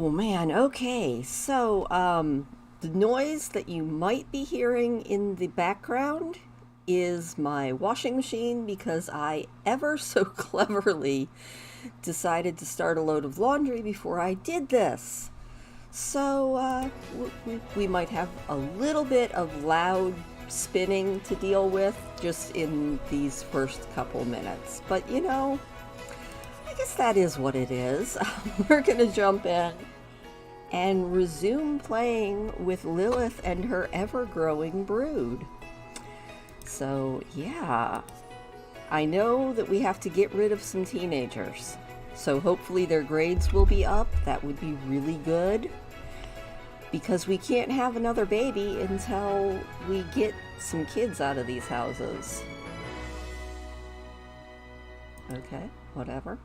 Oh man, okay. The noise that you might be hearing in the background is my washing machine because I ever so cleverly decided to start a load of laundry before I did this. We might have a little bit of loud spinning to deal with just in these first couple minutes. But I guess that is what it is. We're going to jump in and resume playing with Lilith and her ever-growing brood. So, yeah, I know that we have to get rid of some teenagers. So hopefully their grades will be up. That would be really good. Because we can't have another baby until we get some kids out of these houses. Okay, whatever.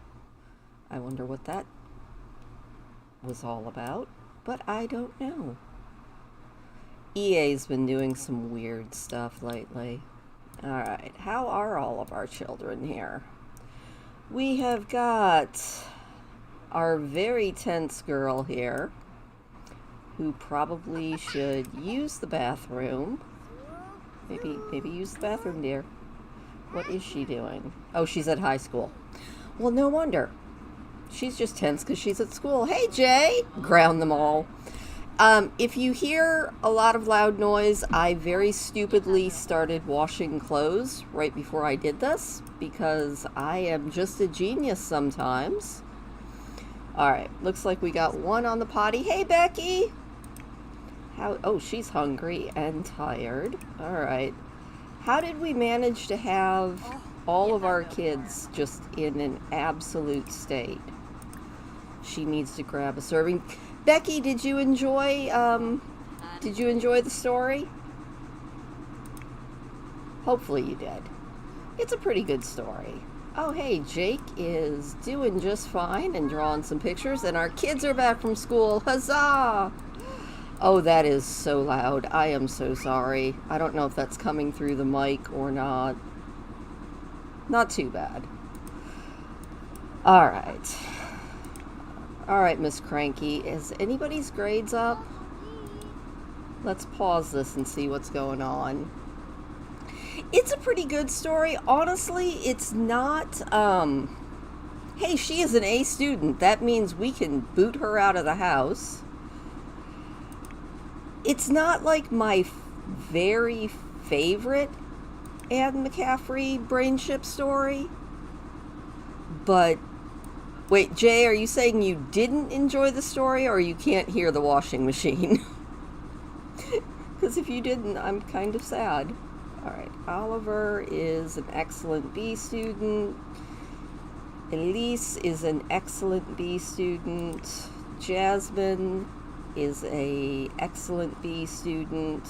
I wonder what that was all about, but I don't know. EA's been doing some weird stuff lately. Alright, how are all of our children here? We have got our very tense girl here, who probably should use the bathroom. Maybe use the bathroom, dear. What is she doing? Oh, she's at high school. Well, no wonder. She's just tense because she's at school. Hey, Jay! Ground them all. If you hear a lot of loud noise, I very stupidly started washing clothes right before I did this because I am just a genius sometimes. Alright, looks like we got one on the potty. Hey, Becky! Oh, she's hungry and tired. Alright. How did we manage to have all of our kids just in an absolute state? She needs to grab a serving. Becky, did you enjoy the story? Hopefully you did. It's a pretty good story. Oh, hey, Jake is doing just fine and drawing some pictures, and our kids are back from school. Huzzah! Oh, that is so loud. I am so sorry. I don't know if that's coming through the mic or not. Not too bad. All right. All right, Miss Cranky. Is anybody's grades up? Let's pause this and see what's going on. It's a pretty good story. Honestly, it's not, hey, she is an A student. That means we can boot her out of the house. It's not like my very favorite Anne McCaffrey brainship story. But, wait, Jay, are you saying you didn't enjoy the story or you can't hear the washing machine? Because if you didn't, I'm kind of sad. Alright, Oliver is an excellent B student. Elise is an excellent B student. Jasmine is a excellent B student.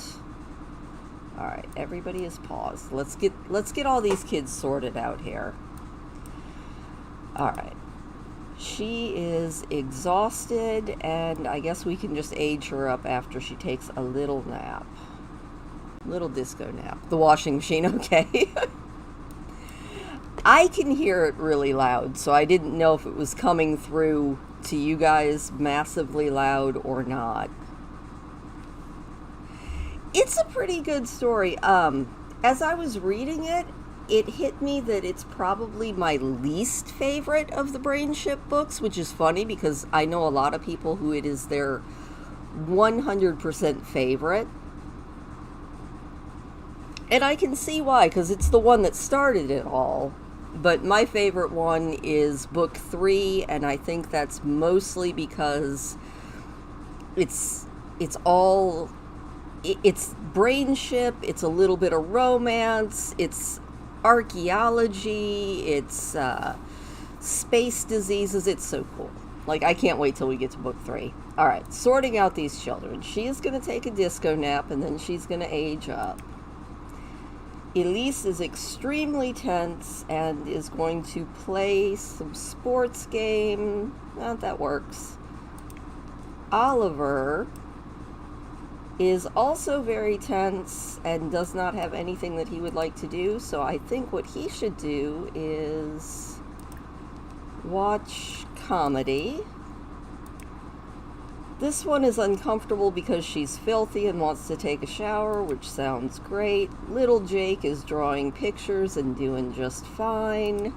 Alright, everybody is paused. Let's get all these kids sorted out here. Alright. She is exhausted, and I guess we can just age her up after she takes a little nap. Little disco nap. The washing machine, okay. I can hear it really loud, so I didn't know if it was coming through to you guys massively loud or not. It's a pretty good story. As I was reading it, it hit me that it's probably my least favorite of the Brainship books, which is funny because I know a lot of people who it is their 100% favorite. And I can see why, because it's the one that started it all. But my favorite one is book 3, and I think that's mostly because it's Brainship, it's a little bit of romance, it's archaeology, it's space diseases. It's so cool. Like, I can't wait till we get to book 3. Alright, sorting out these children. She is going to take a disco nap, and then she's going to age up. Elise is extremely tense and is going to play some sports game. That works. Oliver is also very tense and does not have anything that he would like to do, so I think what he should do is watch comedy. This one is uncomfortable because she's filthy and wants to take a shower, which sounds great. Little Jake is drawing pictures and doing just fine.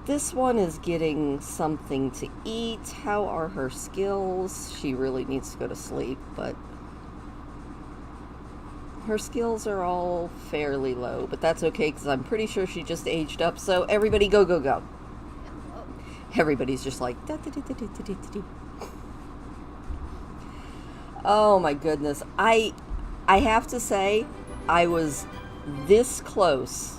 This one is getting something to eat. How are her skills? She really needs to go to sleep, but her skills are all fairly low, but that's okay because I'm pretty sure she just aged up. So everybody go, go, go. Everybody's just like, da, da, da, da, da, da, da, da. Oh my goodness. I have to say, I was this close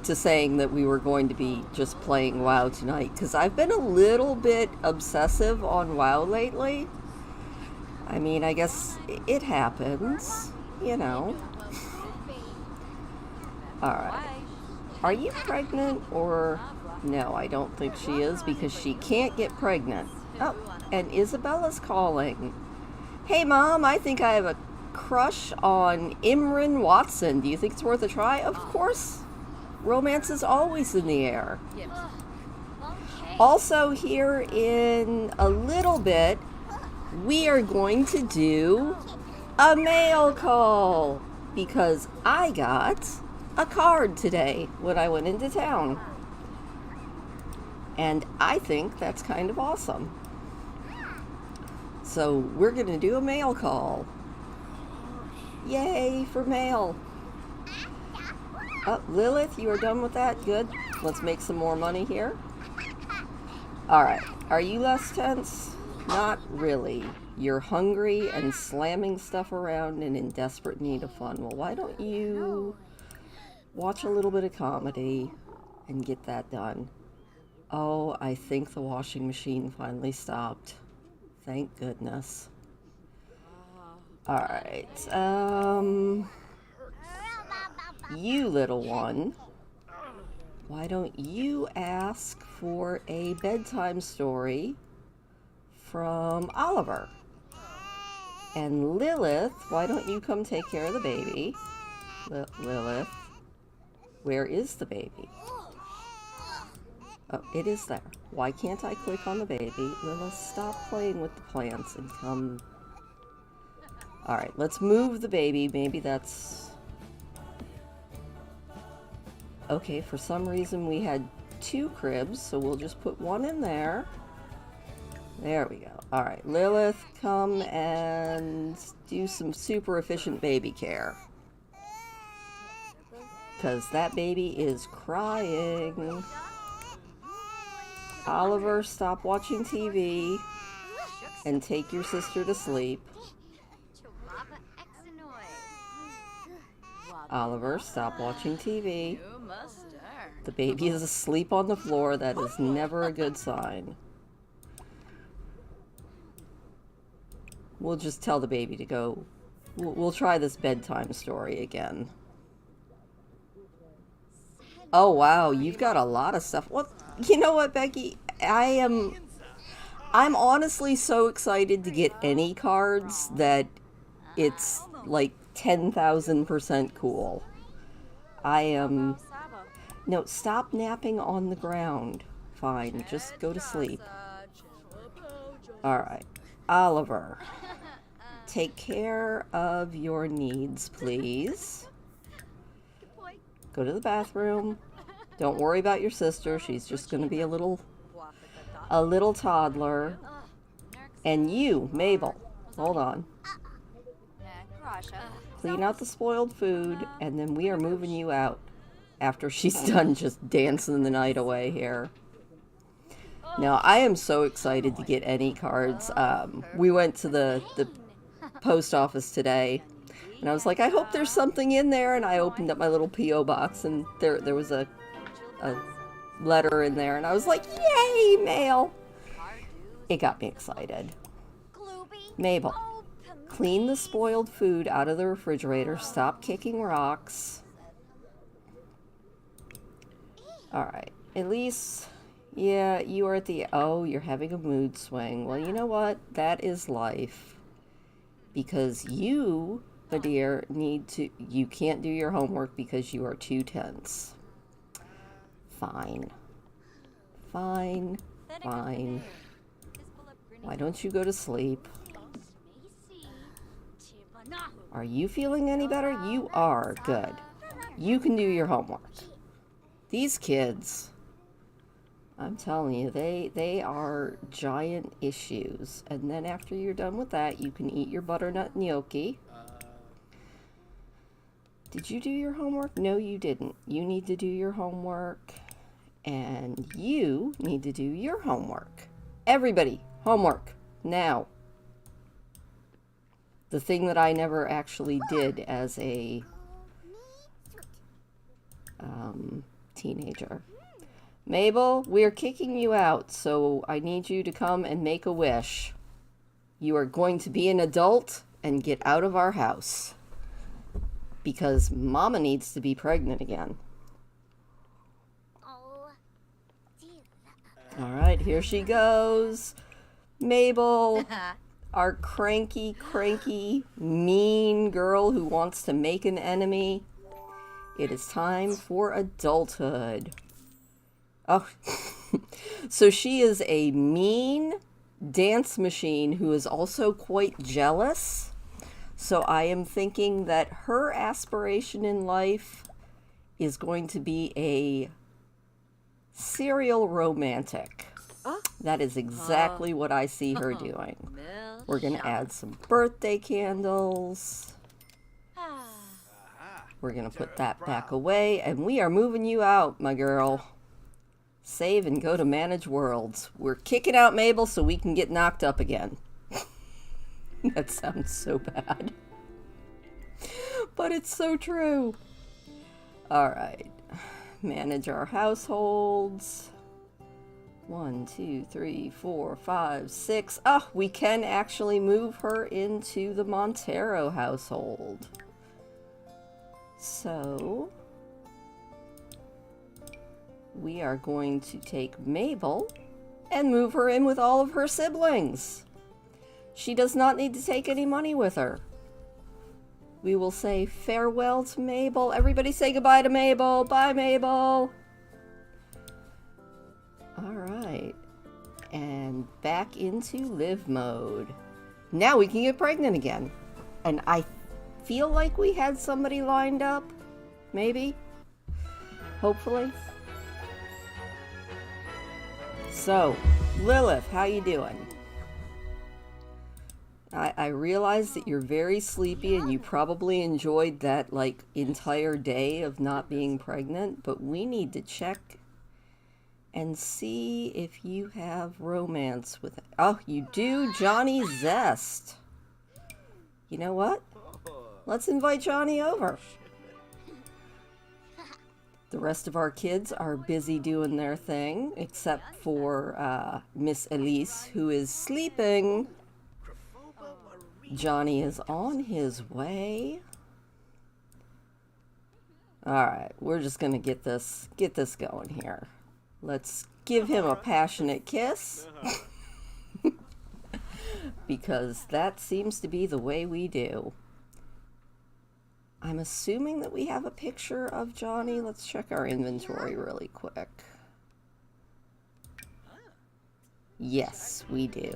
to saying that we were going to be just playing WoW tonight, because I've been a little bit obsessive on WoW lately. I mean, I guess it happens, you know. Alright. Are you pregnant or... No, I don't think she is, because she can't get pregnant. Oh, and Isabella's calling. Hey, Mom, I think I have a crush on Imran Watson. Do you think it's worth a try? Of course. Romance is always in the air. Also, here in a little bit, we are going to do a mail call, because I got a card today when I went into town. And I think that's kind of awesome. So we're going to do a mail call. Yay for mail. Oh, Lilith, you are done with that? Good. Let's make some more money here. Alright. Are you less tense? Not really. You're hungry and slamming stuff around and in desperate need of fun. Well, why don't you watch a little bit of comedy and get that done? Oh, I think the washing machine finally stopped. Thank goodness. Alright, you little one, why don't you ask for a bedtime story from Oliver? And Lilith, why don't you come take care of the baby? Lilith, where is the baby? Oh, it is there. Why can't I click on the baby? Lilith, stop playing with the plants and come... Alright, let's move the baby. Maybe that's... Okay, for some reason we had 2 cribs, so we'll just put 1 in there. There we go. Alright, Lilith, come and do some super efficient baby care. Because that baby is crying. Oliver, stop watching TV and take your sister to sleep. Oliver, stop watching TV. The baby is asleep on the floor. That is never a good sign. We'll just tell the baby to go. We'll try this bedtime story again. Oh, wow. You've got a lot of stuff. Well, you know what, Becky? I'm honestly so excited to get any cards that it's like 10,000% cool. I am... No, stop napping on the ground. Fine, just go to sleep. Alright. Oliver, take care of your needs, please. Go to the bathroom. Don't worry about your sister. She's just going to be a little toddler. And you, Mabel, hold on. Clean out the spoiled food, and then we are moving you out after she's done just dancing the night away here. Now, I am so excited to get any cards. We went to the post office today, and I was like, I hope there's something in there, and I opened up my little P.O. box, and there was a letter in there, and I was like, yay, mail! It got me excited. Mabel, clean the spoiled food out of the refrigerator. Stop kicking rocks. Alright, at least, yeah, you are at the, oh, you're having a mood swing. Well, you know what? That is life. Because you, my dear, you can't do your homework because you are too tense. Fine. Fine. Fine. Why don't you go to sleep? Are you feeling any better? You are. Good. You can do your homework. These kids, I'm telling you, they are giant issues. And then after you're done with that, you can eat your butternut gnocchi. Did you do your homework? No, you didn't. You need to do your homework. And you need to do your homework. Everybody, homework. Now. The thing that I never actually did as a teenager. Mabel, we're kicking you out, so I need you to come and make a wish. You are going to be an adult and get out of our house. Because Mama needs to be pregnant again. Alright, here she goes. Mabel, our cranky, mean girl who wants to make an enemy. It is time for adulthood. Oh, so she is a mean dance machine who is also quite jealous. So I am thinking that her aspiration in life is going to be a serial romantic. That is exactly what I see her doing. We're going to add some birthday candles. We're going to put that back away, and we are moving you out, my girl. Save and go to Manage Worlds. We're kicking out Mabel so we can get knocked up again. That sounds so bad. But it's so true. Alright. Manage our households. 1, 2, 3, 4, 5, 6. Oh, we can actually move her into the Montero household. So, we are going to take Mabel and move her in with all of her siblings. She does not need to take any money with her. We will say farewell to Mabel. Everybody say goodbye to Mabel. Bye, Mabel. Alright. And back into live mode. Now we can get pregnant again. And I feel like we had somebody lined up. Maybe. Hopefully. So, Lilith, how you doing? I realize that you're very sleepy and you probably enjoyed that, like, entire day of not being pregnant, but we need to check and see if you have romance with it. Oh, you do? Johnny Zest. You know what? Let's invite Johnny over. The rest of our kids are busy doing their thing, except for Miss Elise, who is sleeping. Johnny is on his way. Alright, we're just gonna get this going here. Let's give him a passionate kiss. Because that seems to be the way we do. I'm assuming that we have a picture of Johnny. Let's check our inventory really quick. Yes, we do.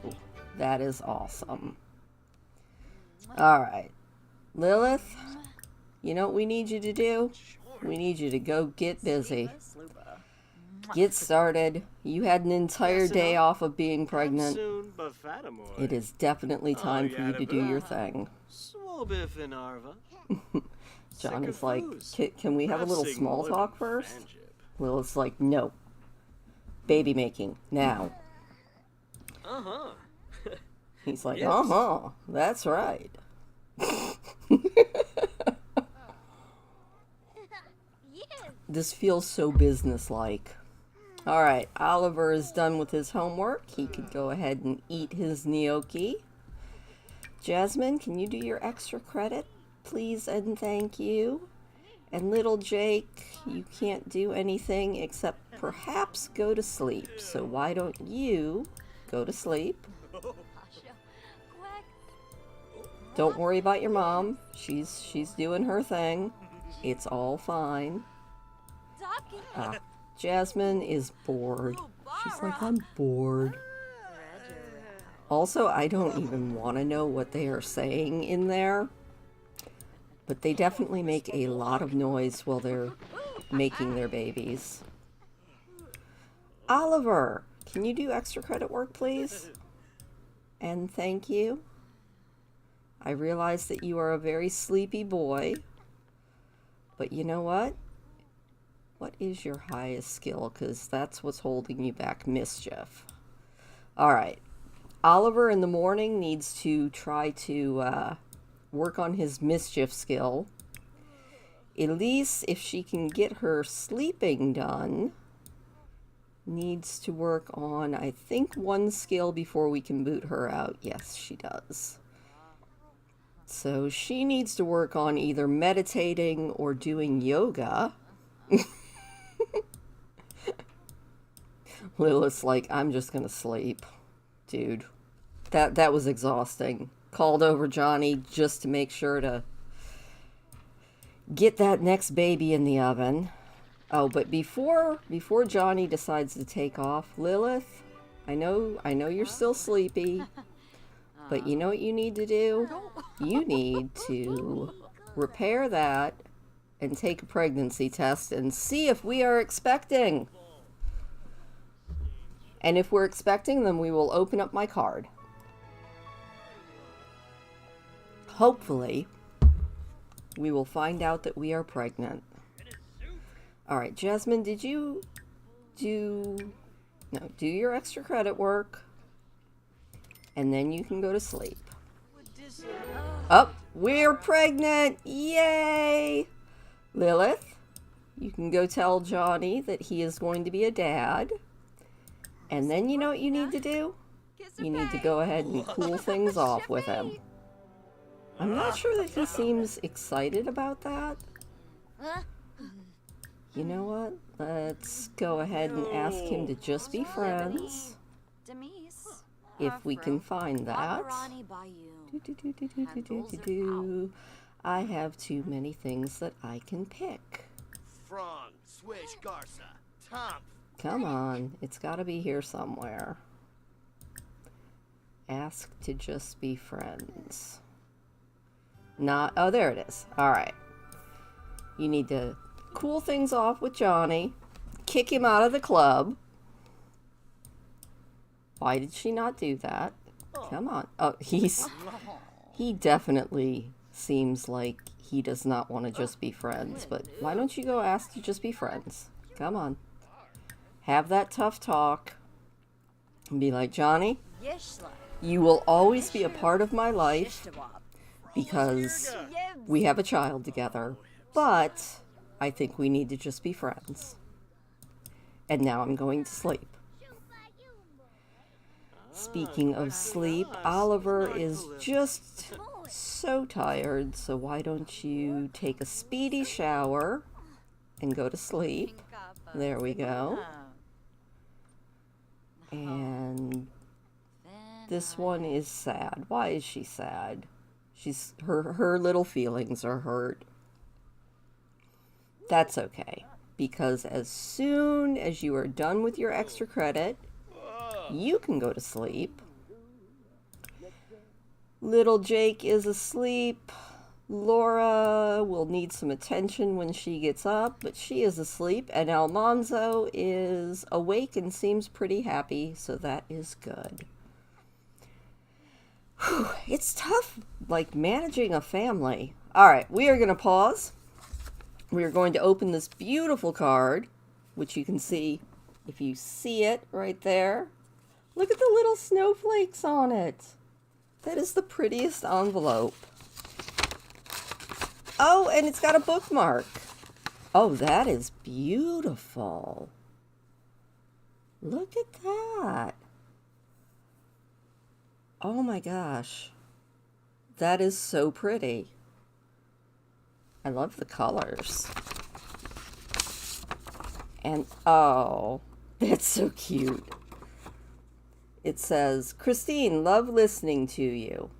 That is awesome. Alright. Lilith, you know what we need you to do? We need you to go get busy. Get started. You had an entire day off of being pregnant. It is definitely time for you to do your thing. Johnny's like, can we have a little small talk first? Lilith's like, no. Baby making, now. He's like, that's right. This feels so businesslike. Alright, Oliver is done with his homework. He could go ahead and eat his gnocchi. Jasmine, can you do your extra credit, please and thank you? And little Jake, you can't do anything except perhaps go to sleep. So why don't you go to sleep? Don't worry about your mom. She's doing her thing. It's all fine. Jasmine is bored. She's like, I'm bored. Also, I don't even want to know what they are saying in there, but they definitely make a lot of noise while they're making their babies. Oliver, can you do extra credit work, please? And thank you. I realize that you are a very sleepy boy, but you know what? What is your highest skill? Because that's what's holding you back. Mischief. All right. Oliver in the morning needs to try to work on his mischief skill. Elise, if she can get her sleeping done, needs to work on, I think, one skill before we can boot her out. Yes, she does. So she needs to work on either meditating or doing yoga. Lilith's like, I'm just gonna sleep. Dude, that was exhausting. Called over Johnny just to make sure to get that next baby in the oven. Oh, but before Johnny decides to take off, Lilith, I know you're still sleepy, but you know what you need to do? You need to repair that and take a pregnancy test and see if we are expecting. And if we're expecting, then we will open up my card. Hopefully, we will find out that we are pregnant. All right, Jasmine, did you do your extra credit work, and then you can go to sleep. Oh, we're pregnant! Yay! Lilith, you can go tell Johnny that he is going to be a dad. And then you know what you need to do? You need to go ahead and cool things off with him. I'm not sure that he seems excited about that. You know what? Let's go ahead and ask him to just be friends. If we can find that. I have too many things that I can pick. Come on, it's got to be here somewhere. Ask to just be friends. Oh, there it is. All right. You need to cool things off with Johnny. Kick him out of the club. Why did she not do that? Come on. Oh, he definitely seems like he does not want to just be friends. But why don't you go ask to just be friends? Come on. Have that tough talk. And be like, Johnny, you will always be a part of my life because we have a child together. But I think we need to just be friends. And now I'm going to sleep. Speaking of sleep, Oliver is just so tired, so why don't you take a speedy shower and go to sleep? There we go. And this one is sad. Why is she sad? Her little feelings are hurt. That's okay, because as soon as you are done with your extra credit, you can go to sleep. Little Jake is asleep. Laura will need some attention when she gets up, but she is asleep. And Almanzo is awake and seems pretty happy, so that is good. Whew, it's tough, like, managing a family. All right, we are going to pause. We are going to open this beautiful card, which you can see, if you see it right there. Look at the little snowflakes on it. That is the prettiest envelope. Oh, and it's got a bookmark. Oh, that is beautiful. Look at that. Oh my gosh. That is so pretty. I love the colors. And oh, that's so cute. It says, Christine, love listening to you.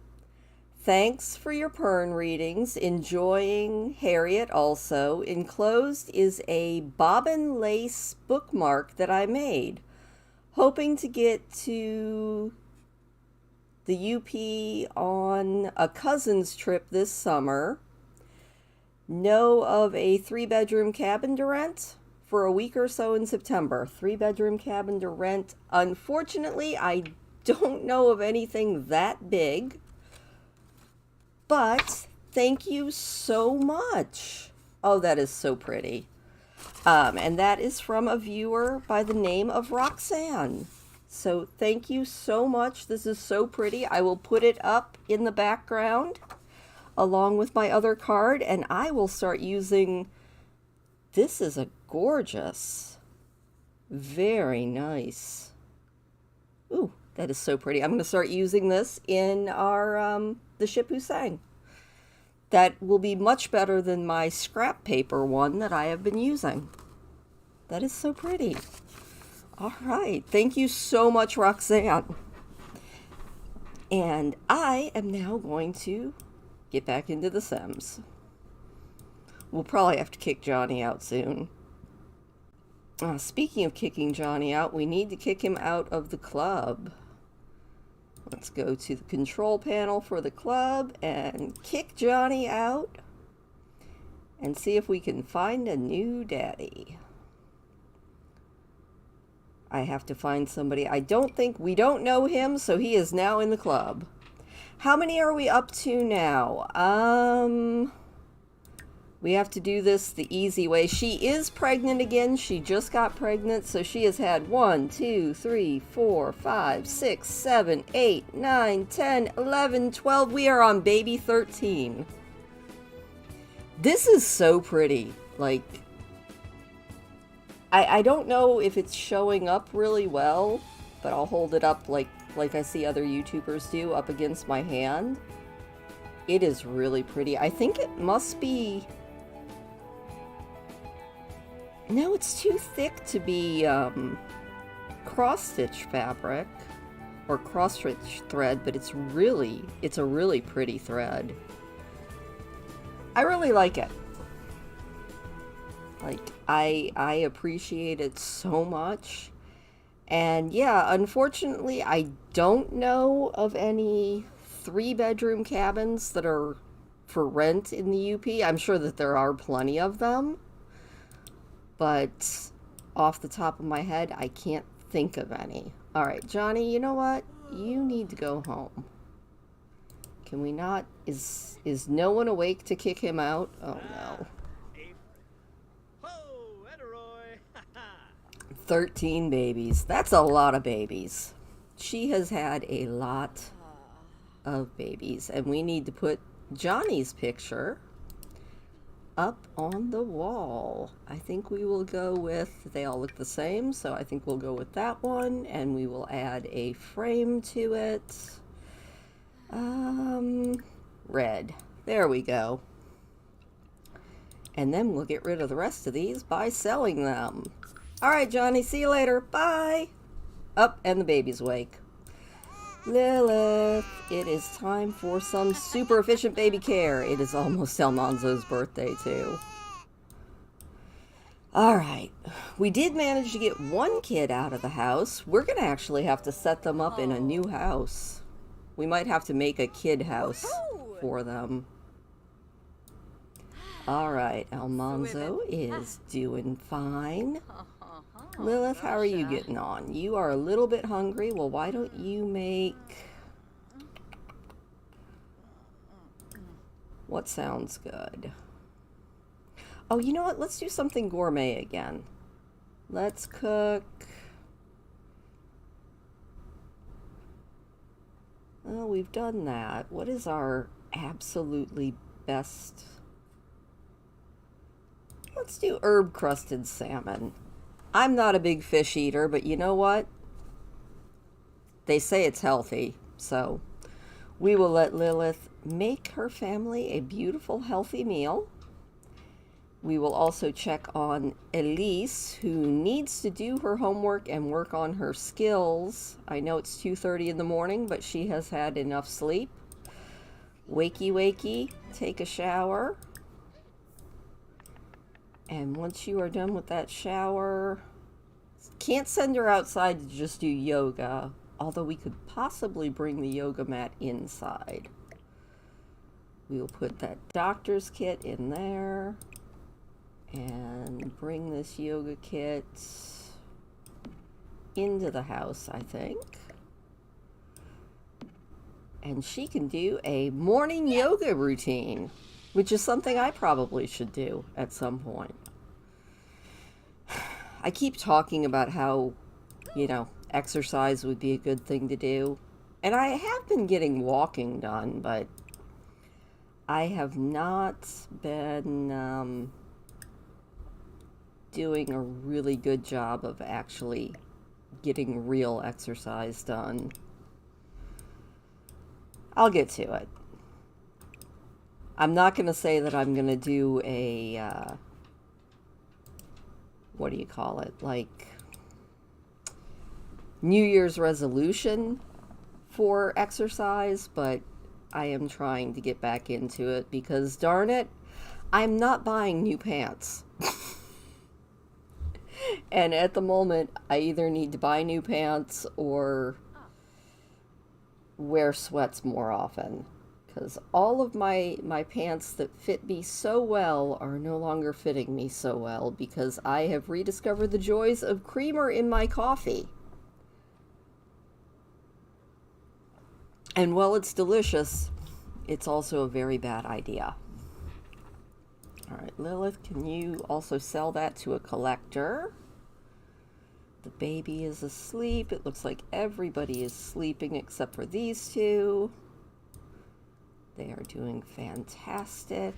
Thanks for your Pern readings. Enjoying Harriet also. Enclosed is a bobbin lace bookmark that I made. Hoping to get to the UP on a cousin's trip this summer. Know of a 3-bedroom cabin to rent for a week or so in September. 3-bedroom cabin to rent. Unfortunately, I don't know of anything that big, but thank you so much. Oh, that is so pretty. And that is from a viewer by the name of Roxanne. So thank you so much. This is so pretty. I will put it up in the background along with my other card, and I will start using... This is a gorgeous, very nice. Ooh, that is so pretty. I'm going to start using this in our the Ship Who Sang. That will be much better than my scrap paper one that I have been using. That is so pretty. All right. Thank you so much, Roxanne. And I am now going to get back into The Sims. We'll probably have to kick Johnny out soon. Speaking of kicking Johnny out, we need to kick him out of the club. Let's go to the control panel for the club and kick Johnny out and see if we can find a new daddy. I have to find somebody. We don't know him, so he is now in the club. How many are we up to now? We have to do this the easy way. She is pregnant again. She just got pregnant, so she has had 1, 2, 3, 4, 5, 6, 7, 8, 9, 10, 11, 12. We are on baby 13. This is so pretty. Like, I don't know if it's showing up really well, but I'll hold it up like I see other YouTubers do, up against my hand. It is really pretty. I think it must be... No, it's too thick to be cross-stitch fabric or cross-stitch thread, but it's a really pretty thread. I really like it. Like, I appreciate it so much. And yeah, unfortunately, I don't know of any 3-bedroom cabins that are for rent in the UP. I'm sure that there are plenty of them. But off the top of my head, I can't think of any. All right, Johnny, you know what? You need to go home. Can we not? Is no one awake to kick him out? Oh, no. 13 babies. That's a lot of babies. She has had a lot of babies. And we need to put Johnny's picture up on the wall. I think we will go with, they all look the same, so I think we'll go with that one, and we will add a frame to it. Red. There we go. And then we'll get rid of the rest of these by selling them. All right, Johnny, see you later. Bye. Up, and the baby's awake. Lilith, it is time for some super efficient baby care. It is almost Almanzo's birthday, too. Alright, we did manage to get one kid out of the house. We're going to actually have to set them up in a new house. We might have to make a kid house for them. Alright, Almanzo is doing fine. Lilith, how are you getting on? You are a little bit hungry. Well, why don't you make... What sounds good? Oh, you know what? Let's do something gourmet again. Let's cook... Oh, we've done that. What is our absolutely best... Let's do herb-crusted salmon. I'm not a big fish eater, but you know what? They say it's healthy, so we will let Lilith make her family a beautiful, healthy meal. We will also check on Elise, who needs to do her homework and work on her skills. I know it's 2:30 in the morning, but she has had enough sleep. Wakey, wakey, take a shower. And once you are done with that shower, can't send her outside to just do yoga. Although we could possibly bring the yoga mat inside. We will put that doctor's kit in there and bring this yoga kit into the house, I think. And she can do a morning yoga routine, which is something I probably should do at some point. I keep talking about how, exercise would be a good thing to do. And I have been getting walking done, but I have not been doing a really good job of actually getting real exercise done. I'll get to it. I'm not going to say that I'm going to do a, what do you call it? Like New Year's resolution for exercise, but I am trying to get back into it because, darn it, I'm not buying new pants. And at the moment, I either need to buy new pants or wear sweats more often. Because all of my pants that fit me so well are no longer fitting me so well because I have rediscovered the joys of creamer in my coffee. And while it's delicious, it's also a very bad idea. All right, Lilith, can you also sell that to a collector? The baby is asleep. It looks like everybody is sleeping except for these two. They are doing fantastic.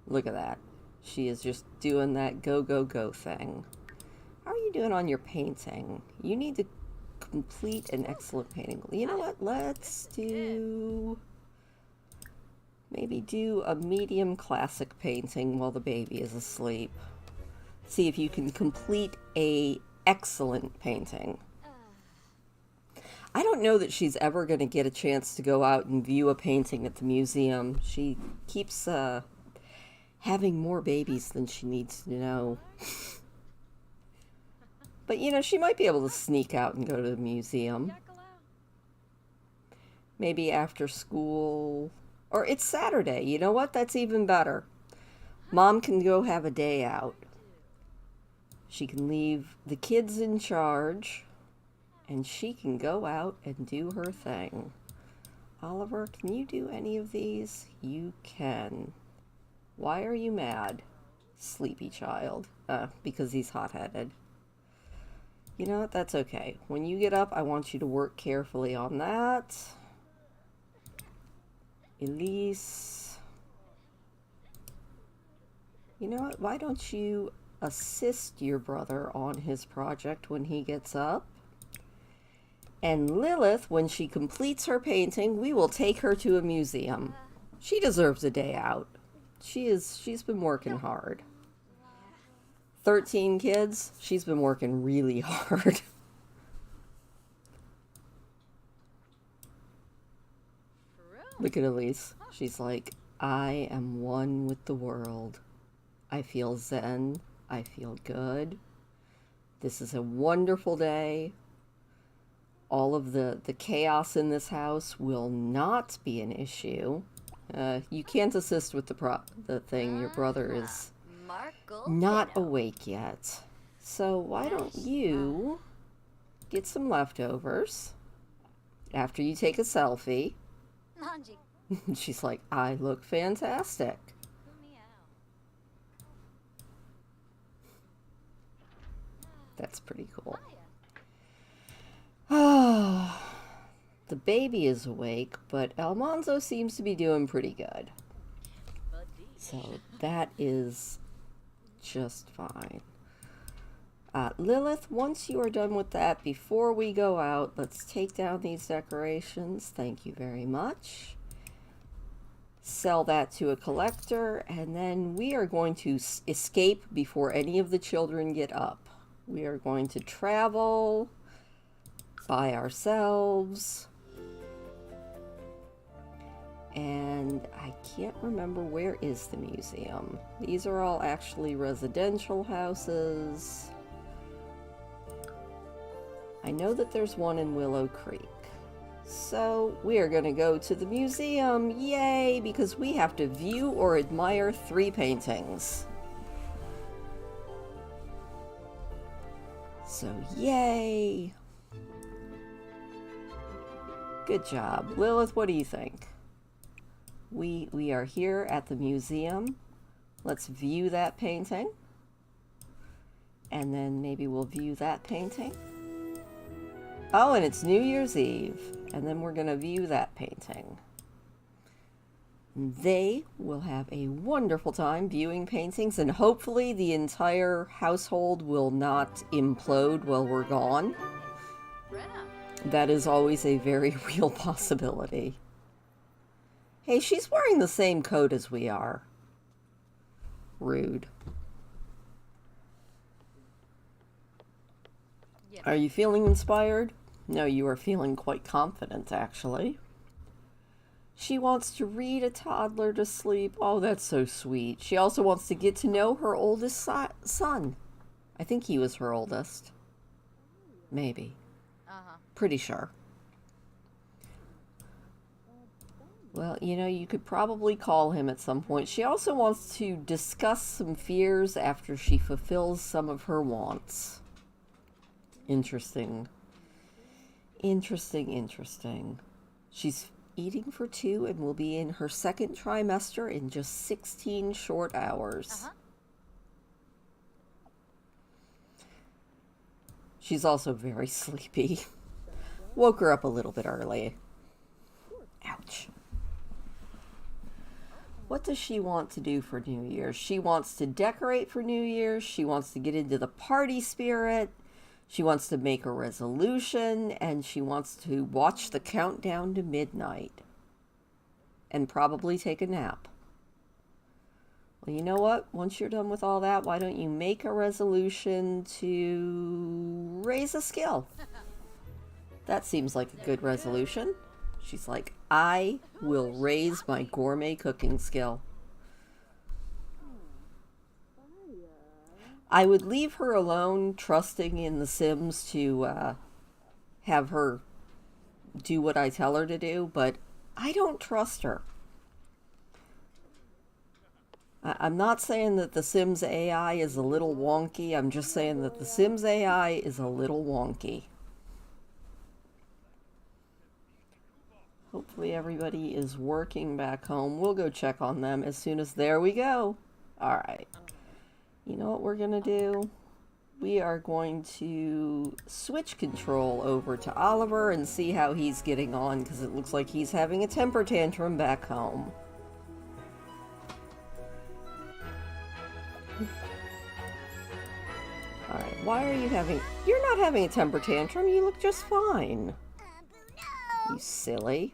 Look at that. She is just doing that go, go, go thing. How are you doing on your painting? You need to complete an excellent painting. You know what? Let's do... maybe do a medium classic painting while the baby is asleep. See if you can complete a excellent painting. I don't know that she's ever going to get a chance to go out and view a painting at the museum. She keeps having more babies than she needs to know. But, she might be able to sneak out and go to the museum. Maybe after school. Or it's Saturday. You know what? That's even better. Mom can go have a day out. She can leave the kids in charge. And she can go out and do her thing. Oliver, can you do any of these? You can. Why are you mad, sleepy child? Because he's hot-headed. You know what? That's okay. When you get up, I want you to work carefully on that. Elise. You know what? Why don't you assist your brother on his project when he gets up? And Lilith, when she completes her painting, we will take her to a museum. She deserves a day out. She's been working hard. 13 kids, she's been working really hard. Look at Elise. She's like, I am one with the world. I feel zen. I feel good. This is a wonderful day. All of the chaos in this house will not be an issue. You can't assist with the thing. Your brother is not awake yet. So why don't you get some leftovers after you take a selfie? She's like, I look fantastic. That's pretty cool. Oh, the baby is awake, but Almanzo seems to be doing pretty good. So that is just fine. Lilith, once you are done with that, before we go out, let's take down these decorations. Thank you very much. Sell that to a collector, and then we are going to escape before any of the children get up. We are going to travel by ourselves. And I can't remember where is the museum. These are all actually residential houses. I know that there's one in Willow Creek. So we are going to go to the museum. Yay! Because we have to view or admire 3 paintings. So yay! Good job. Lilith, what do you think? We are here at the museum. Let's view that painting. And then maybe we'll view that painting. Oh, and it's New Year's Eve. And then we're going to view that painting. They will have a wonderful time viewing paintings, and hopefully the entire household will not implode while we're gone. That is always a very real possibility. Hey, she's wearing the same coat as we are. Rude. Are you feeling inspired? No, you are feeling quite confident, actually. She wants to read a toddler to sleep. Oh, that's so sweet. She also wants to get to know her oldest son. I think he was her oldest. Maybe. Pretty sure. Well, you know, you could probably call him at some point. She also wants to discuss some fears after she fulfills some of her wants. Interesting. Interesting. She's eating for 2 and will be in her 2nd trimester in just 16 short hours. She's also very sleepy. Woke her up a little bit early. Ouch. What does she want to do for New Year's? She wants to decorate for New Year's. She wants to get into the party spirit. She wants to make a resolution. And she wants to watch the countdown to midnight. And probably take a nap. Well, you know what? Once you're done with all that, why don't you make a resolution to raise a skill? That seems like a good resolution. She's like, I will raise my gourmet cooking skill. I would leave her alone, trusting in The Sims to have her do what I tell her to do, but I don't trust her. I'm not saying that The Sims AI is a little wonky. I'm just saying that The Sims AI is a little wonky. Hopefully everybody is working back home. We'll go check on them as soon as... There we go. All right. You know what we're going to do? We are going to switch control over to Oliver and see how he's getting on, because it looks like he's having a temper tantrum back home. All right. Why are you having... You're not having a temper tantrum. You look just fine. You silly.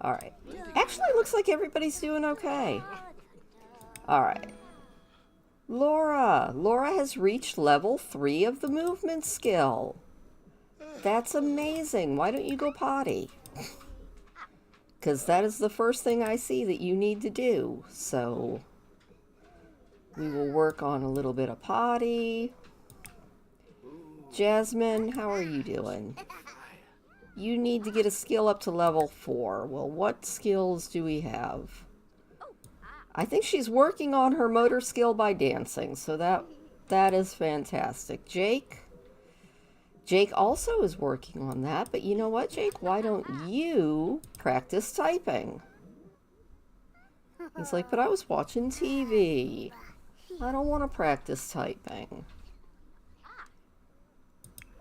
Alright. Actually, looks like everybody's doing okay. Alright. Laura. Laura has reached level 3 of the movement skill. That's amazing. Why don't you go potty? Because that is the first thing I see that you need to do. So, we will work on a little bit of potty. Jasmine, how are you doing? You need to get a skill up to level 4. Well, what skills do we have? I think she's working on her motor skill by dancing, so that is fantastic. Jake also is working on that, but you know what, Jake? Why don't you practice typing? He's like, but I was watching TV. I don't want to practice typing.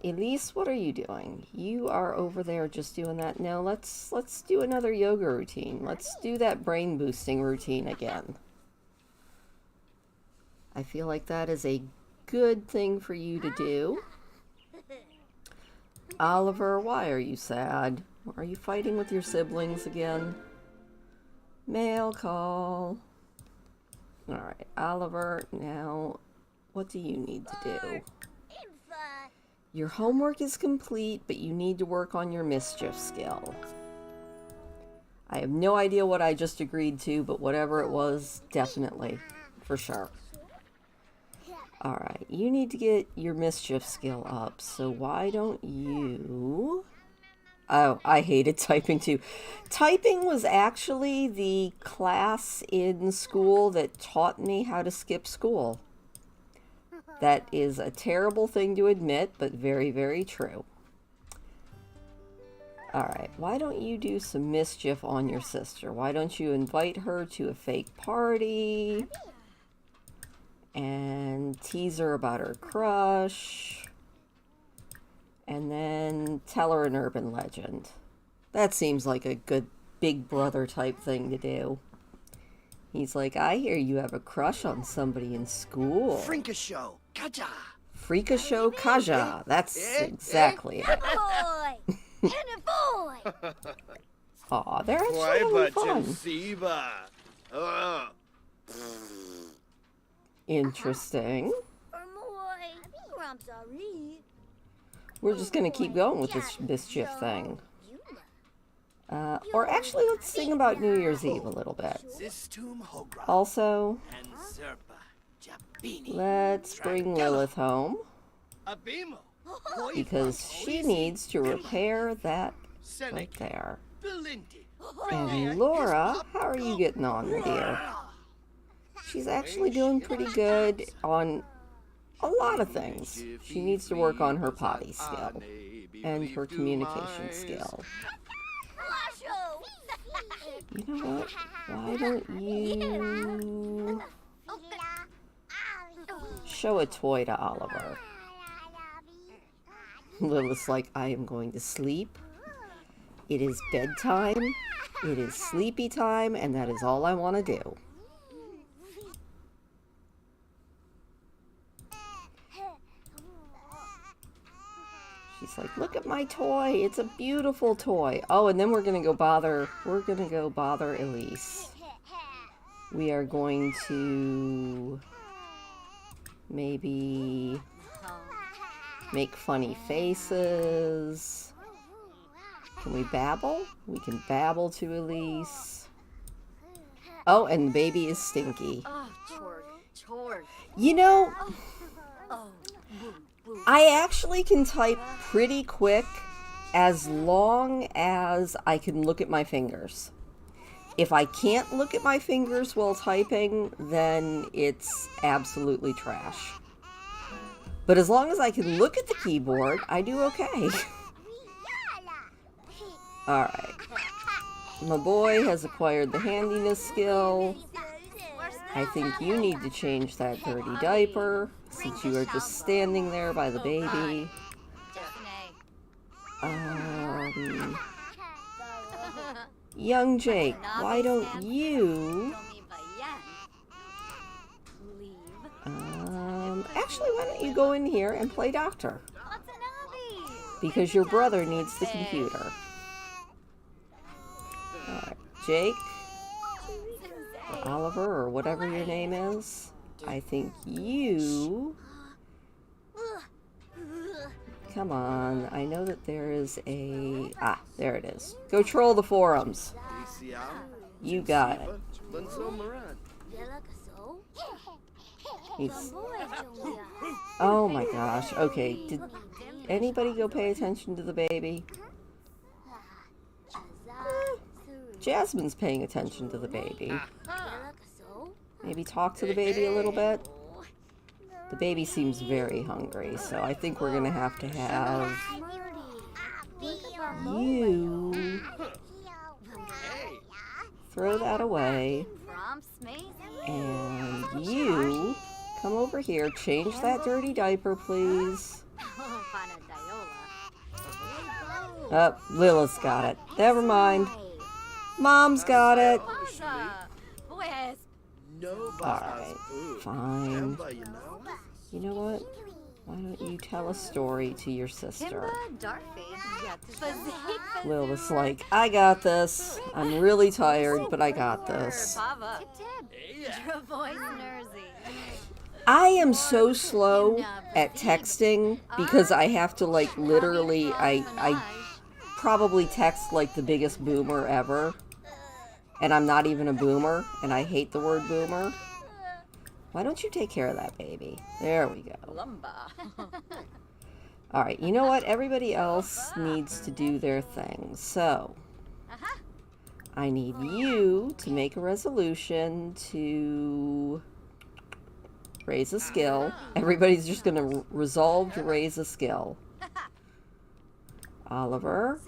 Elise, what are you doing? You are over there just doing that. Now let's do another yoga routine. Let's do that brain boosting routine again. I feel like that is a good thing for you to do. Oliver, why are you sad? Are you fighting with your siblings again? Mail call. Alright, Oliver, now what do you need to do? Your homework is complete, but you need to work on your mischief skill. I have no idea what I just agreed to, but whatever it was, definitely. For sure. Alright, you need to get your mischief skill up, so why don't you... Oh, I hated typing too. Typing was actually the class in school that taught me how to skip school. That is a terrible thing to admit, but very, very true. Alright, why don't you do some mischief on your sister? Why don't you invite her to a fake party and tease her about her crush? And then tell her an urban legend. That seems like a good big brother type thing to do. He's like, I hear you have a crush on somebody in school. Freakashow, Kaja. Freakashow Kaja. That's exactly it. Boy! And a boy! Aw, they're actually having fun. Interesting. We're just going to keep going with this mischief thing. Or actually, let's sing about New Year's Eve a little bit. Also, let's bring Lilith home, because she needs to repair that right there. And Laura, how are you getting on, my dear? She's actually doing pretty good on a lot of things. She needs to work on her potty skill and her communication skill. You know what? Why don't you show a toy to Oliver? Lilith's like, I am going to sleep. It is bedtime. It is sleepy time, and that is all I want to do. She's like, look at my toy. It's a beautiful toy. Oh, and then we're going to go bother Elise. We are going to maybe make funny faces. Can we babble? We can babble to Elise. Oh, and the baby is stinky. You know, I actually can type pretty quick as long as I can look at my fingers. If I can't look at my fingers while typing, then it's absolutely trash. But as long as I can look at the keyboard, I do okay. Alright. My boy has acquired the handiness skill. I think you need to change that dirty diaper, since you are just standing there by the baby. Young Jake, why don't you... actually, why don't you go in here and play doctor? Because your brother needs the computer. Alright, Jake, or Oliver, or whatever your name is, I think you... Come on, I know that there is a... Ah, there it is. Go troll the forums. You got it. He's... Oh my gosh, okay, did anybody go pay attention to the baby? Jasmine's paying attention to the baby. Maybe talk to the baby a little bit? The baby seems very hungry, so I think we're gonna have to have you throw that away, and you come over here, change that dirty diaper, please. Oh, Lilith's got it. Never mind. Mom's got it. Alright, fine. You know what? Why don't you tell a story to your sister? Lilith's like, I got this. I'm really tired, but I got this. I am so slow at texting because I have to, like, literally, I probably text like the biggest boomer ever. And I'm not even a boomer, and I hate the word boomer. Why don't you take care of that baby? There we go. Lumba. Alright, you know what? Everybody else needs to do their thing. So, I need you to make a resolution to raise a skill. Everybody's just going to resolve to raise a skill. Oliver,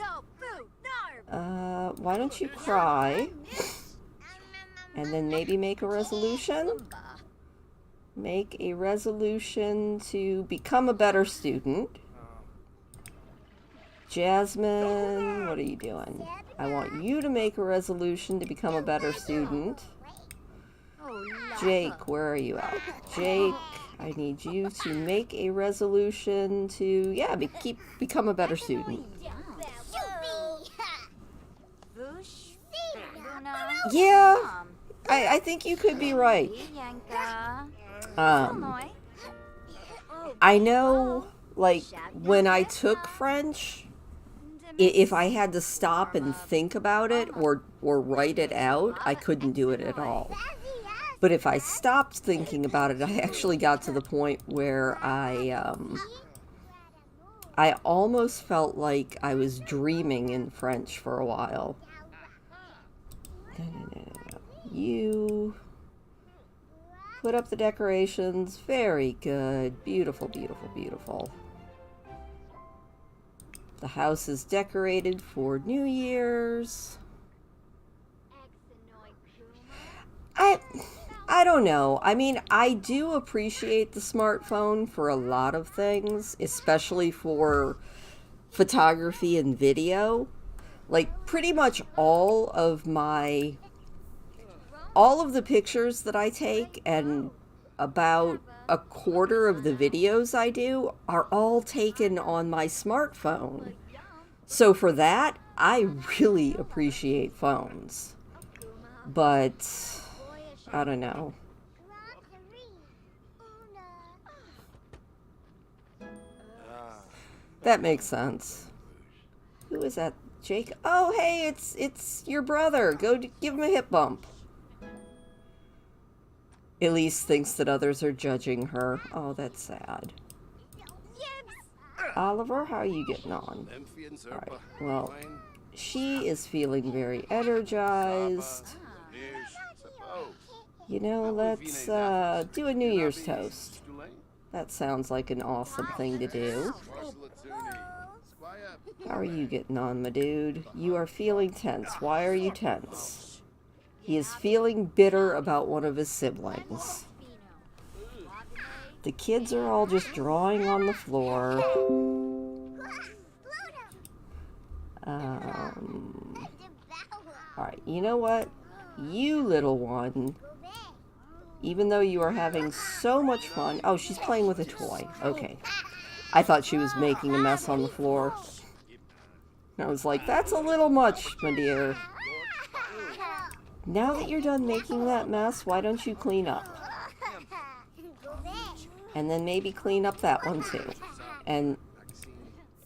why don't you cry? And then maybe make a resolution? Make a resolution to become a better student. Jasmine, what are you doing? I want you to make a resolution to become a better student. Jake, where are you at? Jake, I need you to make a resolution to, yeah, become a better student. Yeah, I think you could be right. I know, like, when I took French, if I had to stop and think about it or write it out, I couldn't do it at all. But if I stopped thinking about it, I actually got to the point where I almost felt like I was dreaming in French for a while. No. You put up the decorations. Very good. Beautiful, beautiful, beautiful. The house is decorated for New Year's. I don't know. I mean, I do appreciate the smartphone for a lot of things, especially for photography and video. Like, pretty much all of the pictures that I take and about a quarter of the videos I do are all taken on my smartphone. So for that, I really appreciate phones. But I don't know. That makes sense. Who is that? Jake? Oh, hey, it's your brother. Go give him a hip bump. Elise thinks that others are judging her. Oh, that's sad. Oliver, how are you getting on? Alright, well, she is feeling very energized. You know, let's do a New Year's toast. That sounds like an awesome thing to do. How are you getting on, my dude? You are feeling tense. Why are you tense? He is feeling bitter about one of his siblings. The kids are all just drawing on the floor. Alright, you know what? You little one, even though you are having so much fun... Oh, she's playing with a toy. Okay. I thought she was making a mess on the floor. And I was like, that's a little much, my dear. Now that you're done making that mess, why don't you clean up? And then maybe clean up that one too. And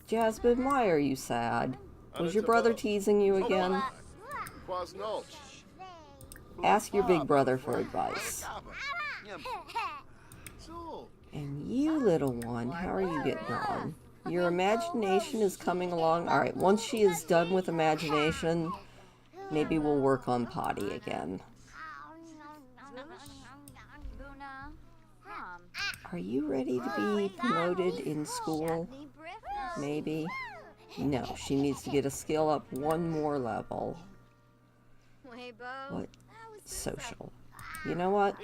Jasmine, why are you sad? Was your brother teasing you again? Ask your big brother for advice. And you, little one, how are you getting on? Your imagination is coming along. Alright, once she is done with imagination, maybe we'll work on potty again. Are you ready to be promoted in school? Maybe? No, she needs to get a skill up one more level. What? Social. You know what?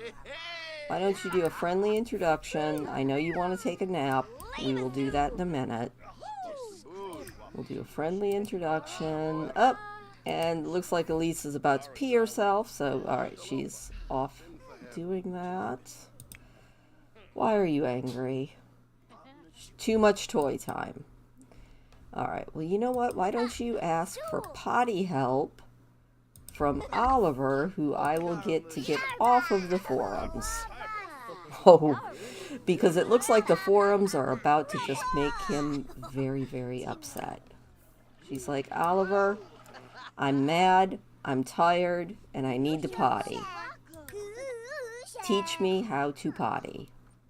Why don't you do a friendly introduction? I know you want to take a nap. We will do that in a minute. We'll do a friendly introduction. Up. And it looks like Elise is about to pee herself. So, alright, she's off doing that. Why are you angry? Too much toy time. Alright, well, you know what? Why don't you ask for potty help from Oliver, who I will get to get off of the forums. Oh, because it looks like the forums are about to just make him very, very upset. She's like, Oliver, I'm mad, I'm tired, and I need to potty. Teach me how to potty.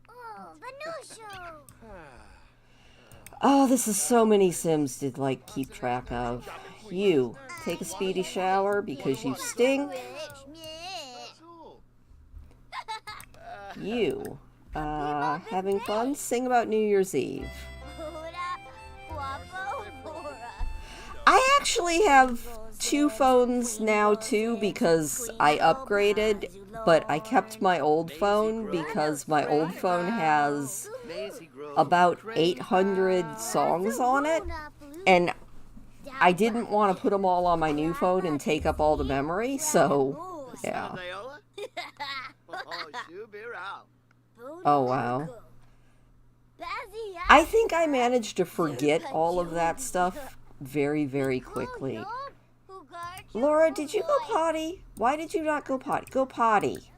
Oh, the new show. Oh, this is so many Sims to, like, keep track of. You, take a speedy shower because you stink. You, having fun? Sing about New Year's Eve. I actually have 2 phones now, too, because I upgraded, but I kept my old phone because my old phone has about 800 songs on it, and I didn't want to put them all on my new phone and take up all the memory, so, yeah. Oh, wow. I think I managed to forget all of that stuff very, very quickly. Laura, did you go potty? Why did you not go potty? Go potty.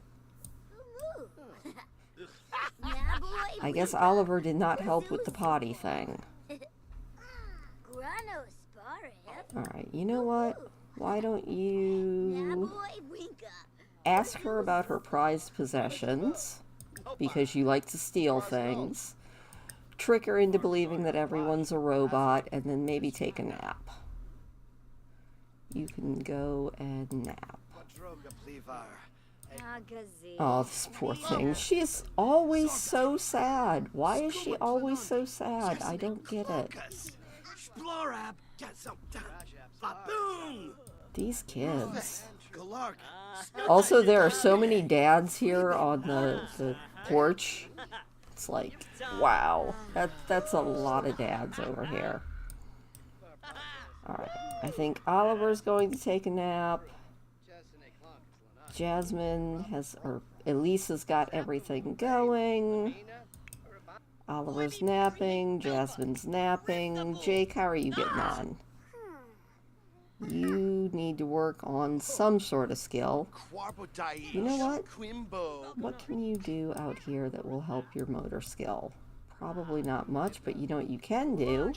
I guess Oliver did not help with the potty thing. Alright, you know what? Why don't you ask her about her prized possessions, because you like to steal things, trick her into believing that everyone's a robot, and then maybe take a nap. You can go and nap. Oh, this poor thing. She is always so sad. Why is she always so sad? I don't get it. These kids. Also, there are so many dads here on the porch. It's like, wow. That's a lot of dads over here. Alright, I think Oliver's going to take a nap. Jasmine has, or Elise has got everything going. Oliver's napping, Jasmine's napping. Jake, how are you getting on? You need to work on some sort of skill. You know what? What can you do out here that will help your motor skill? Probably not much, but you know what you can do?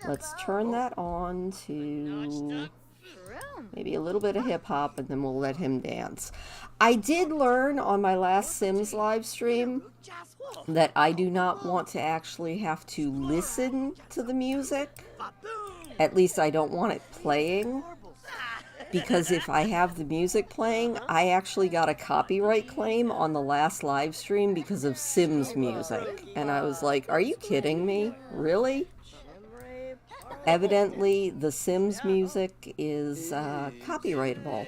Let's turn that on to maybe a little bit of hip-hop, and then we'll let him dance. I did learn on my last Sims live stream that I do not want to actually have to listen to the music. At least I don't want it playing, because if I have the music playing, I actually got a copyright claim on the last live stream because of Sims music. And I was like, are you kidding me? Really? Evidently, the Sims music is copyrightable.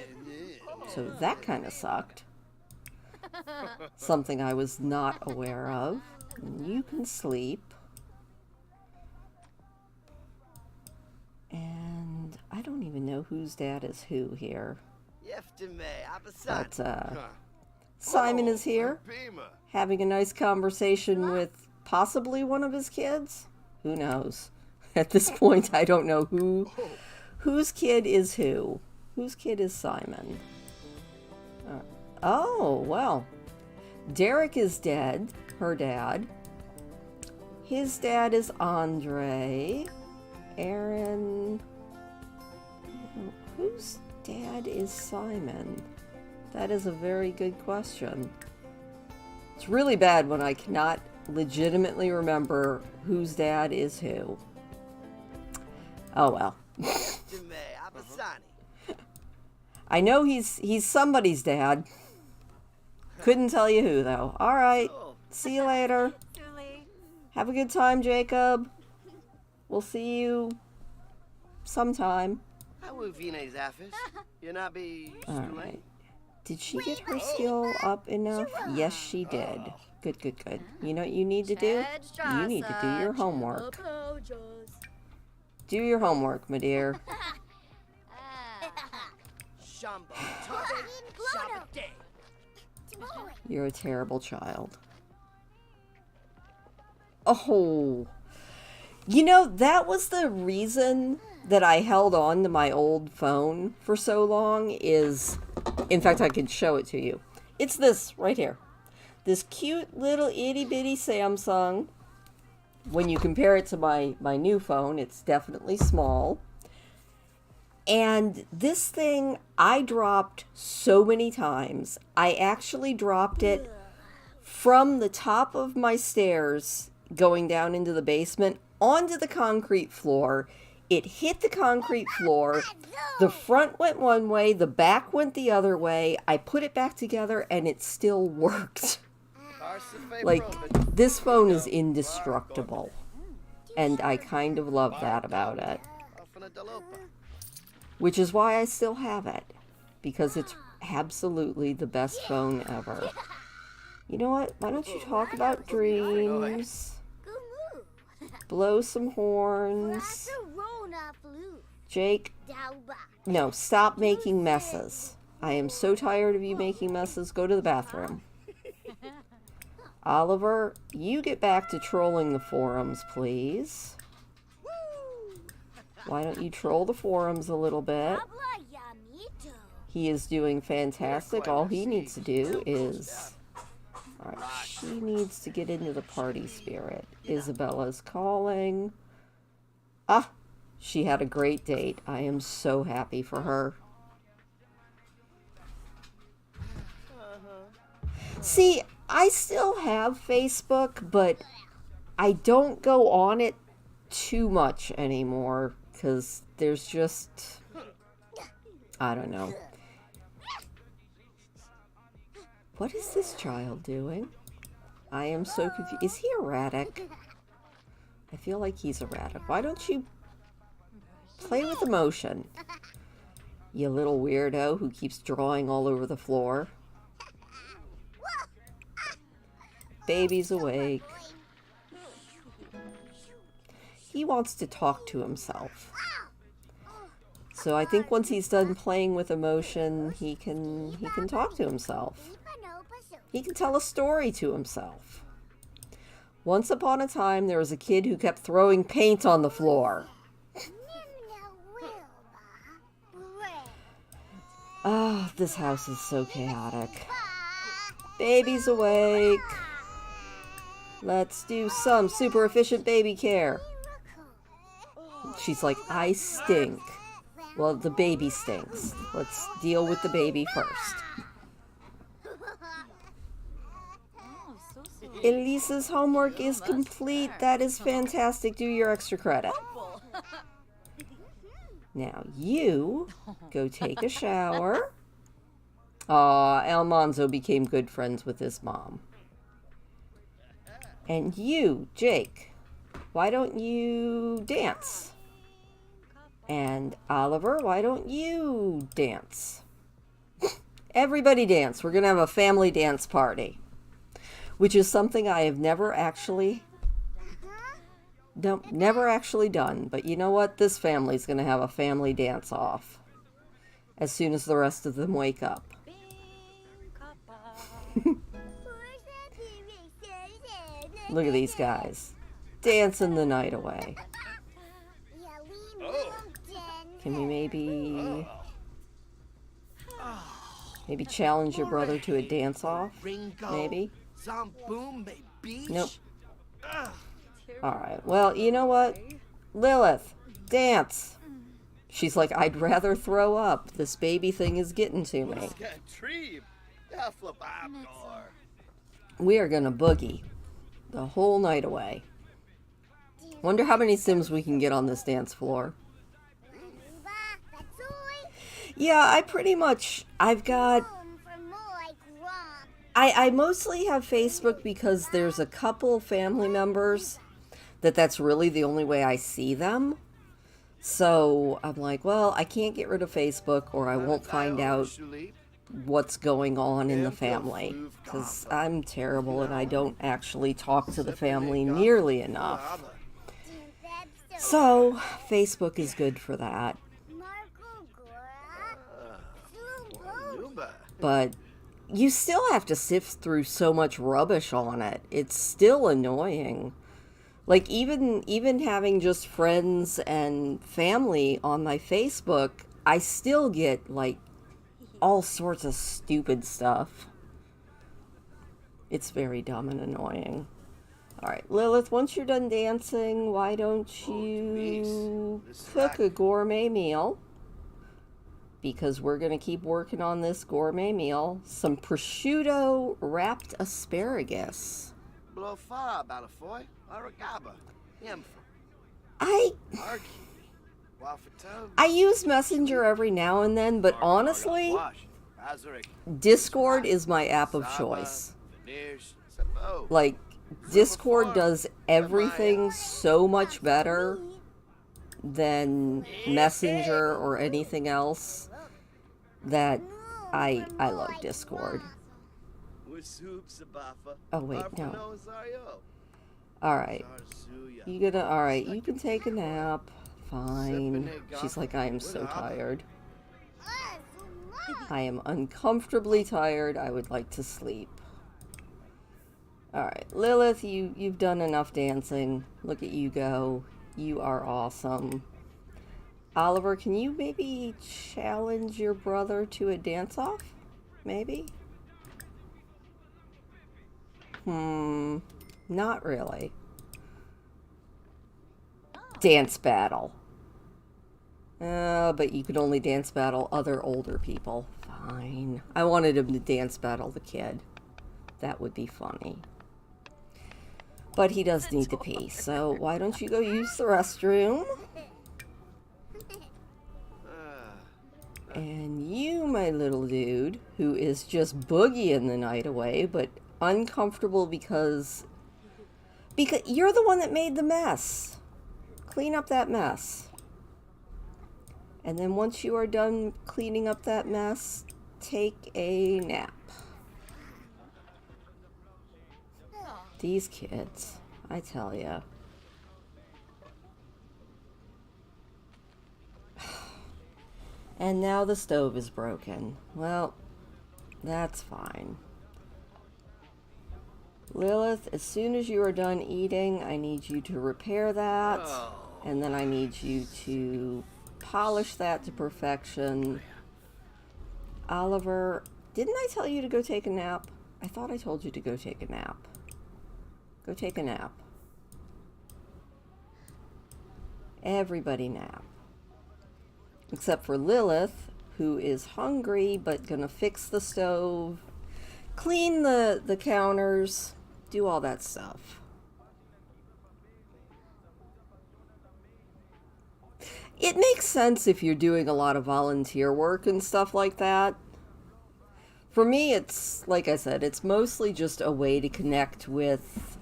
So that kind of sucked. Something I was not aware of. You can sleep. And I don't even know whose dad is who here. But Simon is here, having a nice conversation with possibly one of his kids. Who knows? At this point, I don't know whose kid is who. Whose kid is Simon? Oh, well. Derek is dead, her dad. His dad is Andre. Aaron. Whose dad is Simon? That is a very good question. It's really bad when I cannot legitimately remember whose dad is who. Oh well. I know he's somebody's dad. Couldn't tell you who though. Alright. See you later. Have a good time, Jacob. We'll see you sometime. Alright. Did she get her skill up enough? Yes, she did. Good, good, good. You know what you need to do? You need to do your homework. Do your homework, my dear. You're a terrible child. Oh. You know, that was the reason that I held on to my old phone for so long is, in fact, I could show it to you. It's this right here. This cute little itty bitty Samsung. When you compare it to my new phone, it's definitely small. And this thing I dropped so many times. I actually dropped it from the top of my stairs going down into the basement onto the concrete floor. It hit the concrete floor. The front went one way, the back went the other way. I put it back together and it still worked. Like, this phone is indestructible. And I kind of love that about it. Which is why I still have it. Because it's absolutely the best phone ever. You know what? Why don't you talk about dreams? Blow some horns. Jake, no, stop making messes. I am so tired of you making messes. Go to the bathroom. Oliver, you get back to trolling the forums, please. Why don't you troll the forums a little bit? He is doing fantastic. All he needs to do is... Alright, she needs to get into the party spirit. Isabella's calling. Ah, she had a great date. I am so happy for her. See, I still have Facebook, but I don't go on it too much anymore. Because there's just, I don't know. What is this child doing? I am so confused. Is he erratic? I feel like he's erratic. Why don't you play with emotion? You little weirdo who keeps drawing all over the floor. Baby's awake. He wants to talk to himself. So I think once he's done playing with emotion, he can talk to himself. He can tell a story to himself. Once upon a time, there was a kid who kept throwing paint on the floor. Ah, this house is so chaotic. Baby's awake. Let's do some super efficient baby care. She's like, I stink. Well, the baby stinks. Let's deal with the baby first. Elisa's homework is complete. That is fantastic. Do your extra credit. Now, you go take a shower. Aw, Almanzo became good friends with his mom. And you, Jake, why don't you dance? And Oliver, why don't you dance? Everybody dance. We're going to have a family dance party. Which is something I have never actually done. But you know what? This family's going to have a family dance off. As soon as the rest of them wake up. Look at these guys. Dancing the night away. Can we maybe challenge your brother to a dance-off? Maybe? Nope. Alright, well, you know what? Lilith, dance! She's like, I'd rather throw up. This baby thing is getting to me. We are gonna boogie the whole night away. Wonder how many Sims we can get on this dance floor. Yeah, I mostly have Facebook because there's a couple family members that's really the only way I see them. So I'm like, well, I can't get rid of Facebook or I won't find out what's going on in the family. Because I'm terrible and I don't actually talk to the family nearly enough. So Facebook is good for that. But you still have to sift through so much rubbish on it. It's still annoying. Like, even having just friends and family on my Facebook, I still get, like, all sorts of stupid stuff. It's very dumb and annoying. Alright, Lilith, once you're done dancing, why don't you cook a gourmet meal? because we're going to keep working on this gourmet meal. Some prosciutto wrapped asparagus. I use Messenger every now and then, but honestly, Discord is my app of choice. Like, Discord does everything so much better than Messenger or anything else that I love Discord. Oh wait, no. Alright. Alright, you can take a nap. Fine. She's like, I am so tired. I am uncomfortably tired. I would like to sleep. Alright, Lilith, you've done enough dancing. Look at you go. You are awesome. Oliver, can you maybe challenge your brother to a dance-off? Maybe? Not really. Dance battle. But you could only dance battle other older people. Fine. I wanted him to dance battle the kid. That would be funny. But he does need to pee, so why don't you go use the restroom? And you, my little dude, who is just boogieing the night away, but uncomfortable because you're the one that made the mess. Clean up that mess. And then once you are done cleaning up that mess, take a nap. These kids, I tell ya. And now the stove is broken. Well, that's fine. Lilith, as soon as you are done eating, I need you to repair that. And then I need you to polish that to perfection. Oliver, didn't I tell you to go take a nap? I thought I told you to go take a nap. Go take a nap. Everybody nap. Except for Lilith, who is hungry but gonna fix the stove, clean the counters, do all that stuff. It makes sense if you're doing a lot of volunteer work and stuff like that. For me, it's, like I said, it's mostly just a way to connect with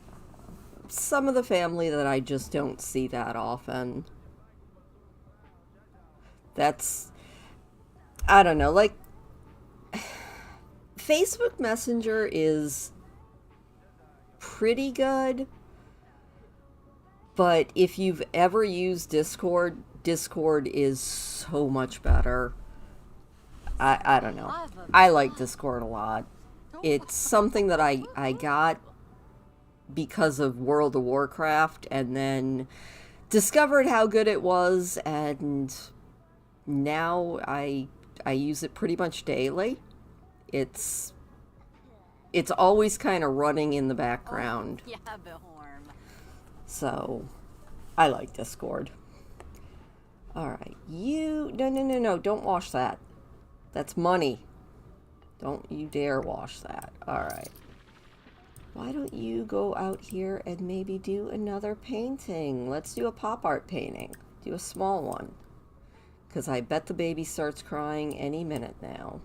some of the family that I just don't see that often. That's, I don't know, like, Facebook Messenger is pretty good, but if you've ever used Discord, Discord is so much better. I don't know. I like Discord a lot. It's something that I got because of World of Warcraft, and then discovered how good it was, and now I use it pretty much daily. It's always kind of running in the background. So I like Discord. Alright, no, don't wash that. That's money. Don't you dare wash that. Alright. Why don't you go out here and maybe do another painting? Let's do a pop art painting. Do a small one. Because I bet the baby starts crying any minute now.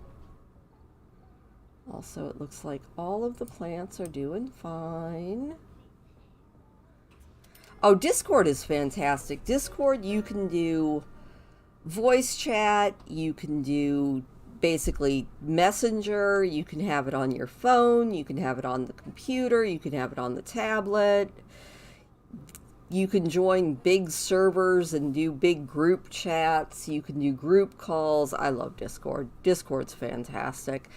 Also, it looks like all of the plants are doing fine. Oh, Discord is fantastic. Discord, you can do voice chat, you can do basically Messenger, you can have it on your phone, you can have it on the computer, you can have it on the tablet. You can join big servers and do big group chats. You can do group calls. I love Discord. Discord's fantastic.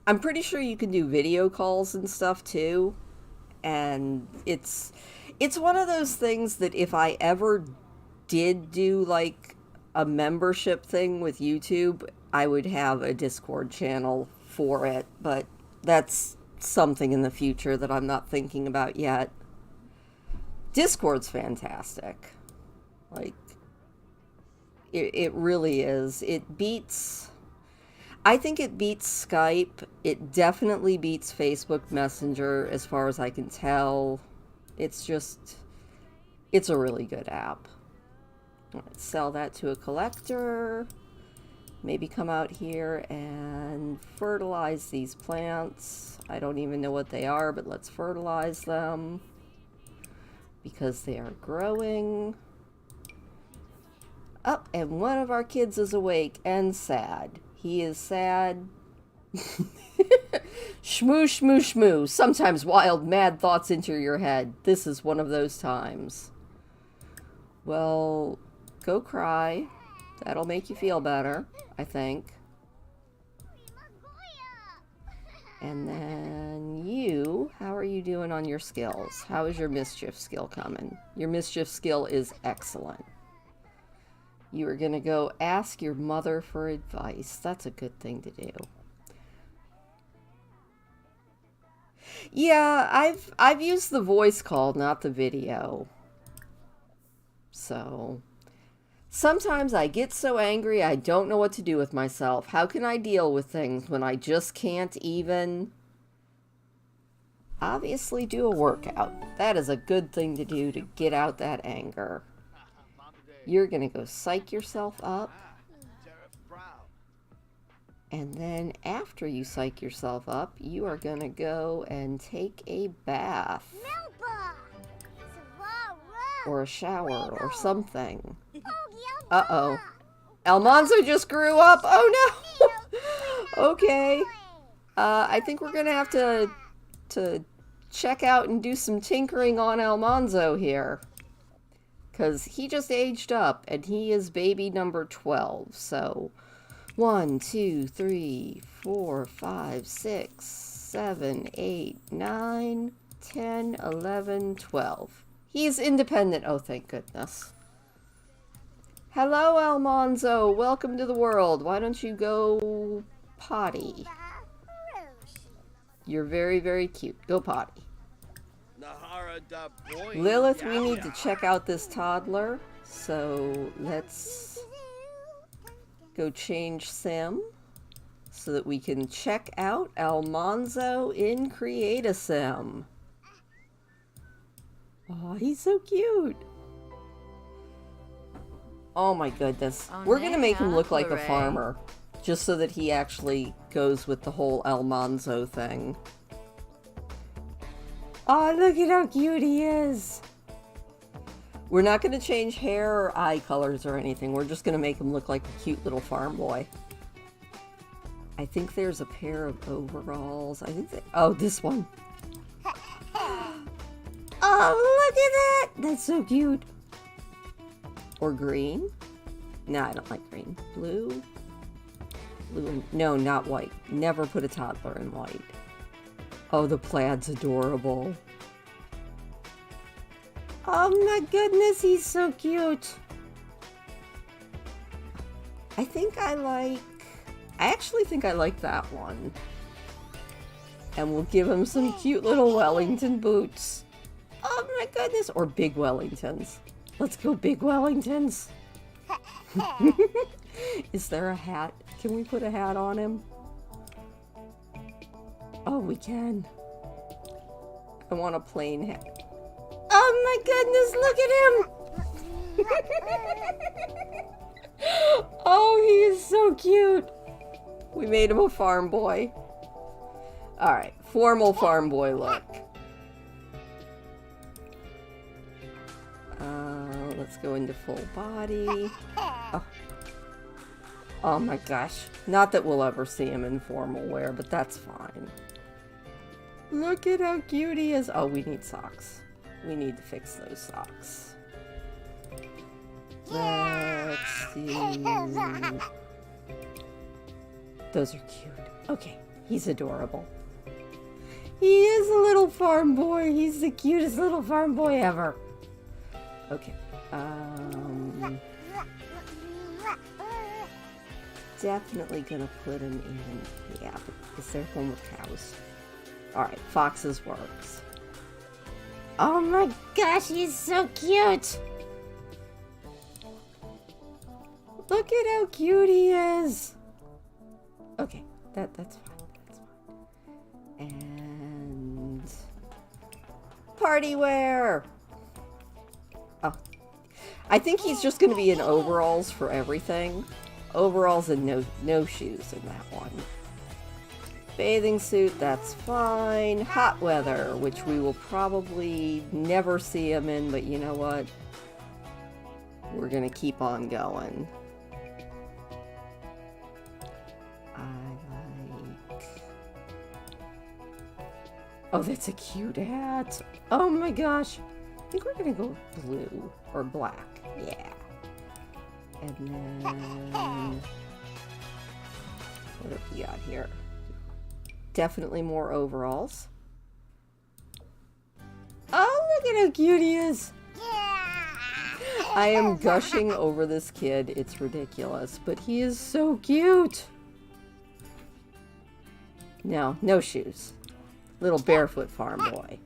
I'm pretty sure you can do video calls and stuff too. And it's one of those things that if I ever did do like a membership thing with YouTube, I would have a Discord channel for it. But that's something in the future that I'm not thinking about yet. Discord's fantastic. Like, it really is. It beats I think it beats Skype. It definitely beats Facebook Messenger as far as I can tell. It's a really good app. Let's sell that to a collector. Maybe come out here and fertilize these plants. I don't even know what they are, but let's fertilize them because they are growing. Oh, and one of our kids is awake and sad. He is sad. Shmoo, shmoo, shmoo. Sometimes wild, mad thoughts enter your head. This is one of those times. Well, go cry. That'll make you feel better, I think. And then you, how are you doing on your skills? How is your mischief skill coming? Your mischief skill is excellent. You are going to go ask your mother for advice. That's a good thing to do. Yeah, I've used the voice call, not the video. So sometimes I get so angry I don't know what to do with myself. How can I deal with things when I just can't even obviously do a workout? That is a good thing to do to get out that anger. You're going to go psych yourself up. And then after you psych yourself up, you are going to go and take a bath. Or a shower or something. Uh-oh. Almanzo just grew up. Oh no. Okay. I think we're going to have to check out and do some tinkering on Almanzo here. Because he just aged up, and he is baby number 12. So, 1, 2, 3, 4, 5, 6, 7, 8, 9, 10, 11, 12. He's independent. Oh, thank goodness. Hello, Almanzo. Welcome to the world. Why don't you go potty? You're very, very cute. Go potty. Lilith, we need to check out this toddler. So let's go change sim so that we can check out Almanzo in Create-A-Sim. Oh, he's so cute. Oh my goodness. We're going to make him look like a farmer. Just so that he actually goes with the whole Almanzo thing. Oh, look at how cute he is. We're not going to change hair or eye colors or anything. We're just going to make him look like a cute little farm boy. I think there's a pair of overalls. I think oh, this one. Oh, look at that. That's so cute. Or green. No, I don't like green. Blue. Blue and, no, not white. Never put a toddler in white. Oh, the plaid's adorable. Oh my goodness, he's so cute. I actually think I like that one. And we'll give him some cute little Wellington boots. Oh my goodness, or big Wellingtons. Let's go big Wellingtons. Is there a hat? Can we put a hat on him? Oh, we can. I want a plain hat. Oh my goodness, look at him! Oh, he is so cute. We made him a farm boy. Alright, formal farm boy look. Let's go into full body. Oh my gosh. Not that we'll ever see him in formal wear, but that's fine. Look at how cute he is. Oh, we need socks. We need to fix those socks. Let's see. Those are cute. Okay, he's adorable. He is a little farm boy. He's the cutest little farm boy ever. Okay. Definitely gonna put him in. Yeah, but is there home with cows? Alright, foxes works. Oh my gosh, he's so cute! Look at how cute he is! Okay. That's fine. That's fine. And party wear. Oh, I think he's just going to be in overalls for everything. Overalls and no shoes in that one. Bathing suit, that's fine. Hot weather, which we will probably never see him in, but you know what? We're gonna keep on going. I like... Oh, that's a cute hat. Oh my gosh. I think we're gonna go blue or black. Yeah. And then... what have we got here? Definitely more overalls. Oh, look at how cute he is. I am gushing over this kid. It's ridiculous, but he is so cute. No shoes. Little barefoot farm boy.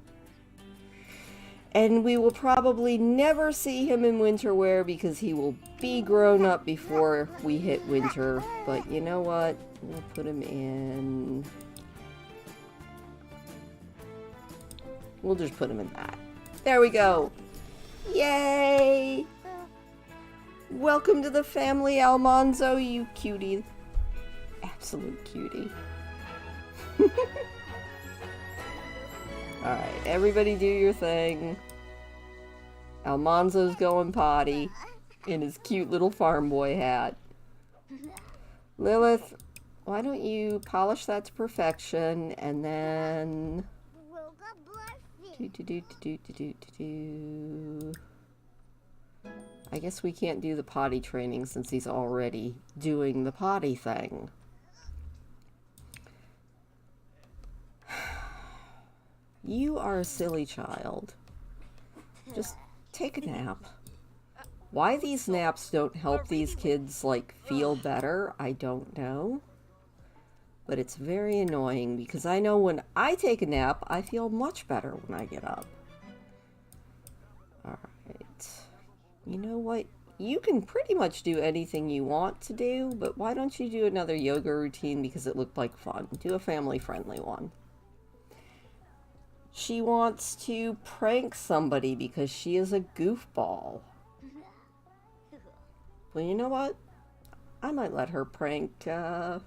And we will probably never see him in winter wear because he will be grown up before we hit winter. But you know what? We'll put him in... we'll just put him in that. There we go. Yay! Welcome to the family, Almanzo, you cutie. Absolute cutie. Alright, everybody do your thing. Almanzo's going potty in his cute little farm boy hat. Lilith, why don't you polish that to perfection and then... I guess we can't do the potty training since he's already doing the potty thing. You are a silly child. Just take a nap. Why these naps don't help these kids, like, feel better, I don't know. But it's very annoying because I know when I take a nap, I feel much better when I get up. Alright. You know what? You can pretty much do anything you want to do, but why don't you do another yoga routine because it looked like fun? Do a family-friendly one. She wants to prank somebody because she is a goofball. Well, you know what? I might let her prank her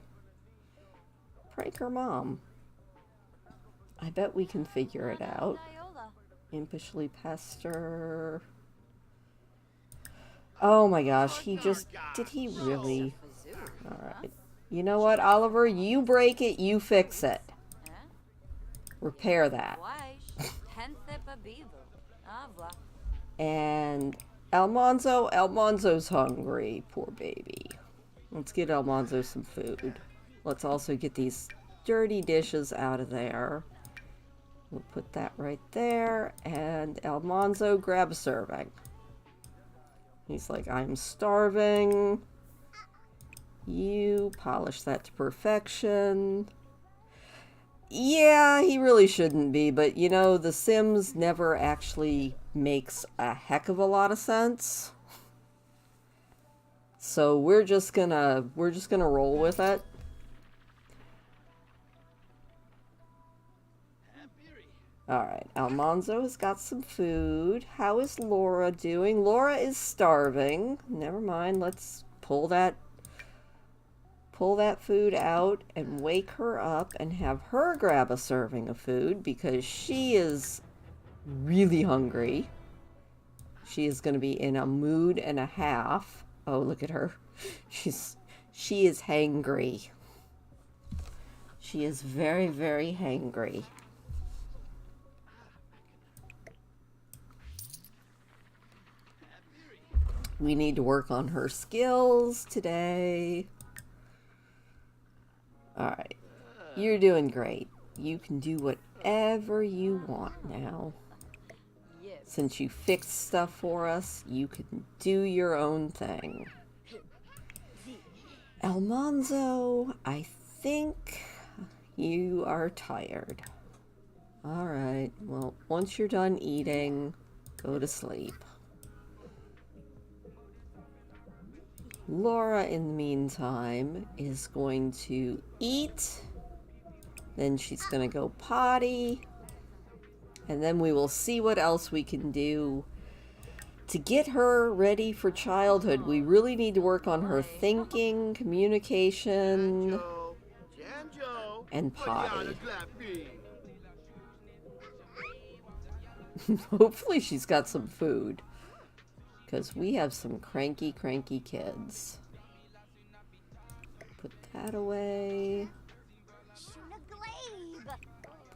mom. I bet we can figure it out. Impishly pester. Oh my gosh, he just... did he really? Alright. You know what, Oliver? You break it, you fix it. Repair that. And Almanzo's hungry, poor baby. Let's get Almanzo some food. Let's also get these dirty dishes out of there. We'll put that right there. And Almanzo, grab a serving. He's like, I'm starving. You polish that to perfection. Yeah, he really shouldn't be, but you know, The Sims never actually makes a heck of a lot of sense. So we're just gonna roll with it. Alright, Almanzo has got some food. How is Laura doing? Laura is starving. Never mind, let's pull that food out and wake her up and have her grab a serving of food because she is really hungry. She is going to be in a mood and a half. Oh, look at her. She is hangry. She is very, very hangry. We need to work on her skills today. Alright. You're doing great. You can do whatever you want now. Since you fixed stuff for us, you can do your own thing. Almanzo, I think you are tired. Alright, well, once you're done eating, go to sleep. Laura, in the meantime, is going to eat. Then she's going to go potty. And then we will see what else we can do to get her ready for childhood. We really need to work on her thinking, communication, and potty. Hopefully she's got some food, because we have some cranky kids. Put that away.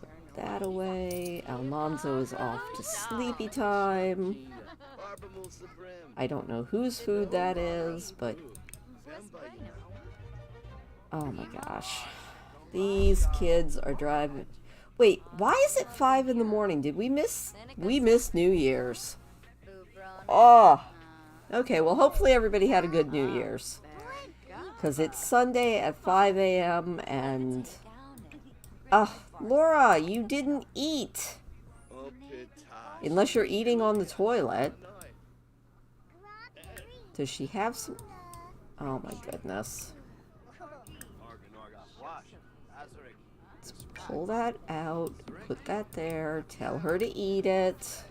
Put that away. Almanzo is off to sleepy time. I don't know whose food that is, but oh my gosh. These kids are driving. Wait, why is it 5 in the morning? Did we miss New Year's? Oh. Okay, well hopefully everybody had a good New Year's. Because it's Sunday at 5 a.m. and Laura, you didn't eat. Unless you're eating on the toilet. Does she have some? Oh my goodness. Let's pull that out. Put that there. Tell her to eat it.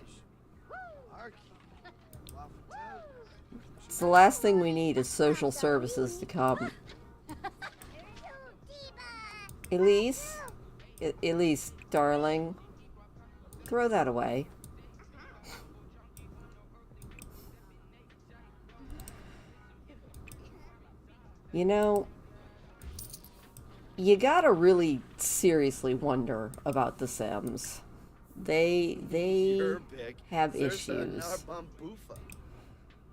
It's the last thing we need is social services to come. Elise? Elise, darling. Throw that away. You know, you gotta really seriously wonder about The Sims. They have issues.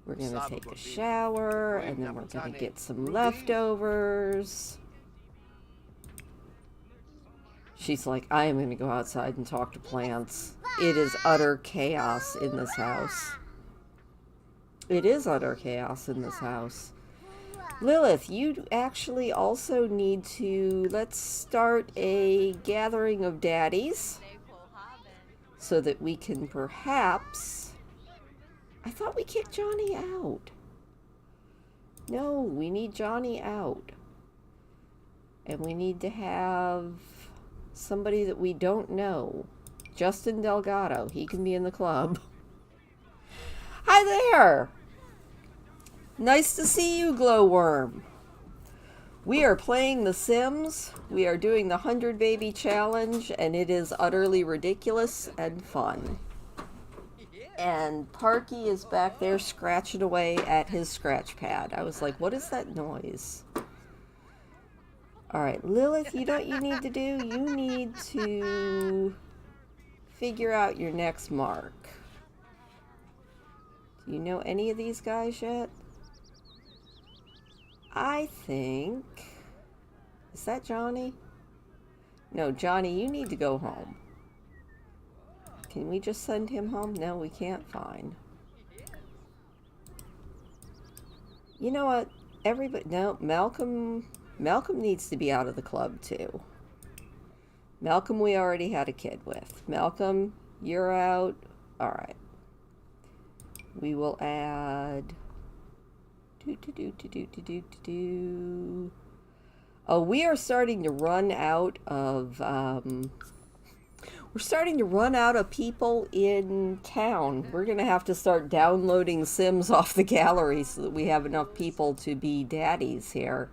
We're gonna take a shower, and then we're gonna get some leftovers. She's like, I am gonna go outside and talk to plants. It is utter chaos in this house. It is utter chaos in this house. Lilith, you actually also need to, let's start a gathering of daddies so that we can perhaps, I thought we kicked Johnny out. No, we need Johnny out. And we need to have somebody that we don't know. Justin Delgado, he can be in the club. Hi there! Nice to see you, Glowworm. We are playing The Sims. We are doing the 100 Baby Challenge, and it is utterly ridiculous and fun. And Parky is back there scratching away at his scratch pad. I was like, what is that noise? Alright, Lilith, you know what you need to do? You need to figure out your next mark. Do you know any of these guys yet? I think... Is that Johnny? No, Johnny, you need to go home. Can we just send him home? No, we can't. Fine. You know what? Everybody... No, Malcolm needs to be out of the club, too. Malcolm we already had a kid with. Malcolm, you're out. Alright. We will add... Oh, we are starting to run out of, we're starting to run out of people in town. We're going to have to start downloading Sims off the gallery so that we have enough people to be daddies here.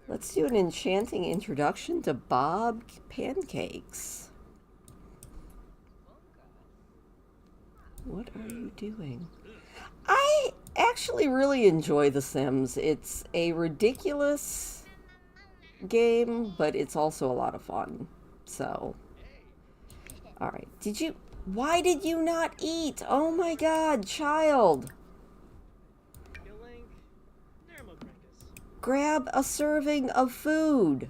Let's do an enchanting introduction to Bob Pancakes. What are you doing? I actually really enjoy The Sims. It's a ridiculous game, but it's also a lot of fun. So, alright. Why did you not eat? Oh my god, child! Grab a serving of food.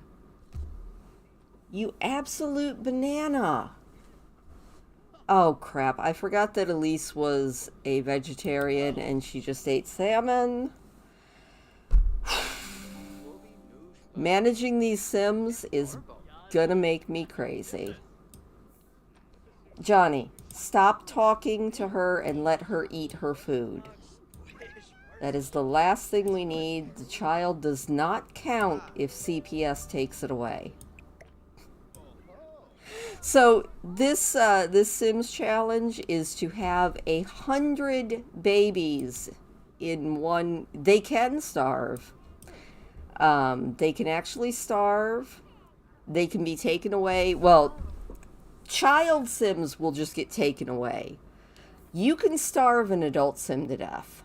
You absolute banana. Oh crap, I forgot that Elise was a vegetarian and she just ate salmon. Managing these Sims is gonna make me crazy. Johnny, stop talking to her and let her eat her food. That is the last thing we need. The child does not count if CPS takes it away. So this this Sims challenge is to have 100 babies in one. They can starve. They can actually starve. They can be taken away. Well, child Sims will just get taken away. You can starve an adult Sim to death.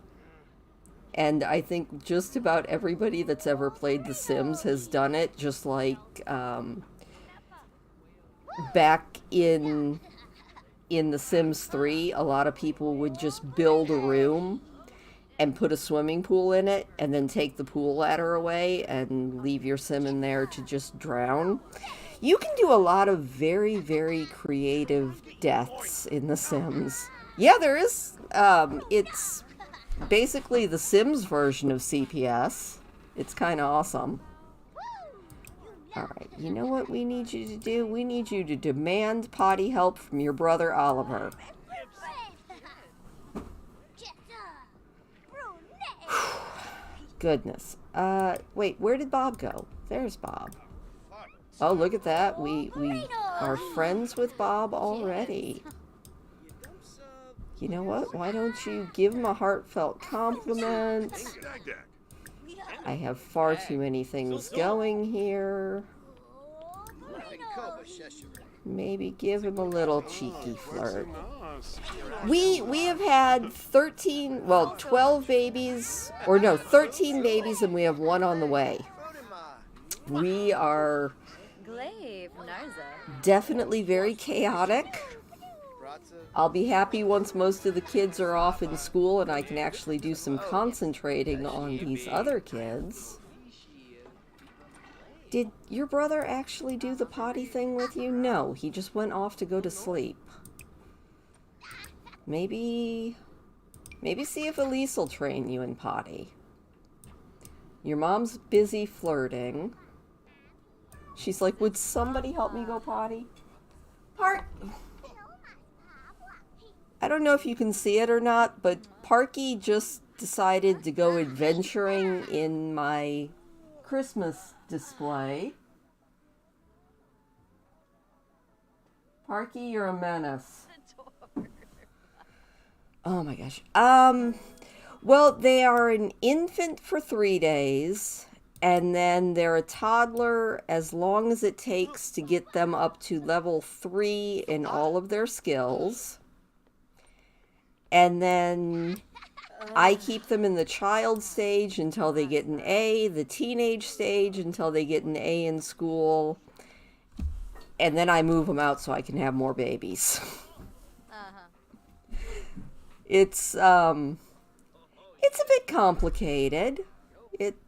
And I think just about everybody that's ever played The Sims has done it, just like back in The Sims 3, a lot of people would just build a room and put a swimming pool in it and then take the pool ladder away and leave your Sim in there to just drown. You can do a lot of very, very creative deaths in The Sims. Yeah, there is. It's basically The Sims version of CPS. It's kind of awesome. Alright, you know what we need you to do? We need you to demand potty help from your brother Oliver. Goodness. Wait, where did Bob go? There's Bob. Oh, look at that. We are friends with Bob already. You know what? Why don't you give him a heartfelt compliment? I have far too many things going here. Maybe give him a little cheeky flirt. We have had 12 babies, or no, 13 babies, and we have one on the way. We are definitely very chaotic. I'll be happy once most of the kids are off in school and I can actually do some concentrating on these other kids. Did your brother actually do the potty thing with you? No, he just went off to go to sleep. Maybe see if Elise will train you in potty. Your mom's busy flirting. She's like, would somebody help me go potty? I don't know if you can see it or not, but Parky just decided to go adventuring in my Christmas display. Parky, you're a menace. Oh my gosh. Well, they are an infant for 3 days, and then they're a toddler as long as it takes to get them up to level 3 in all of their skills. And then I keep them in the child stage until they get an A, the teenage stage until they get an A in school, and then I move them out so I can have more babies. It's a bit complicated.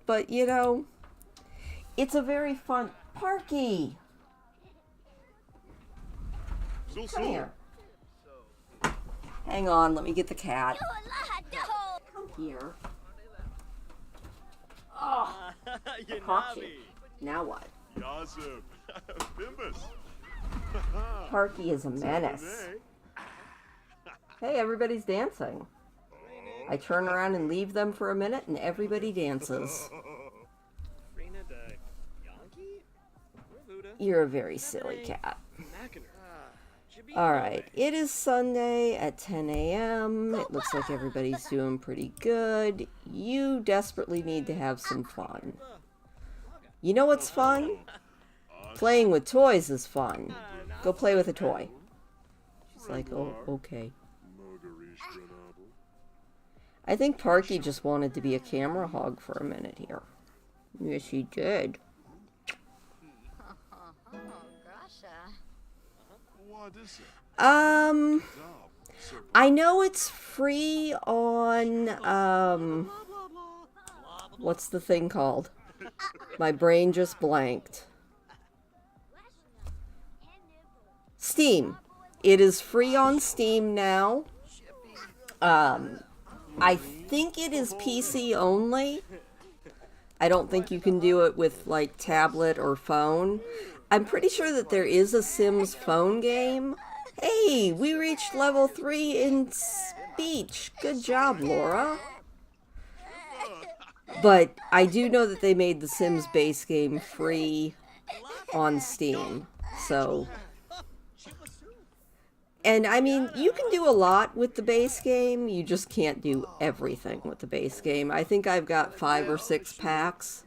But you know, it's a very fun. Parky, come here. Hang on, let me get the cat. Come here. Oh, Parky. Now what? Parky is a menace. Hey, everybody's dancing. I turn around and leave them for a minute, and everybody dances. You're a very silly cat. Alright, it is Sunday at 10 a.m. It looks like everybody's doing pretty good. You desperately need to have some fun. You know what's fun? Playing with toys is fun. Go play with a toy. She's like, oh, okay. I think Parky just wanted to be a camera hog for a minute here. Yes, he did. I know it's free on, what's the thing called? My brain just blanked. Steam. It is free on Steam now. I think it is PC only. I don't think you can do it with, like, tablet or phone. I'm pretty sure that there is a Sims phone game. Hey, we reached level 3 in speech. Good job, Laura. But I do know that they made the Sims base game free on Steam. So, and I mean, you can do a lot with the base game. You just can't do everything with the base game. I think I've got 5 or 6 packs.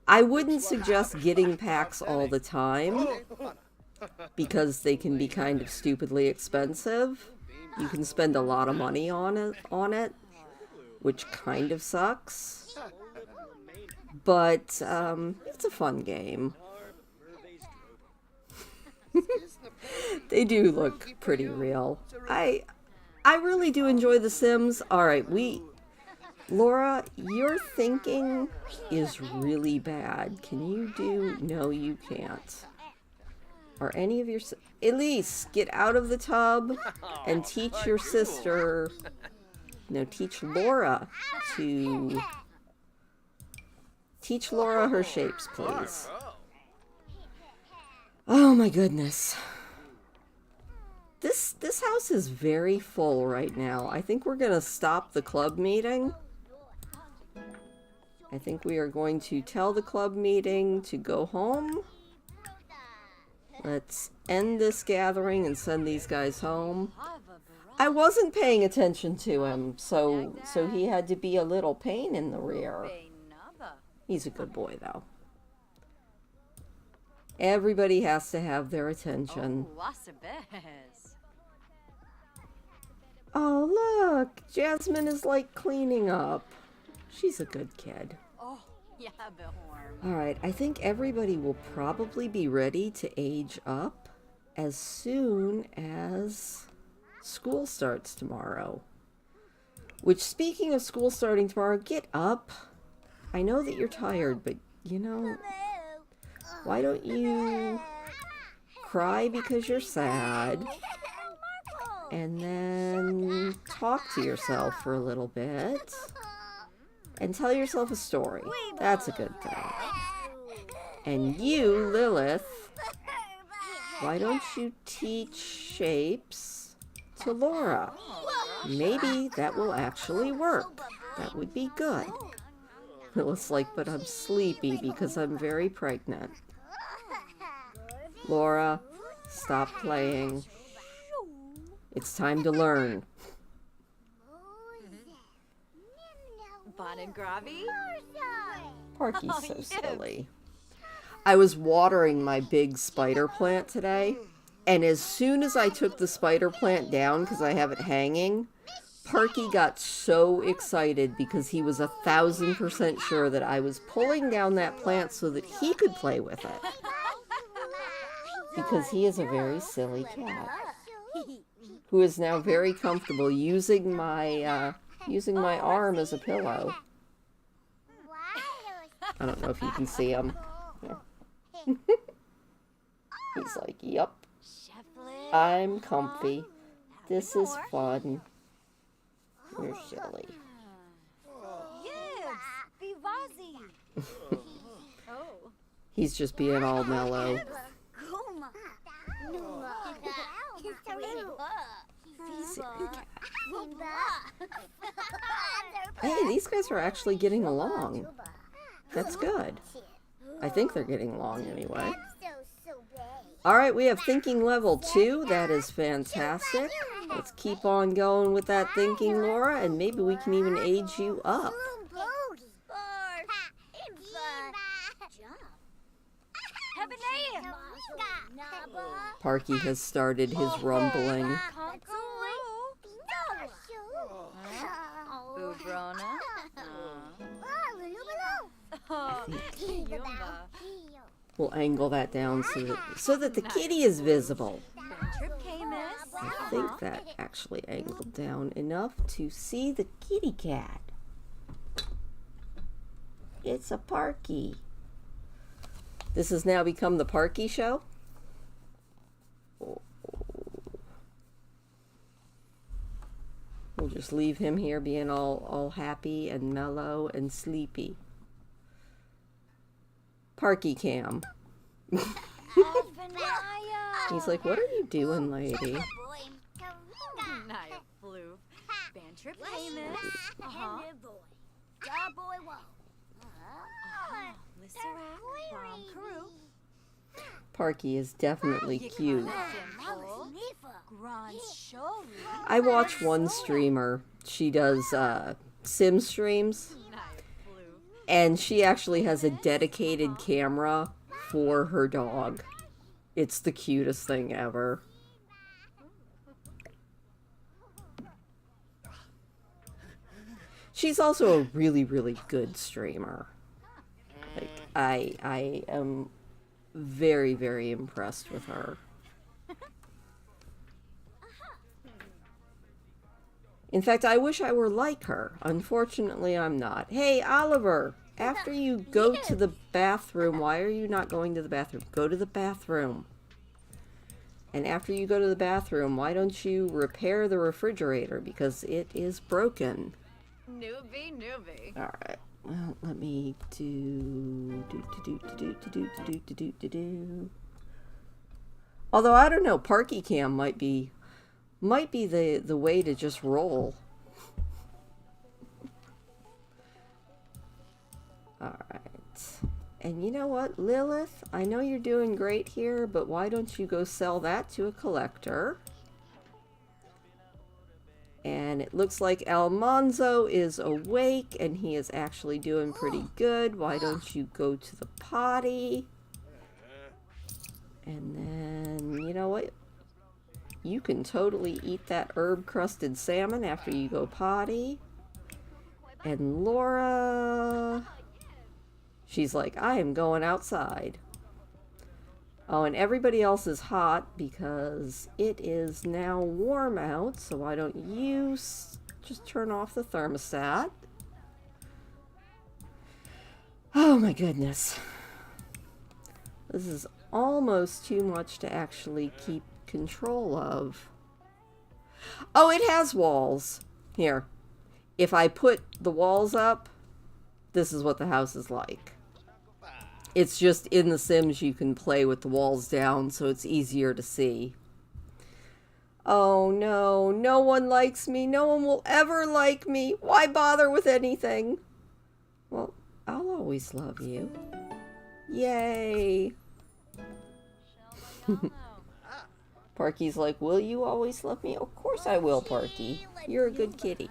I wouldn't suggest getting packs all the time because they can be kind of stupidly expensive. You can spend a lot of money on it, which kind of sucks. But it's a fun game. They do look pretty real. I really do enjoy The Sims. Alright, Laura, your thinking is really bad. Can you do... No, you can't. Are any of your... Elise, get out of the tub and teach your sister... No, teach Laura to... Teach Laura her shapes, please. Oh my goodness. This house is very full right now. I think we're gonna stop the club meeting. I think we are going to tell the club meeting to go home. Let's end this gathering and send these guys home. I wasn't paying attention to him, so he had to be a little pain in the rear. He's a good boy, though. Everybody has to have their attention. Oh, look! Jasmine is, like, cleaning up. She's a good kid. Alright, I think everybody will probably be ready to age up as soon as school starts tomorrow. Which, speaking of school starting tomorrow, get up. I know that you're tired, but, you know, why don't you cry because you're sad, and then talk to yourself for a little bit, and tell yourself a story. That's a good thing. And you, Lilith, why don't you teach shapes to Laura? Maybe that will actually work. That would be good. Lilith's like, but I'm sleepy because I'm very pregnant. Laura, stop playing. It's time to learn. Parky's so silly. I was watering my big spider plant today, and as soon as I took the spider plant down because I have it hanging, Parky got so excited because he was 1,000% sure that I was pulling down that plant so that he could play with it. Because he is a very silly cat who is now very comfortable using my arm as a pillow. I don't know if you can see him. He's like, yup, I'm comfy. This is fun. You're silly. He's just being all mellow. Hey, these guys are actually getting along. That's good. I think they're getting along anyway. Alright, we have thinking level 2. That is fantastic. Let's keep on going with that thinking, Laura, and maybe we can even age you up. Parky has started his rumbling. We'll angle that down so that the kitty is visible. I think that actually angled down enough to see the kitty cat. It's a Parky. This has now become the Parky show. We'll just leave him here being all happy and mellow and sleepy. Parky cam. He's like, what are you doing, lady? Parky is definitely cute. I watch one streamer. She does sim streams. And she actually has a dedicated camera for her dog. It's the cutest thing ever. She's also a really, really good streamer. Like, I am very, very impressed with her. In fact, I wish I were like her. Unfortunately, I'm not. Hey, Oliver, after you go to the bathroom, why are you not going to the bathroom? Go to the bathroom. And after you go to the bathroom, why don't you repair the refrigerator? Because it is broken. Newbie. Alright. Well, let me do. Although, I don't know, Parky Cam might be the way to just roll. Alright. And you know what, Lilith? I know you're doing great here, but why don't you go sell that to a collector? And it looks like Almanzo is awake, and he is actually doing pretty good. Why don't you go to the potty? And then, you know what? You can totally eat that herb-crusted salmon after you go potty. And Laura, she's like, I am going outside. Oh, and everybody else is hot because it is now warm out, so why don't you just turn off the thermostat? Oh my goodness. This is almost too much to actually keep control of. Oh, it has walls. Here. If I put the walls up, this is what the house is like. It's just in The Sims you can play with the walls down, so it's easier to see. Oh no, no one likes me. No one will ever like me. Why bother with anything? Well, I'll always love you. Yay. Parky's like, will you always love me? Of course I will, Parky. You're a good kitty.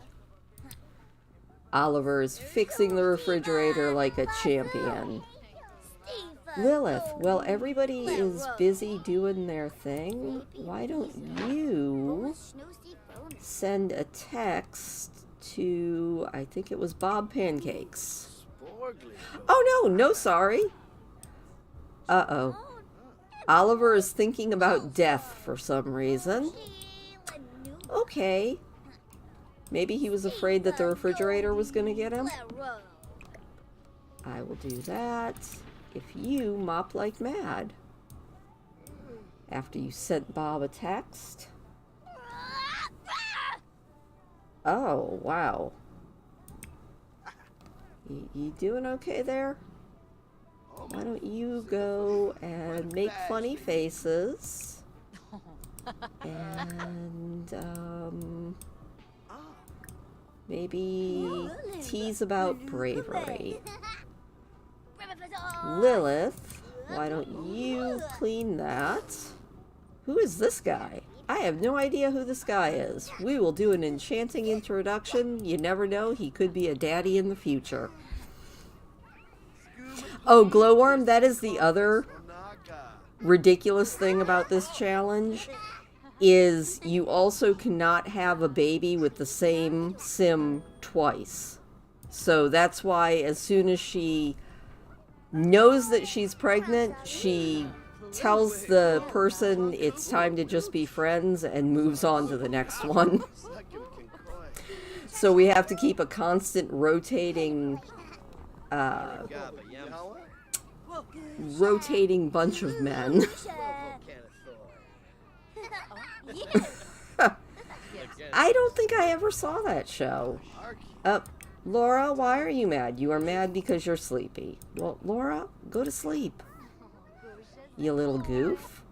Oliver is fixing the refrigerator like a champion. Lilith, well, everybody is busy doing their thing. Why don't you send a text to, I think it was Bob Pancakes. Oh, no, sorry. Uh-oh. Oliver is thinking about death for some reason. Okay. Maybe he was afraid that the refrigerator was going to get him. I will do that if you mop like mad. After you sent Bob a text. Oh, wow. You doing okay there? Why don't you go and make funny faces? And, maybe tease about bravery. Lilith, why don't you clean that? Who is this guy? I have no idea who this guy is. We will do an enchanting introduction. You never know, he could be a daddy in the future. Oh, Glowworm, that is the other ridiculous thing about this challenge, is you also cannot have a baby with the same sim twice. So that's why as soon as she knows that she's pregnant, she tells the person it's time to just be friends and moves on to the next one. So we have to keep a constant rotating bunch of men. I don't think I ever saw that show. Laura, why are you mad? You are mad because you're sleepy. Well, Laura, go to sleep. You little goof.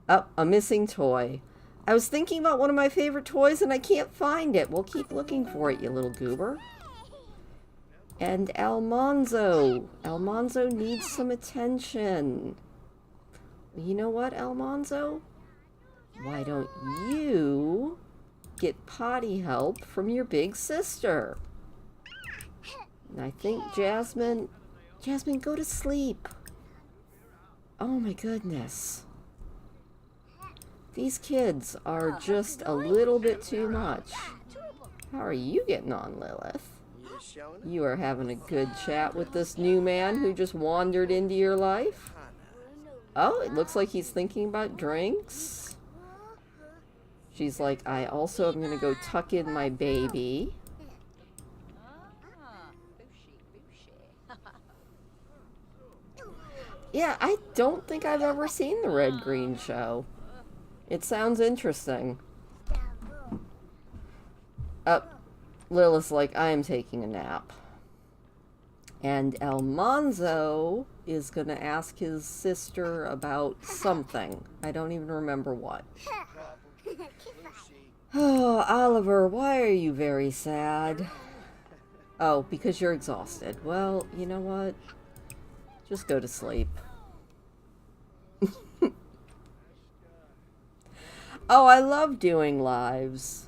Oh, a missing toy. I was thinking about one of my favorite toys and I can't find it. Well, keep looking for it, you little goober. And Almanzo. Almanzo needs some attention. You know what, Almanzo? Why don't you get potty help from your big sister? And I think Jasmine, go to sleep. Oh my goodness. These kids are just a little bit too much. How are you getting on, Lilith? You are having a good chat with this new man who just wandered into your life? Oh, it looks like he's thinking about drinks. She's like, I also am going to go tuck in my baby. Yeah, I don't think I've ever seen the Red Green Show. It sounds interesting. Lilith's like, I am taking a nap. And Almanzo is going to ask his sister about something. I don't even remember what. Oh, Oliver, why are you very sad? Oh, because you're exhausted. Well, you know what? Just go to sleep. Oh, I love doing lives.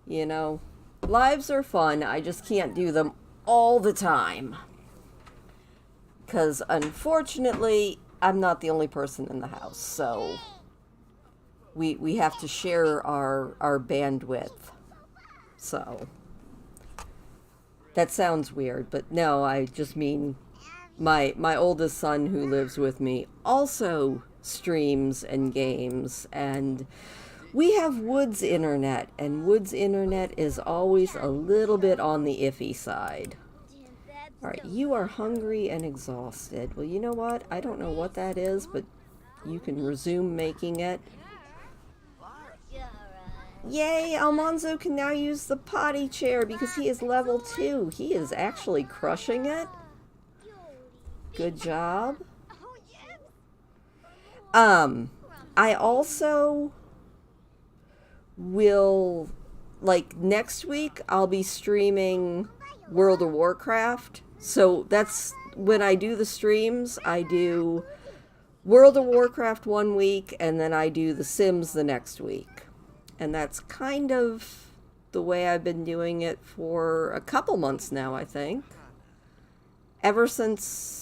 You know, lives are fun. I just can't do them all the time. Because, unfortunately, I'm not the only person in the house. So, we have to share our bandwidth. So, that sounds weird. But no, I just mean my oldest son who lives with me also streams and games, and we have Wood's internet, and Wood's internet is always a little bit on the iffy side. Alright, you are hungry and exhausted. Well, you know what? I don't know what that is, but you can resume making it. Yay! Almanzo can now use the potty chair because he is level 2. He is actually crushing it. Good job. I also will, like, next week, I'll be streaming World of Warcraft. So that's when I do the streams, I do World of Warcraft one week, and then I do The Sims the next week. And that's kind of the way I've been doing it for a couple months now, I think. Ever since...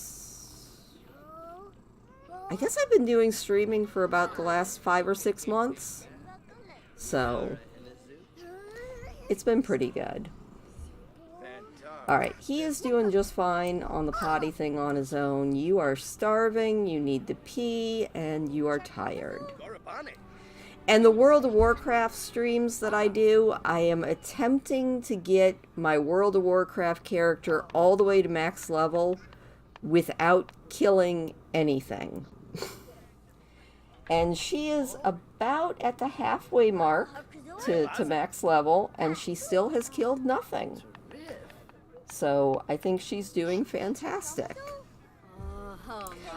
I guess I've been doing streaming for about the last 5 or 6 months. So, it's been pretty good. Alright, he is doing just fine on the potty thing on his own. You are starving, you need to pee, and you are tired. And the World of Warcraft streams that I do, I am attempting to get my World of Warcraft character all the way to max level without killing anything. And she is about at the halfway mark to max level, and she still has killed nothing. So I think she's doing fantastic.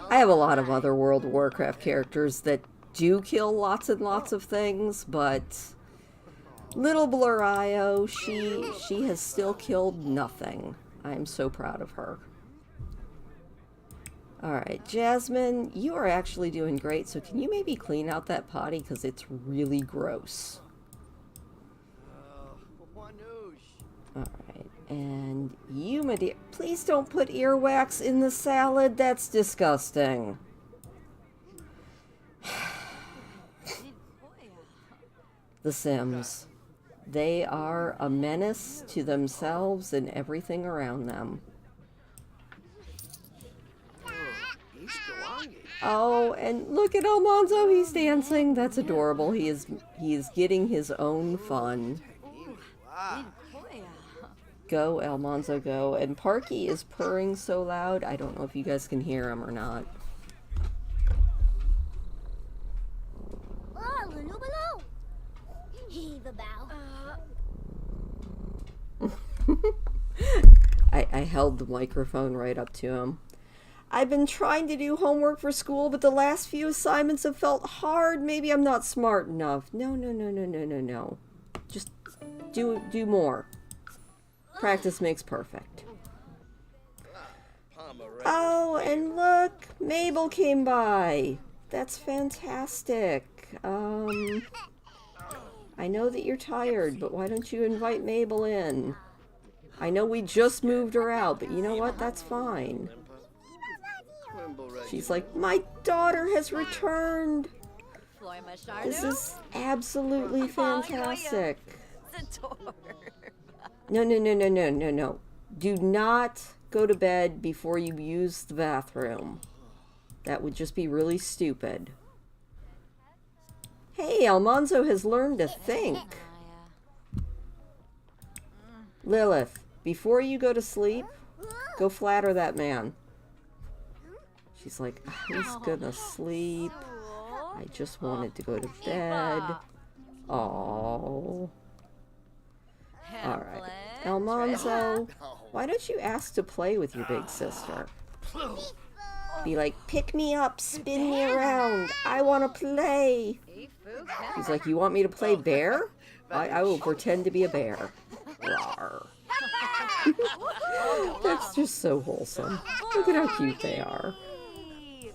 I have a lot of other World of Warcraft characters that do kill lots and lots of things, but little Blur.io, she has still killed nothing. I'm so proud of her. Alright, Jasmine, you are actually doing great, so can you maybe clean out that potty, because it's really gross. Alright, and you, my dear, please don't put earwax in the salad, that's disgusting. The Sims. They are a menace to themselves and everything around them. Oh, and look at Almanzo, he's dancing. That's adorable. He is getting his own fun. Go, Almanzo, go. And Parky is purring so loud, I don't know if you guys can hear him or not. I held the microphone right up to him. I've been trying to do homework for school, but the last few assignments have felt hard. Maybe I'm not smart enough. No. Just do more. Practice makes perfect. Oh, and look, Mabel came by. That's fantastic. I know that you're tired, but why don't you invite Mabel in? I know we just moved her out, but you know what? That's fine. She's like, my daughter has returned. This is absolutely fantastic. No. Do not go to bed before you use the bathroom. That would just be really stupid. Hey, Almanzo has learned to think. Lilith, before you go to sleep, go flatter that man. She's like, he's gonna sleep. I just wanted to go to bed. Oh. Alright. Almanzo, why don't you ask to play with your big sister? Be like, pick me up, spin me around. I want to play. He's like, you want me to play bear? I will pretend to be a bear. Rawr. That's just so wholesome. Look at how cute they are.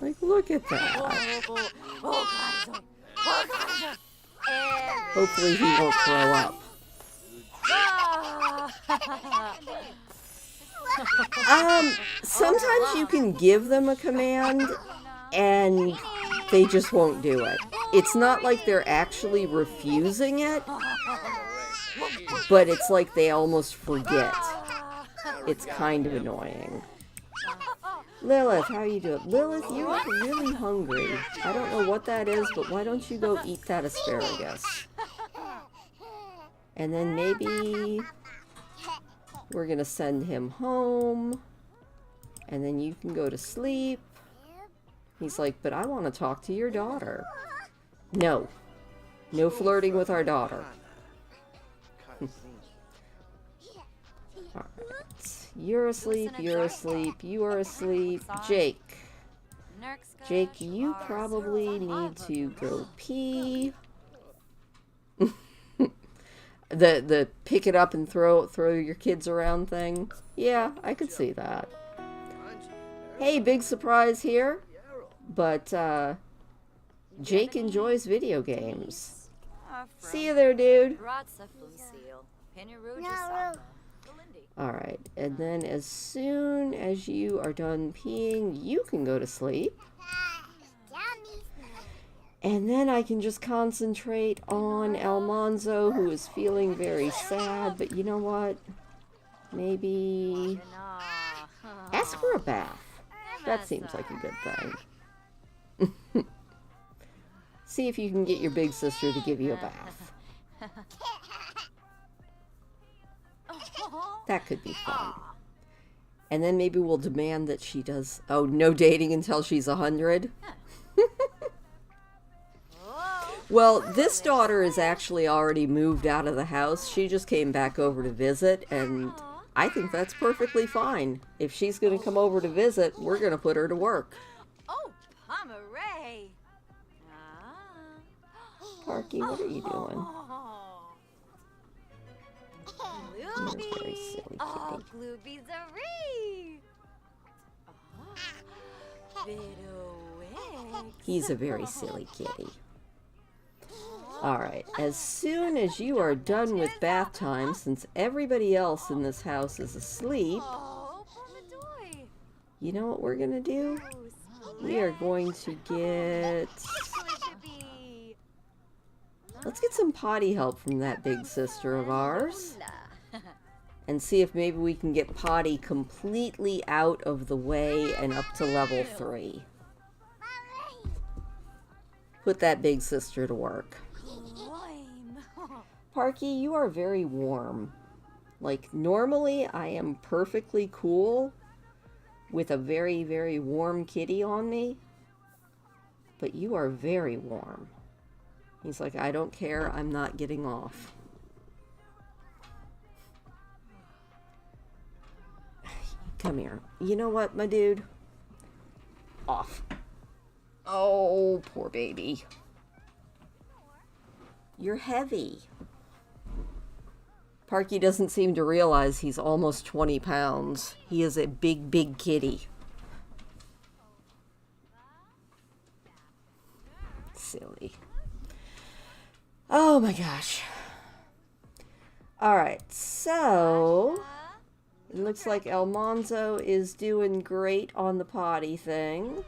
Like, look at that. Hopefully he won't throw up. Sometimes you can give them a command and they just won't do it. It's not like they're actually refusing it, but it's like they almost forget. It's kind of annoying. Lilith, how you doing? Lilith, you look really hungry. I don't know what that is, but why don't you go eat that asparagus? And then maybe we're gonna send him home, and then you can go to sleep. He's like, but I want to talk to your daughter. No. No flirting with our daughter. Alright. You're asleep, you are asleep. Jake. Jake, you probably need to go pee. The pick it up and throw your kids around thing. Yeah, I could see that. Hey, big surprise here. But, Jake enjoys video games. See you there, dude. Alright, and then as soon as you are done peeing, you can go to sleep. And then I can just concentrate on Almanzo, who is feeling very sad. But you know what? Maybe ask for a bath. That seems like a good thing. See if you can get your big sister to give you a bath. That could be fun. And then maybe we'll demand that she does... Oh, no dating until she's 100? Well, this daughter is actually already moved out of the house. She just came back over to visit, and I think that's perfectly fine. If she's going to come over to visit, we're going to put her to work. Oh, Pomeray! Parky, what are you doing? You're a very silly Oh, kitty. He's a very silly kitty. Alright, as soon as you are done with bath time, since everybody else in this house is asleep, you know what we're going to do? We are going to get... Let's get some potty help from that big sister of ours. And see if maybe we can get potty completely out of the way and up to level 3. Put that big sister to work. Parky, you are very warm. Like, normally I am perfectly cool with a very, very warm kitty on me. But you are very warm. He's like, I don't care, I'm not getting off. Come here. You know what, my dude? Off. Oh, poor baby. You're heavy. Parky doesn't seem to realize he's almost 20 pounds. He is a big, big kitty. silly. Oh my gosh. Alright, so it looks like Almanzo is doing great on the potty thing.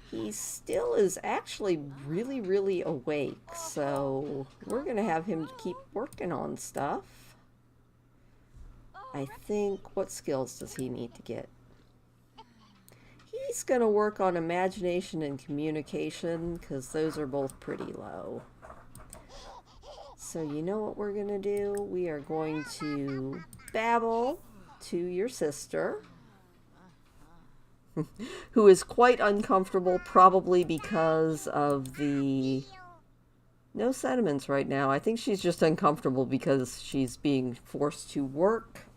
He still is actually really, really awake, so we're going to have him keep working on stuff. I think, what skills does he need to get? He's going to work on imagination and communication, because those are both pretty low. So you know what we're going to do? We are going to babble to your sister, who is quite uncomfortable, probably because of the... No sentiments right now. I think she's just uncomfortable because she's being forced to work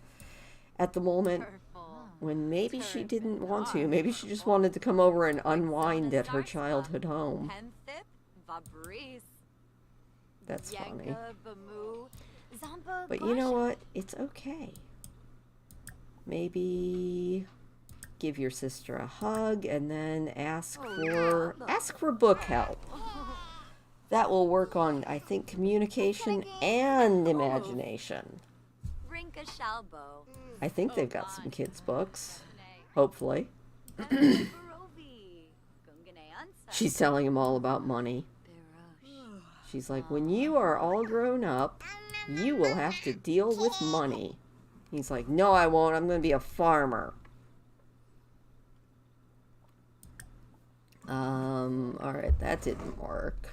at the moment, when maybe she didn't want to. Maybe she just wanted to come over and unwind at her childhood home. That's funny. But you know what? It's okay. Maybe give your sister a hug and then ask for book help. That will work on, I think, communication and imagination. I think they've got some kids' books. Hopefully. She's telling him all about money. She's like, when you are all grown up, you will have to deal with money. He's like, no, I won't. I'm going to be a farmer. Alright, that didn't work.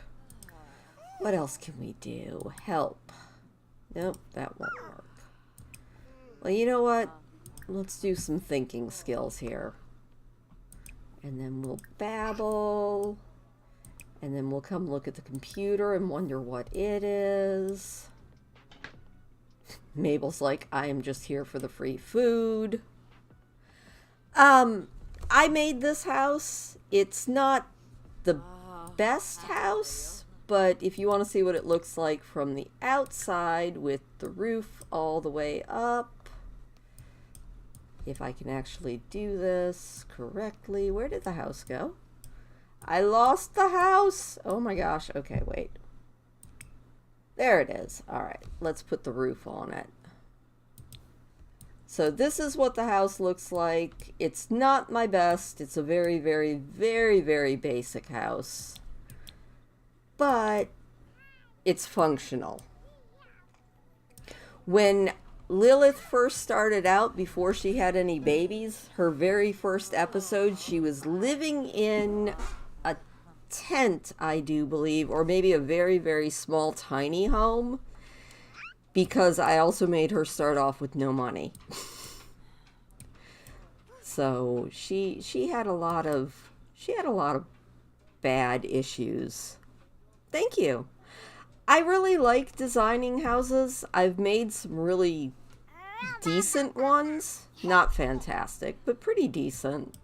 What else can we do? Help. Nope, that won't work. Well, you know what? Let's do some thinking skills here. And then we'll babble. And then we'll come look at the computer and wonder what it is. Mabel's like, I am just here for the free food. I made this house. It's not the best house, but if you want to see what it looks like from the outside with the roof all the way up, if I can actually do this correctly. Where did the house go? I lost the house. Oh my gosh. Okay, wait. There it is. All right, let's put the roof on it. So this is what the house looks like. It's not my best. It's a very, very, very, very basic house. But it's functional. When Lilith first started out, before she had any babies, her very first episode, she was living in a tent, I do believe, or maybe a very, very small, tiny home, because I also made her start off with no money. So she had a lot of bad issues. Thank you. I really like designing houses. I've made some really decent ones. Not fantastic, but pretty decent.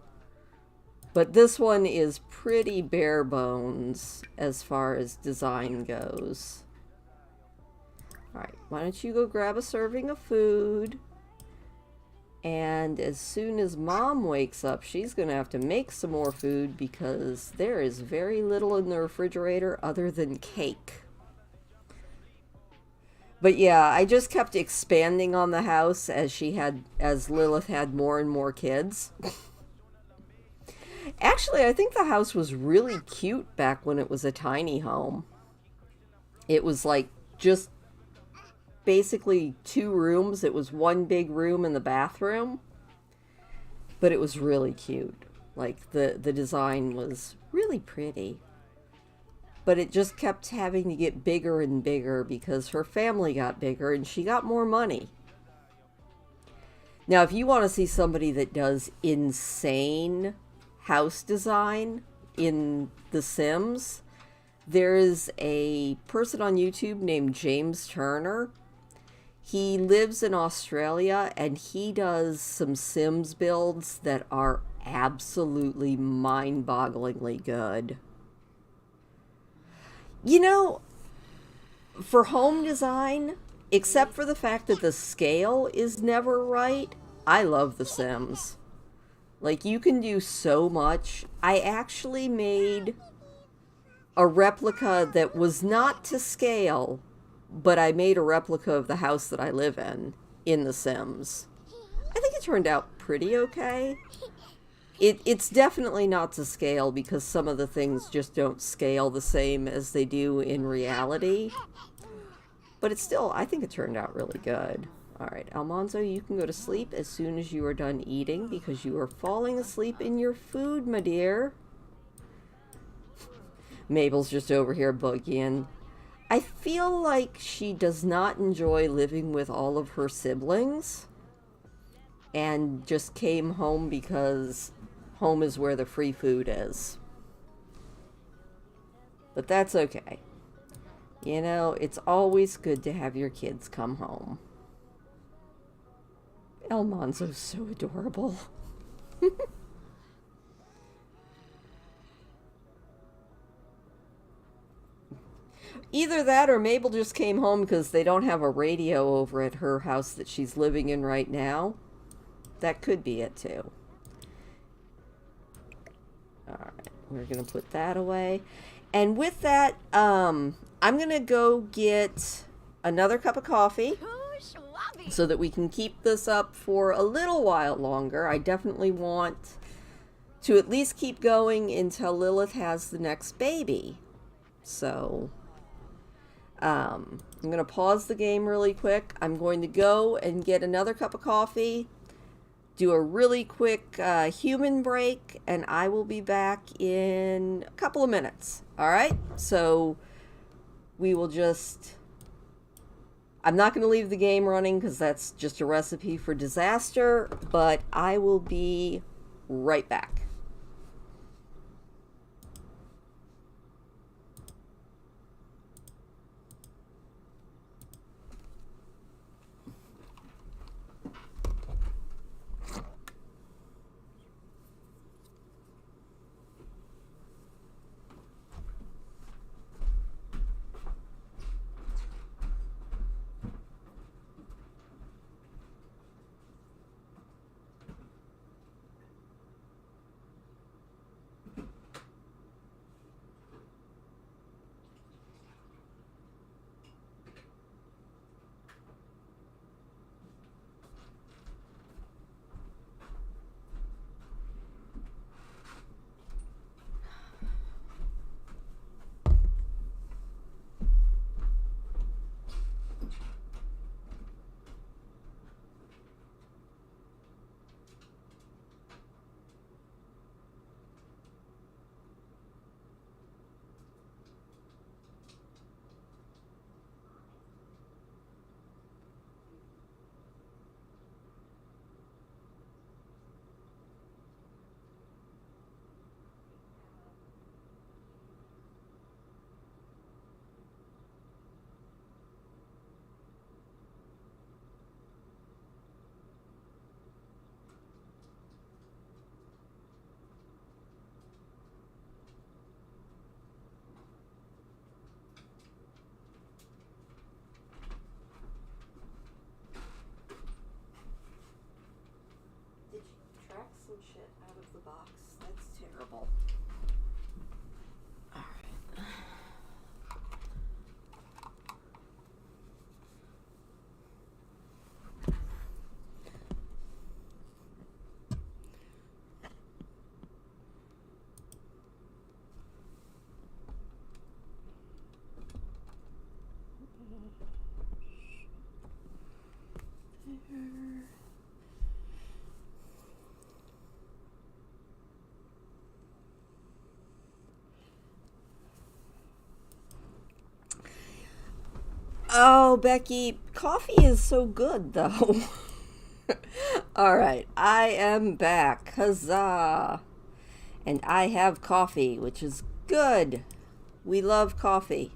But this one is pretty bare bones as far as design goes. Alright, why don't you go grab a serving of food? And as soon as Mom wakes up, she's going to have to make some more food because there is very little in the refrigerator other than cake. But yeah, I just kept expanding on the house as Lilith had more and more kids. Actually, I think the house was really cute back when it was a tiny home. It was like just basically 2 rooms. It was one big room in the bathroom. But it was really cute. Like the design was really pretty. But it just kept having to get bigger and bigger because her family got bigger and she got more money. Now, if you want to see somebody that does insane house design in The Sims, there is a person on YouTube named James Turner. He lives in Australia and he does some Sims builds that are absolutely mind-bogglingly good. You know, for home design, except for the fact that the scale is never right, I love The Sims. Like, you can do so much. I actually made a replica that was not to scale, but I made a replica of the house that I live in The Sims. I think it turned out pretty okay. It's definitely not to scale because some of the things just don't scale the same as they do in reality. But it's still, I think it turned out really good. Alright, Almanzo, you can go to sleep as soon as you are done eating because you are falling asleep in your food, my dear. Mabel's just over here boogieing. I feel like she does not enjoy living with all of her siblings and just came home because home is where the free food is. But that's okay. You know, it's always good to have your kids come home. Almanzo's so adorable. Either that or Mabel just came home because they don't have a radio over at her house that she's living in right now. That could be it too. Alright, we're going to put that away. And with that, I'm going to go get another cup of coffee so that we can keep this up for a little while longer. I definitely want to at least keep going until Lilith has the next baby. So, I'm going to pause the game really quick. I'm going to go and get another cup of coffee, do a really quick human break, and I will be back in a couple of minutes. All right? So, we will just... I'm not going to leave the game running because that's just a recipe for disaster, but I will be right back. Some shit out of the box. That's terrible. Alright. There. Oh, Becky, coffee is so good, though. All right, I am back. Huzzah! And I have coffee, which is good. We love coffee.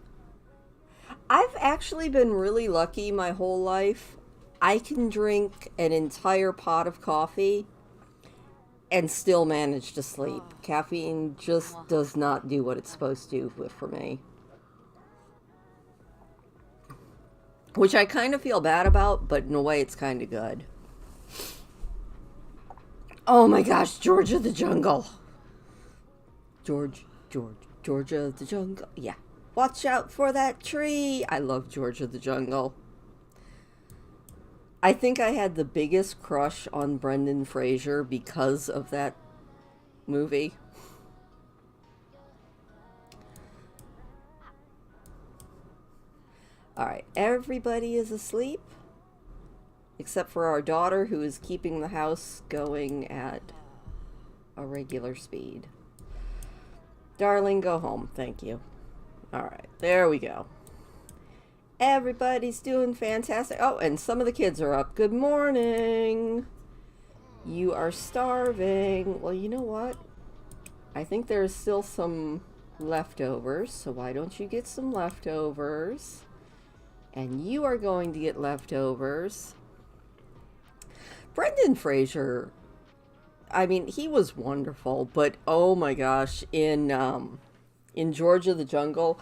I've actually been really lucky my whole life. I can drink an entire pot of coffee and still manage to sleep. Caffeine just does not do what it's supposed to for me. Which I kind of feel bad about, but in a way it's kind of good. Oh my gosh, George of the Jungle. George. Georgia the Jungle. Yeah. Watch out for that tree. I love Georgia the Jungle. I think I had the biggest crush on Brendan Fraser because of that movie. Alright, everybody is asleep. Except for our daughter, who is keeping the house going at a regular speed. Darling, go home. Thank you. Alright, there we go. Everybody's doing fantastic. Oh, and some of the kids are up. Good morning. You are starving. Well, you know what? I think there's still some leftovers, so why don't you get some leftovers? And you are going to get leftovers. Brendan Fraser, I mean, he was wonderful, but oh my gosh, in Georgia the Jungle,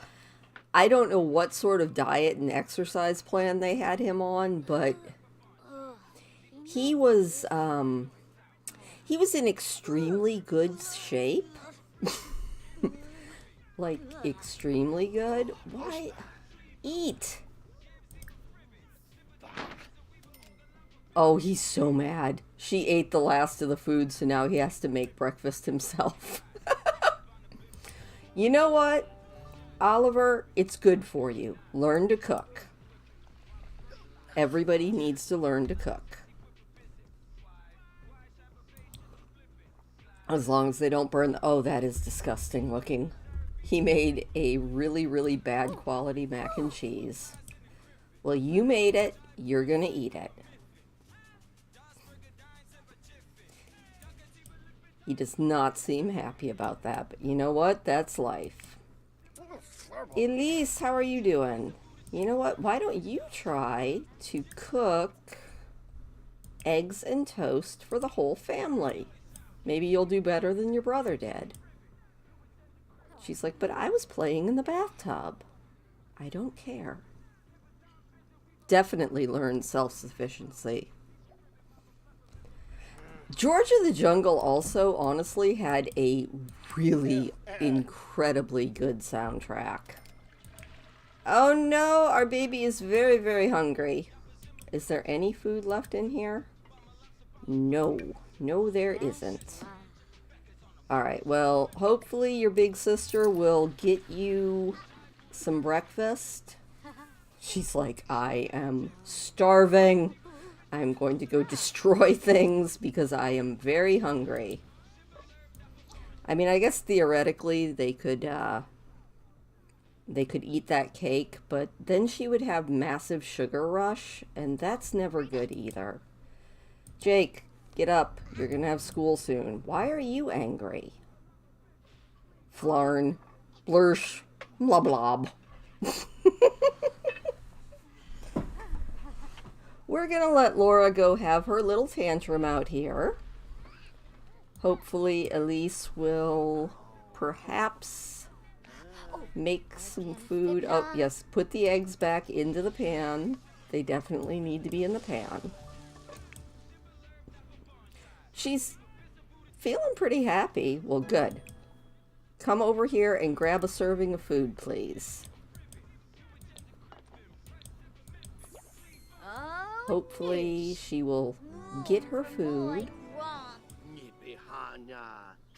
I don't know what sort of diet and exercise plan they had him on, but he was in extremely good shape. Like, extremely good. Why? Eat. Oh, he's so mad. She ate the last of the food, so now he has to make breakfast himself. You know what, Oliver? It's good for you. Learn to cook. Everybody needs to learn to cook. As long as they don't burn the... Oh, that is disgusting looking. He made a really, really bad quality mac and cheese. Well, you made it. You're gonna eat it. He does not seem happy about that, but you know what? That's life. Elise, how are you doing? You know what? Why don't you try to cook eggs and toast for the whole family? Maybe you'll do better than your brother did. She's like, but I was playing in the bathtub. I don't care. Definitely learn self-sufficiency. Georgia the Jungle also, honestly, had a really incredibly good soundtrack. Oh no, our baby is very, very hungry. Is there any food left in here? No. No, there isn't. Alright, well, hopefully your big sister will get you some breakfast. She's like, I am starving. I'm going to go destroy things because I am very hungry. I mean, I guess theoretically they could eat that cake, but then she would have massive sugar rush, and that's never good either. Jake, get up. You're gonna have school soon. Why are you angry? Flarn, blursh, blah blah. We're gonna let Laura go have her little tantrum out here. Hopefully Elise will perhaps make some food. Oh, yes, put the eggs back into the pan. They definitely need to be in the pan. She's feeling pretty happy. Well, good. Come over here and grab a serving of food, please. Hopefully she will get her food.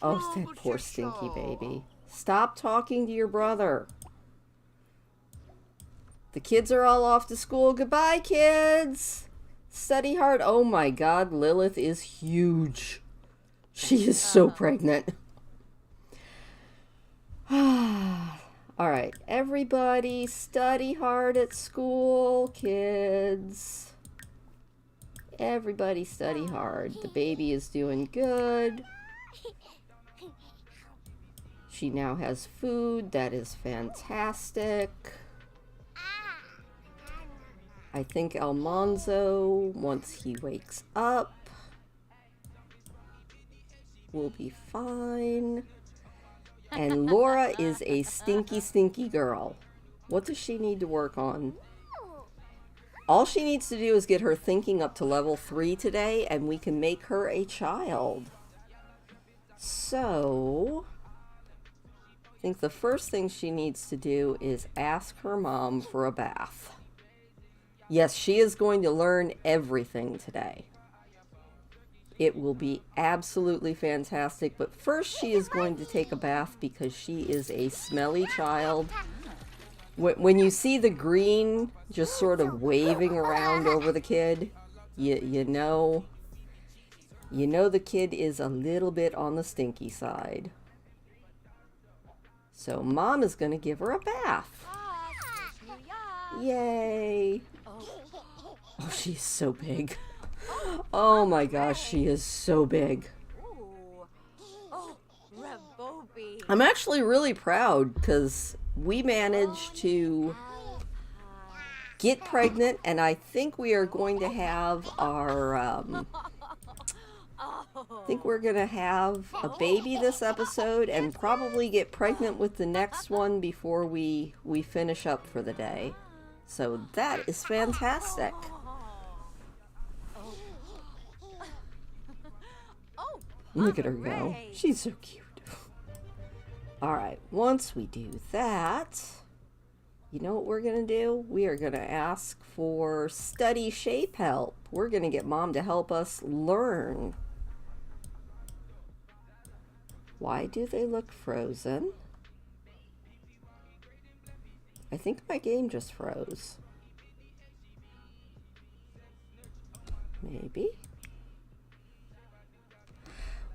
Oh, that poor stinky baby. Stop talking to your brother. The kids are all off to school. Goodbye, kids. Study hard. Oh my God, Lilith is huge. She is so pregnant. Alright, everybody study hard at school, kids. Everybody study hard. The baby is doing good. She now has food. That is fantastic. I think Almanzo, once he wakes up, will be fine. And Laura is a stinky, stinky girl. What does she need to work on? All she needs to do is get her thinking up to level 3 today, and we can make her a child. So, think the first thing she needs to do is ask her mom for a bath. Yes, she is going to learn everything today. It will be absolutely fantastic, but first she is going to take a bath because she is a smelly child. When you see the green just sort of waving around over the kid, you know the kid is a little bit on the stinky side. So Mom is going to give her a bath. Yay! Oh, she's so big. Oh my gosh, she is so big. I'm actually really proud because we managed to get pregnant, and I think we are going to have our I think we're gonna have a baby this episode and probably get pregnant with the next one before we finish up for the day. So that is fantastic. Look at her go. She's so cute. Alright, once we do that, you know what we're going to do? We are going to ask for study shape help. We're going to get Mom to help us learn. Why do they look frozen? I think my game just froze. Maybe.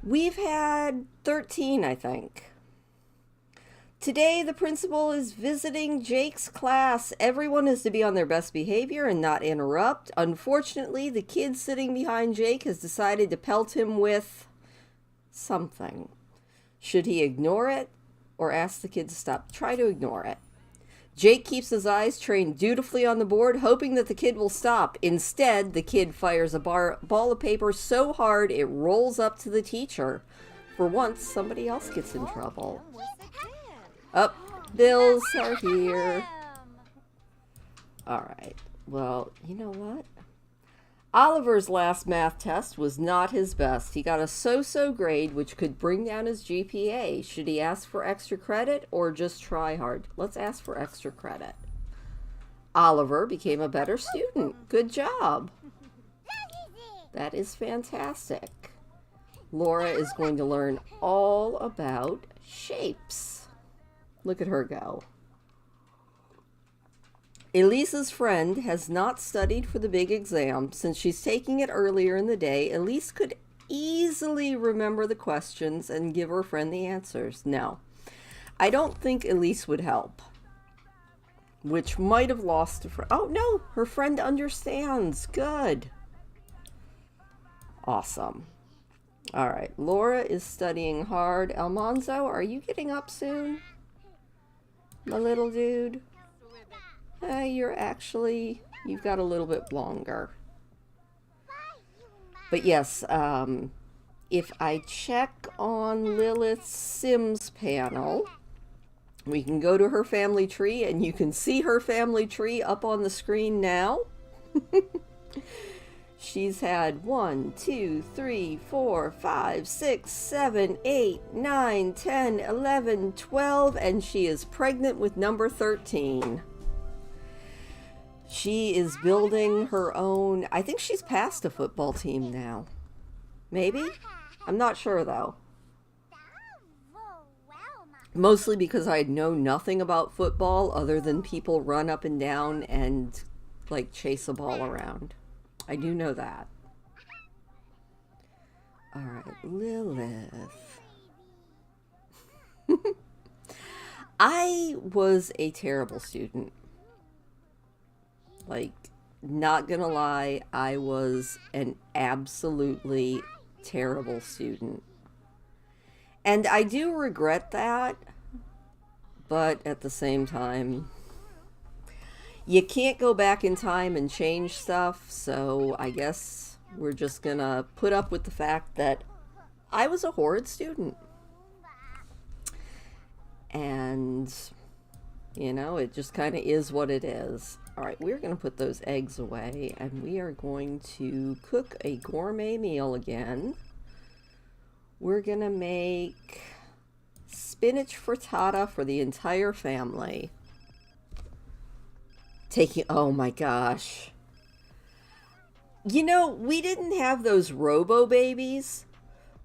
We've had 13, I think. Today, the principal is visiting Jake's class. Everyone is to be on their best behavior and not interrupt. Unfortunately, the kid sitting behind Jake has decided to pelt him with something. Should he ignore it or ask the kid to stop? Try to ignore it. Jake keeps his eyes trained dutifully on the board, hoping that the kid will stop. Instead, the kid fires a ball of paper so hard it rolls up to the teacher. For once, somebody else gets in trouble. Up, bills are here. Alright, well, you know what? Oliver's last math test was not his best. He got a so-so grade, which could bring down his GPA. Should he ask for extra credit or just try hard? Let's ask for extra credit. Oliver became a better student. Good job. That is fantastic. Laura is going to learn all about shapes. Look at her go. Elise's friend has not studied for the big exam. Since she's taking it earlier in the day, Elise could easily remember the questions and give her friend the answers. No, I don't think Elise would help, which might have lost a friend. Oh, no, her friend understands. Good. Awesome. All right, Laura is studying hard. Almanzo, are you getting up soon? My little dude? You've got a little bit longer. But yes, if I check on Lilith's Sims panel, we can go to her family tree, and you can see her family tree up on the screen now. She's had 1, 2, 3, 4, 5, 6, 7, 8, 9, 10, 11, 12, and she is pregnant with number 13. She is building her own. I think she's past a football team now. Maybe? I'm not sure though. Mostly because I know nothing about football other than people run up and down and like chase a ball around. I do know that. Alright, Lilith. I was a terrible student. Like, not gonna lie, I was an absolutely terrible student. And I do regret that, but at the same time, you can't go back in time and change stuff, so I guess we're just gonna put up with the fact that I was a horrid student. And, you know, it just kind of is what it is. Alright, we're going to put those eggs away, and we are going to cook a gourmet meal again. We're going to make Spinach frittata for the entire family. Oh my gosh. You know, we didn't have those robo babies,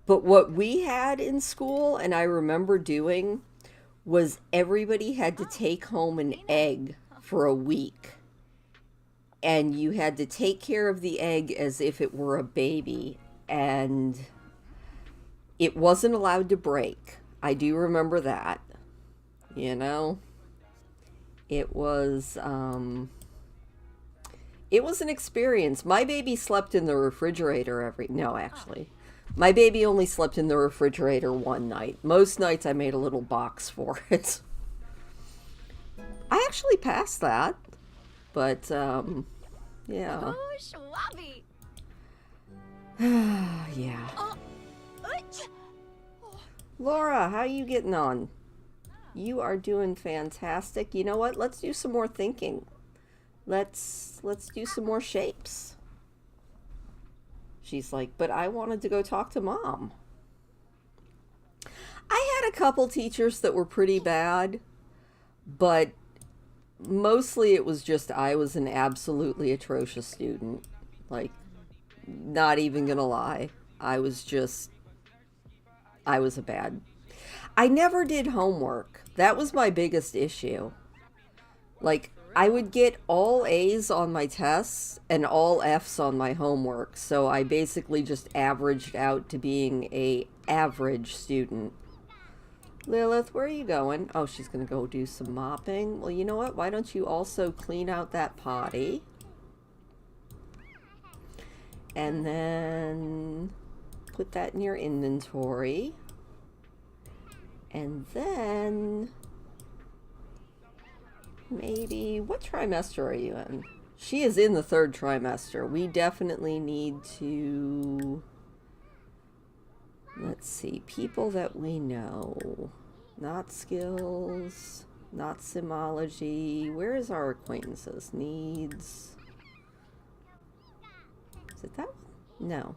but what we had in school, and I remember doing, was everybody had to take home an egg for a week. And you had to take care of the egg as if it were a baby. And it wasn't allowed to break. I do remember that. You know? It was an experience. My baby slept in the refrigerator no, actually. My baby only slept in the refrigerator one night. Most nights I made a little box for it. I actually passed that. But, yeah. Oh, Schwabby. Yeah. Laura, how you getting on? You are doing fantastic. You know what? Let's do some more thinking. Let's do some more shapes. She's like, but I wanted to go talk to Mom. I had a couple teachers that were pretty bad, but mostly it was just I was an absolutely atrocious student. Like, not even gonna lie. I was a bad. I never did homework. That was my biggest issue. Like, I would get all A's on my tests and all F's on my homework. So I basically just averaged out to being a average student. Lilith, where are you going? Oh, she's going to go do some mopping. Well, you know what? Why don't you also clean out that potty? And then put that in your inventory. And then maybe, what trimester are you in? She is in the 3rd trimester. We definitely need to, let's see, people that we know. Not skills, not simology. Where is our acquaintances? Needs. Is it that one? No.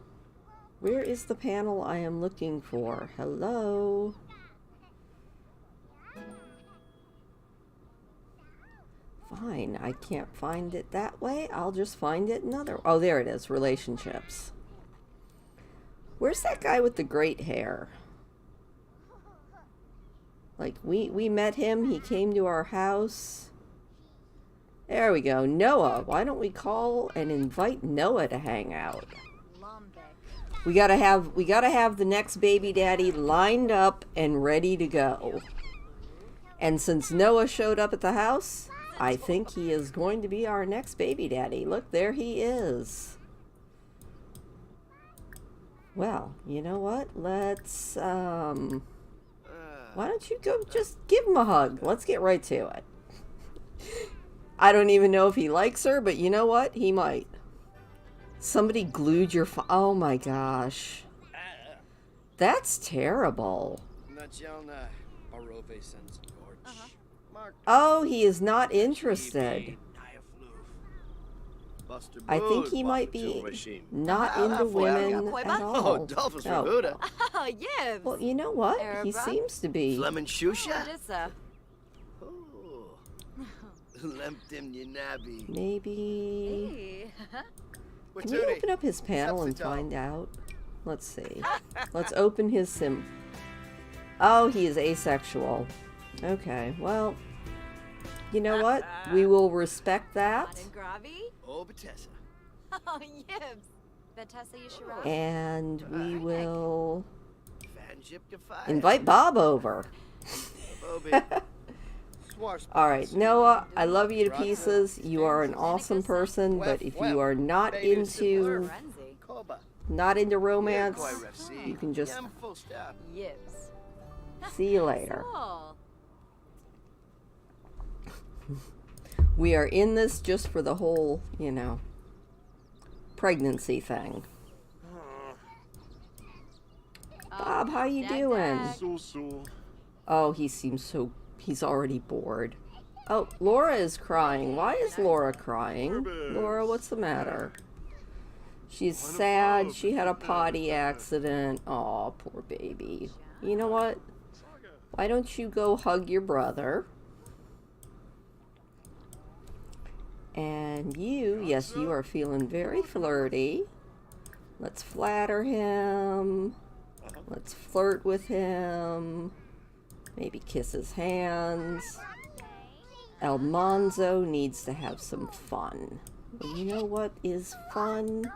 Where is the panel I am looking for? Hello? Fine, I can't find it that way. I'll just find it another. Oh, there it is. Relationships. Where's that guy with the great hair? Like, we met him. He came to our house. There we go. Noah. Why don't we call and invite Noah to hang out? We gotta have the next baby daddy lined up and ready to go. And since Noah showed up at the house, I think he is going to be our next baby daddy. Look, there he is. Well, you know what? Let's, why don't you go just give him a hug? Let's get right to it. I don't even know if he likes her, but you know what? He might. Somebody glued your oh my gosh. That's terrible. Oh, he is not interested. I think he might be not into women at all. Oh, yeah. Well, you know what? He seems to be. Maybe. Can we open up his panel and find out? Let's see. Let's open his sim. Oh, he is asexual. Okay, well, you know what? We will respect that. And we will invite Bob over. All right, Noah, I love you to pieces. You are an awesome person, but if you are not into romance, you can just see you later. We are in this just for the whole, you know, pregnancy thing. Bob, how you doing? Oh, he seems so... He's already bored. Oh, Laura is crying. Why is Laura crying? Laura, what's the matter? She's sad. She had a potty accident. Aw, poor baby. You know what? Why don't you go hug your brother? And you, yes, you are feeling very flirty. Let's flatter him. Let's flirt with him. Maybe kiss his hands. Almanzo needs to have some fun. You know what is fun?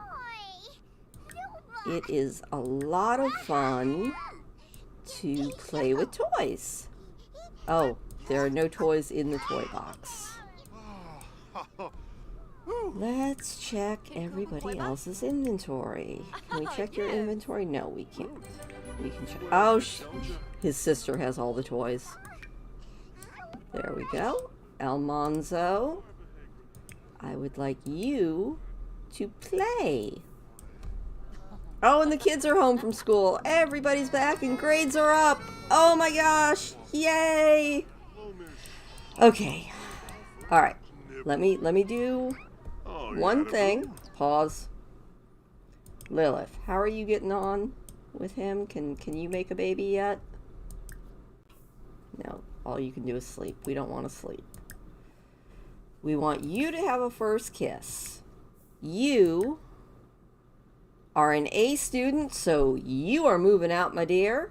It is a lot of fun to play with toys. Oh, there are no toys in the toy box. Let's check everybody else's inventory. Can we check your inventory? No, we can't. We can check. Oh, his sister has all the toys. There we go. Almanzo, I would like you to play. Oh, and the kids are home from school. Everybody's back and grades are up. Oh my gosh. Yay. Okay. All right. Let me do one thing. Pause. Lilith, how are you getting on with him? Can you make a baby yet? No. All you can do is sleep. We don't want to sleep. We want you to have a first kiss. You are an A student, so you are moving out, my dear.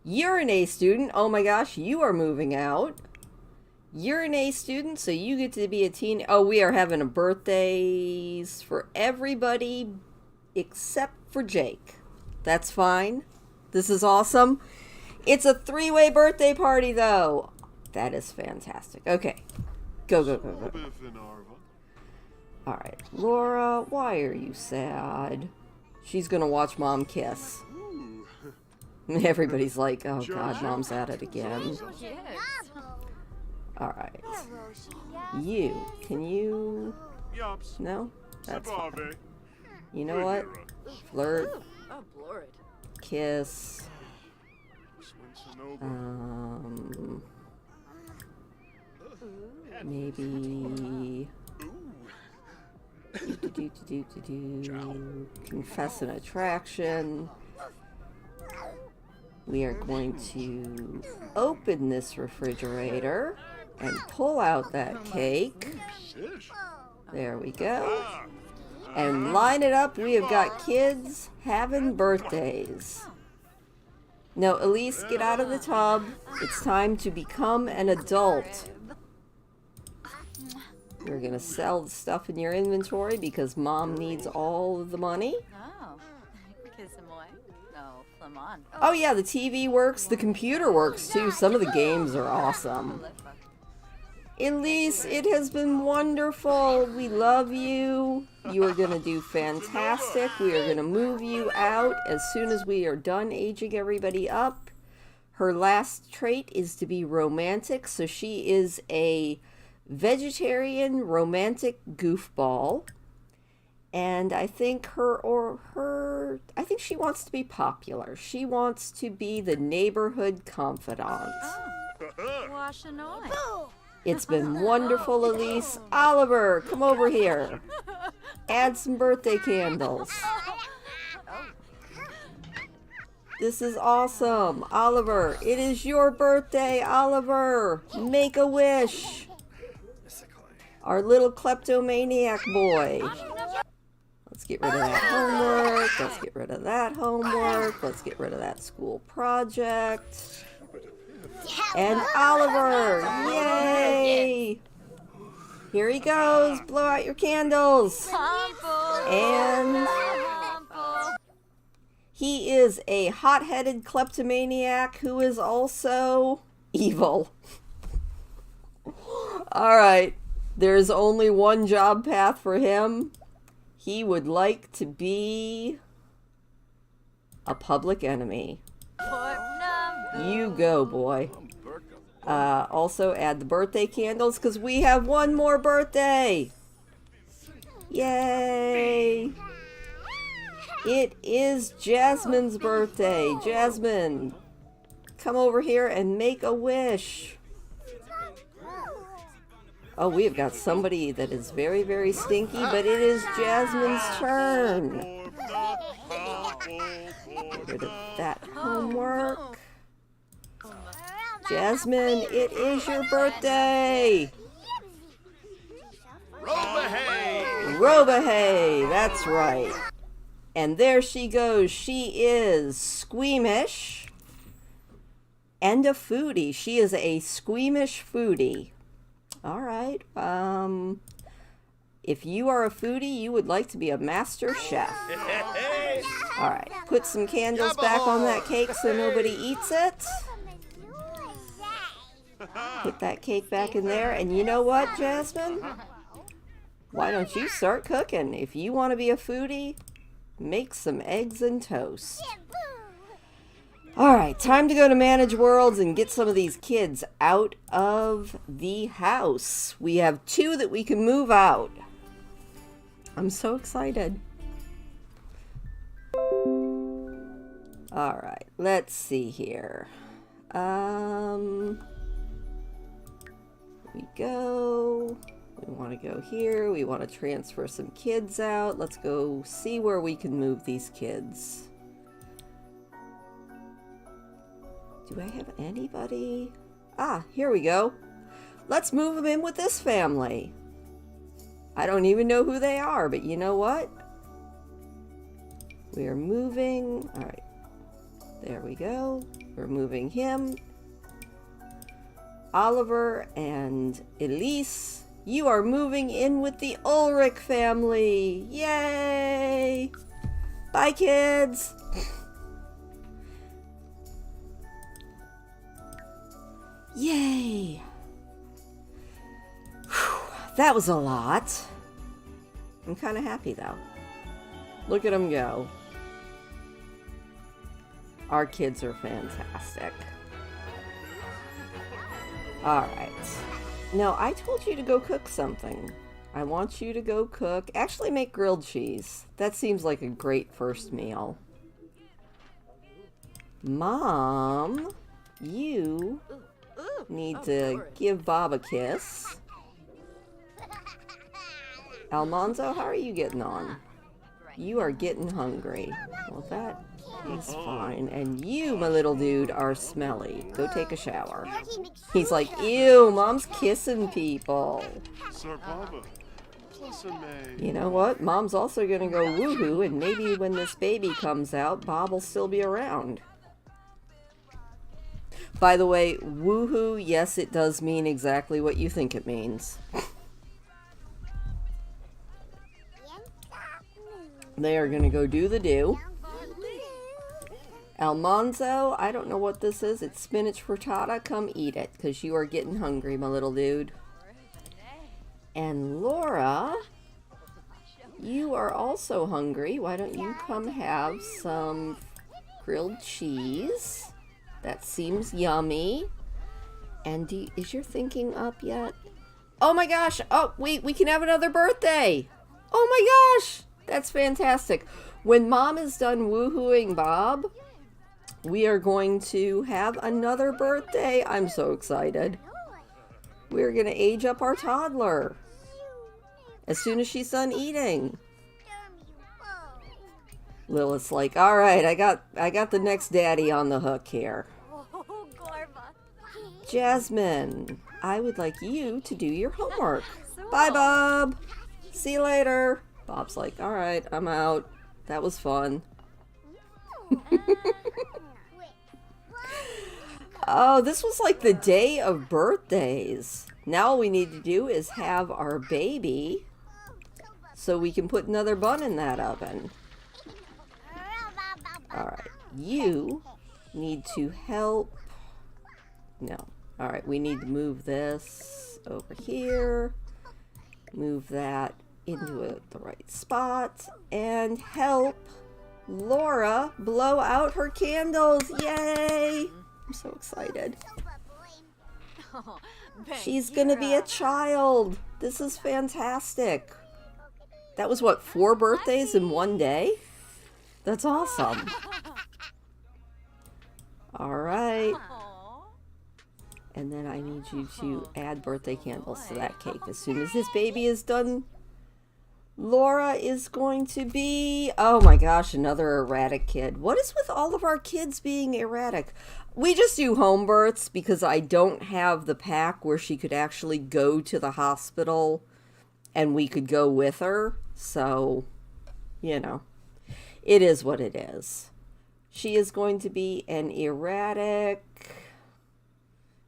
You're an A student. Oh my gosh, you are moving out. You're an A student, so you get to be a teen. Oh, we are having a birthdays for everybody except for Jake. That's fine. This is awesome. It's a 3-way birthday party, though. That is fantastic. Okay. Go, go, go, go. All right. Laura, why are you sad? She's going to watch Mom kiss. Everybody's like, oh, God, Mom's at it again. All right. You, can you... No? That's fine. You know what? Flirt. Kiss. Maybe... Confess an attraction. We are going to open this refrigerator and pull out that cake. There we go. And line it up. We have got kids having birthdays. No, Elise, get out of the tub. It's time to become an adult. You're going to sell the stuff in your inventory because Mom needs all of the money. Oh yeah, the TV works. The computer works too. Some of the games are awesome. Elise, it has been wonderful. We love you. You are going to do fantastic. We are going to move you out as soon as we are done aging everybody up. Her last trait is to be romantic, so she is a vegetarian romantic goofball. And I think I think she wants to be popular. She wants to be the neighborhood confidant. It's been wonderful, Elise. Oliver, come over here. Add some birthday candles. This is awesome. Oliver, it is your birthday, Oliver. Make a wish. Our little kleptomaniac boy. Let's get rid of that homework. Let's get rid of that homework. Let's get rid of that school project. And Oliver! Yay! Here he goes. Blow out your candles. And he is a hot-headed kleptomaniac who is also evil. All right. There's only one job path for him. He would like to be a public enemy. You go, boy. Also add the birthday candles because we have one more birthday. Yay! It is Jasmine's birthday. Jasmine, come over here and make a wish. Oh, we have got somebody that is very, very stinky, but it is Jasmine's turn. Get rid of that homework. Jasmine, it is your birthday! Robahay! Robahay, that's right. And there she goes. She is squeamish and a foodie. She is a squeamish foodie. All right. If you are a foodie, you would like to be a master chef. All right. Put some candles back on that cake so nobody eats it. Put that cake back in there. And you know what, Jasmine? Why don't you start cooking? If you want to be a foodie, make some eggs and toast. Alright, time to go to Manage Worlds and get some of these kids out of the house. We have 2 that we can move out. I'm so excited. Alright, let's see here. We go. We want to go here. We want to transfer some kids out. Let's go see where we can move these kids. Do I have anybody? Ah, here we go. Let's move them in with this family. I don't even know who they are, but you know what? We are moving. All right. There we go. We're moving him. Oliver and Elise. You are moving in with the Ulrich family. Yay! Bye, kids. Yay! Whew, that was a lot. I'm kind of happy, though. Look at them go. Our kids are fantastic. All right. No, I told you to go cook something. I want you to go cook. Actually, make grilled cheese. That seems like a great first meal. Mom, you need to give Bob a kiss. Almanzo, how are you getting on? You are getting hungry. Well, that is fine. And you, my little dude, are smelly. Go take a shower. He's like, ew, Mom's kissing people. You know what? Mom's also gonna go woohoo, and maybe when this baby comes out, Bob will still be around. By the way, woohoo, yes, it does mean exactly what you think it means. They are gonna go do the do. Almanzo, I don't know what this is. It's spinach frittata. Come eat it, because you are getting hungry, my little dude. And Laura, you are also hungry. Why don't you come have some grilled cheese? That seems yummy. And is your thinking up yet? Oh my gosh! Oh, wait, we can have another birthday! Oh my gosh! That's fantastic. When Mom is done woohooing Bob, we are going to have another birthday. I'm so excited. We're going to age up our toddler as soon as she's done eating. Lilith's like, all right, I got the next daddy on the hook here. Jasmine, I would like you to do your homework. Bye, Bob. See you later. Bob's like, all right, I'm out. That was fun. Oh, this was like the day of birthdays. Now all we need to do is have our baby so we can put another bun in that oven. Alright, you need to help. No. Alright, we need to move this over here. Move that into the right spot. And help Laura blow out her candles. Yay! I'm so excited. She's gonna be a child. This is fantastic. That was what, 4 birthdays in one day? That's awesome. Alright. And then I need you to add birthday candles to that cake as soon as this baby is done Laura is going to be, oh my gosh, another erratic kid. What is with all of our kids being erratic? We just do home births because I don't have the pack where she could actually go to the hospital and we could go with her. So, you know, it is what it is. She is going to be an erratic.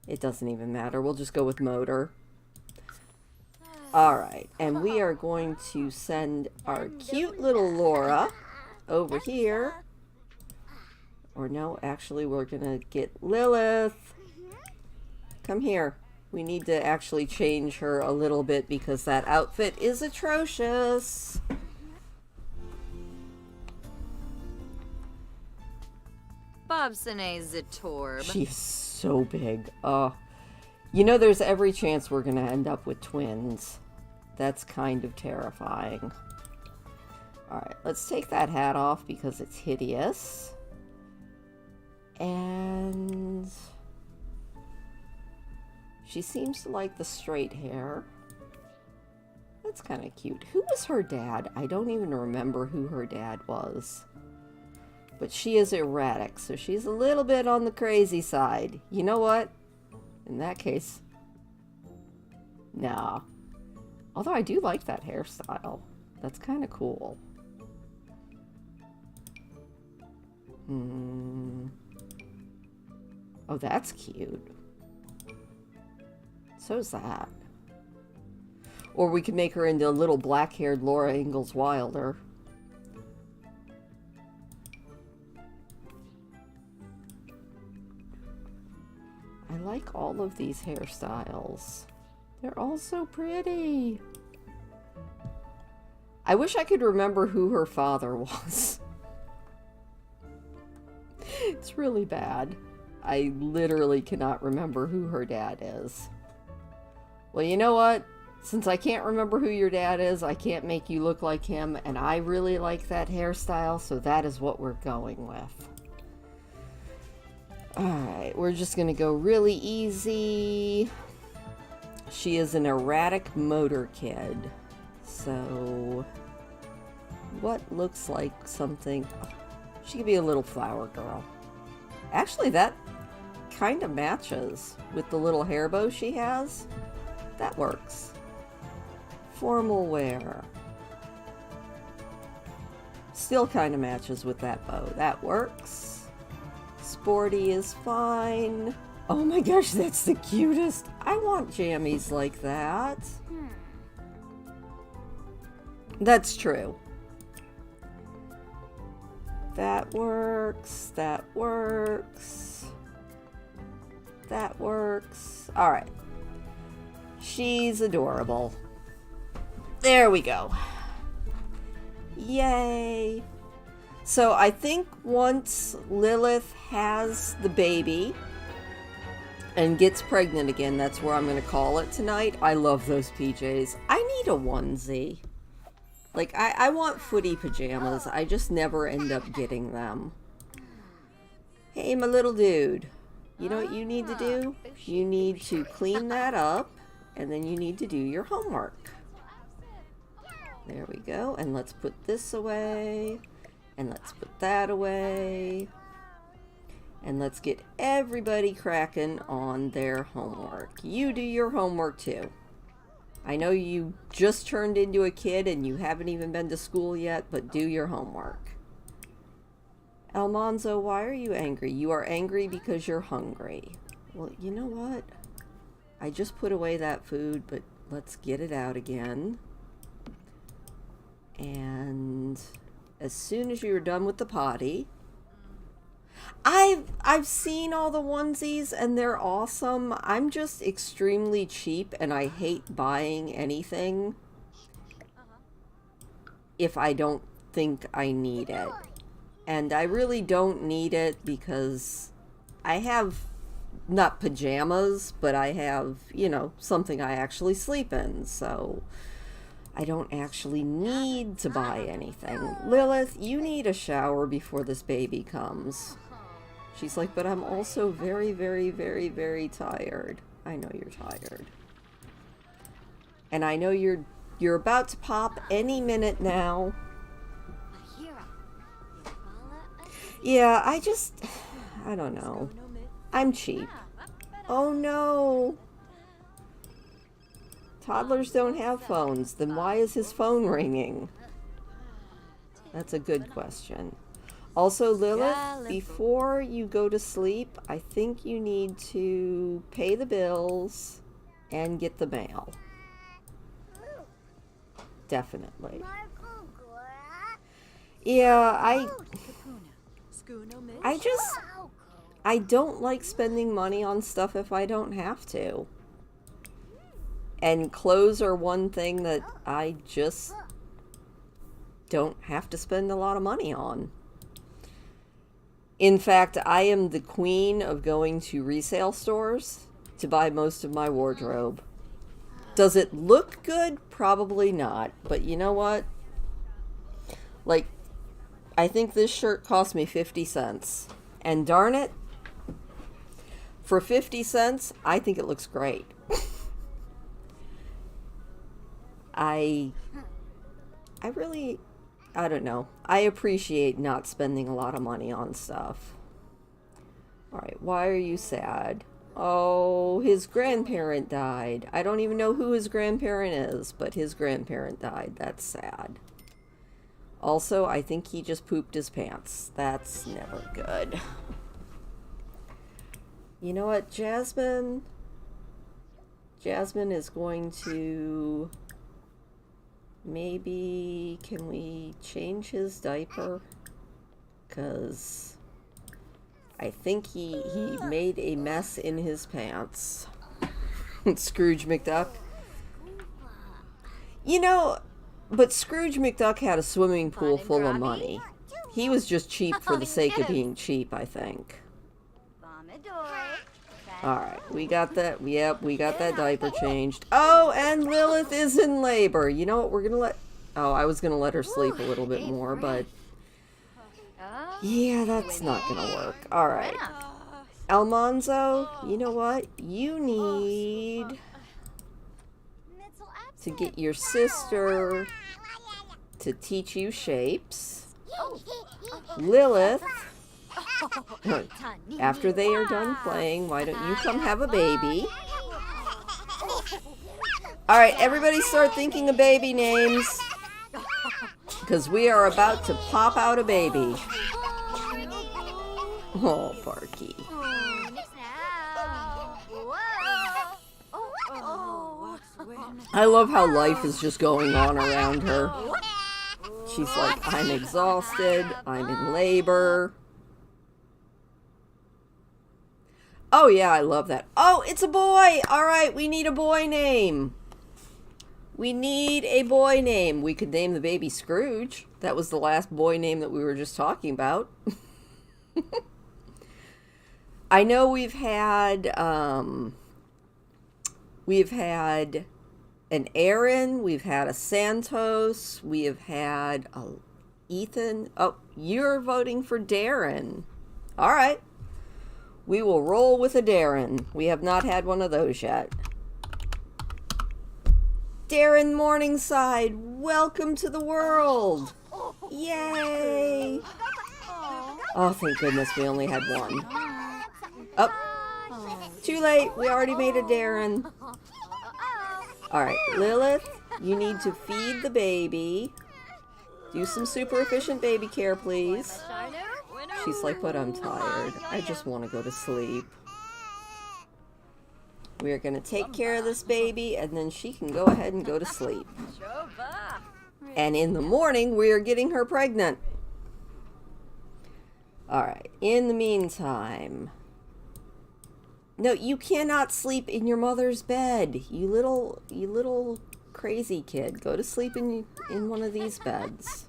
It doesn't even matter. We'll just go with motor. All right, and we are going to send our cute little Laura over here. Or no, actually, we're going to get Lilith. Come here. We need to actually change her a little bit because that outfit is atrocious. Bobsone Zatorb. She's so big. You know, there's every chance we're going to end up with twins. That's kind of terrifying. Alright, let's take that hat off because it's hideous. And she seems to like the straight hair. That's kind of cute. Who was her dad? I don't even remember who her dad was. But she is erratic, so she's a little bit on the crazy side. You know what? In that case, nah. Although I do like that hairstyle. That's kind of cool. Oh, that's cute. So's that. Or we could make her into a little black-haired Laura Ingalls Wilder. I like all of these hairstyles. They're all so pretty. I wish I could remember who her father was. It's really bad. I literally cannot remember who her dad is. Well, you know what? Since I can't remember who your dad is, I can't make you look like him, and I really like that hairstyle, so that is what we're going with. Alright, we're just gonna go really easy. She is an erratic motor kid. So, what looks like something... She could be a little flower girl. Actually, that kind of matches with the little hair bow she has. That works. Formal wear. Still kind of matches with that bow. That works. Sporty is fine. Oh my gosh, that's the cutest. I want jammies like that. That's true. That works. That works. That works. Alright. She's adorable. There we go. Yay. So I think once Lilith has the baby and gets pregnant again, that's where I'm going to call it tonight. I love those PJs. I need a onesie. Like, I want footy pajamas. I just never end up getting them. Hey, my little dude. You know what you need to do? You need to clean that up, and then you need to do your homework. There we go. And let's put this away. And let's put that away. And let's get everybody cracking on their homework. You do your homework too. I know you just turned into a kid and you haven't even been to school yet, but do your homework. Almanzo, why are you angry? You are angry because you're hungry. Well, you know what? I just put away that food, but let's get it out again. And as soon as you're done with the potty, I've seen all the onesies and they're awesome. I'm just extremely cheap and I hate buying anything if I don't think I need it. And I really don't need it because I have not pajamas, but I have, you know, something I actually sleep in. So I don't actually need to buy anything. Lilith, you need a shower before this baby comes. She's like, but I'm also very, very, very, very tired. I know you're tired. And I know you're You're about to pop any minute now. Yeah, I don't know. I'm cheap. Oh no. Toddlers don't have phones. Then why is his phone ringing? That's a good question. Also, Lilith, before you go to sleep, I think you need to pay the bills and get the mail. Definitely. Yeah, I don't like spending money on stuff if I don't have to. And clothes are one thing that I just don't have to spend a lot of money on. In fact, I am the queen of going to resale stores to buy most of my wardrobe. Does it look good? Probably not. But you know what? Like, I think this shirt cost me 50 cents. And darn it, for 50 cents, I think it looks great. I don't know. I appreciate not spending a lot of money on stuff. Alright, why are you sad? Oh, his grandparent died. I don't even know who his grandparent is, but his grandparent died. That's sad. Also, I think he just pooped his pants. That's never good. You know what, Jasmine? Jasmine is going to... Maybe, can we change his diaper? Because I think he made a mess in his pants. Scrooge McDuck. You know, but Scrooge McDuck had a swimming pool full of money. He was just cheap for the sake of being cheap, I think. Alright, we got that. Yep, we got that diaper changed. Oh, and Lilith is in labor. You know what, we're gonna let... Oh, I was gonna let her sleep a little bit more, but... Yeah, that's not gonna work. Alright. Almanzo, you know what? You need to get your sister to teach you shapes. Lilith... After they are done playing, why don't you come have a baby? Alright, everybody start thinking of baby names. Because we are about to pop out a baby. Oh, Barky. I love how life is just going on around her. She's like, I'm exhausted, I'm in labor. Oh yeah, I love that. Oh, it's a boy! Alright, we need a boy name. We need a boy name. We could name the baby Scrooge. That was the last boy name that we were just talking about. I know we've had an Aaron, we've had a Santos, we have had a Ethan. Oh, you're voting for Darren. Alright. We will roll with a Darren. We have not had one of those yet. Darren Morningside, welcome to the world. Yay. Oh, thank goodness we only had one. Oh, too late. We already made a Darren. Alright, Lilith, you need to feed the baby. Do some super efficient baby care, please. She's like, but I'm tired. I just want to go to sleep. We are going to take care of this baby, and then she can go ahead and go to sleep. And in the morning, we are getting her pregnant. Alright, in the meantime... No, you cannot sleep in your mother's bed. You little crazy kid. Go to sleep in one of these beds.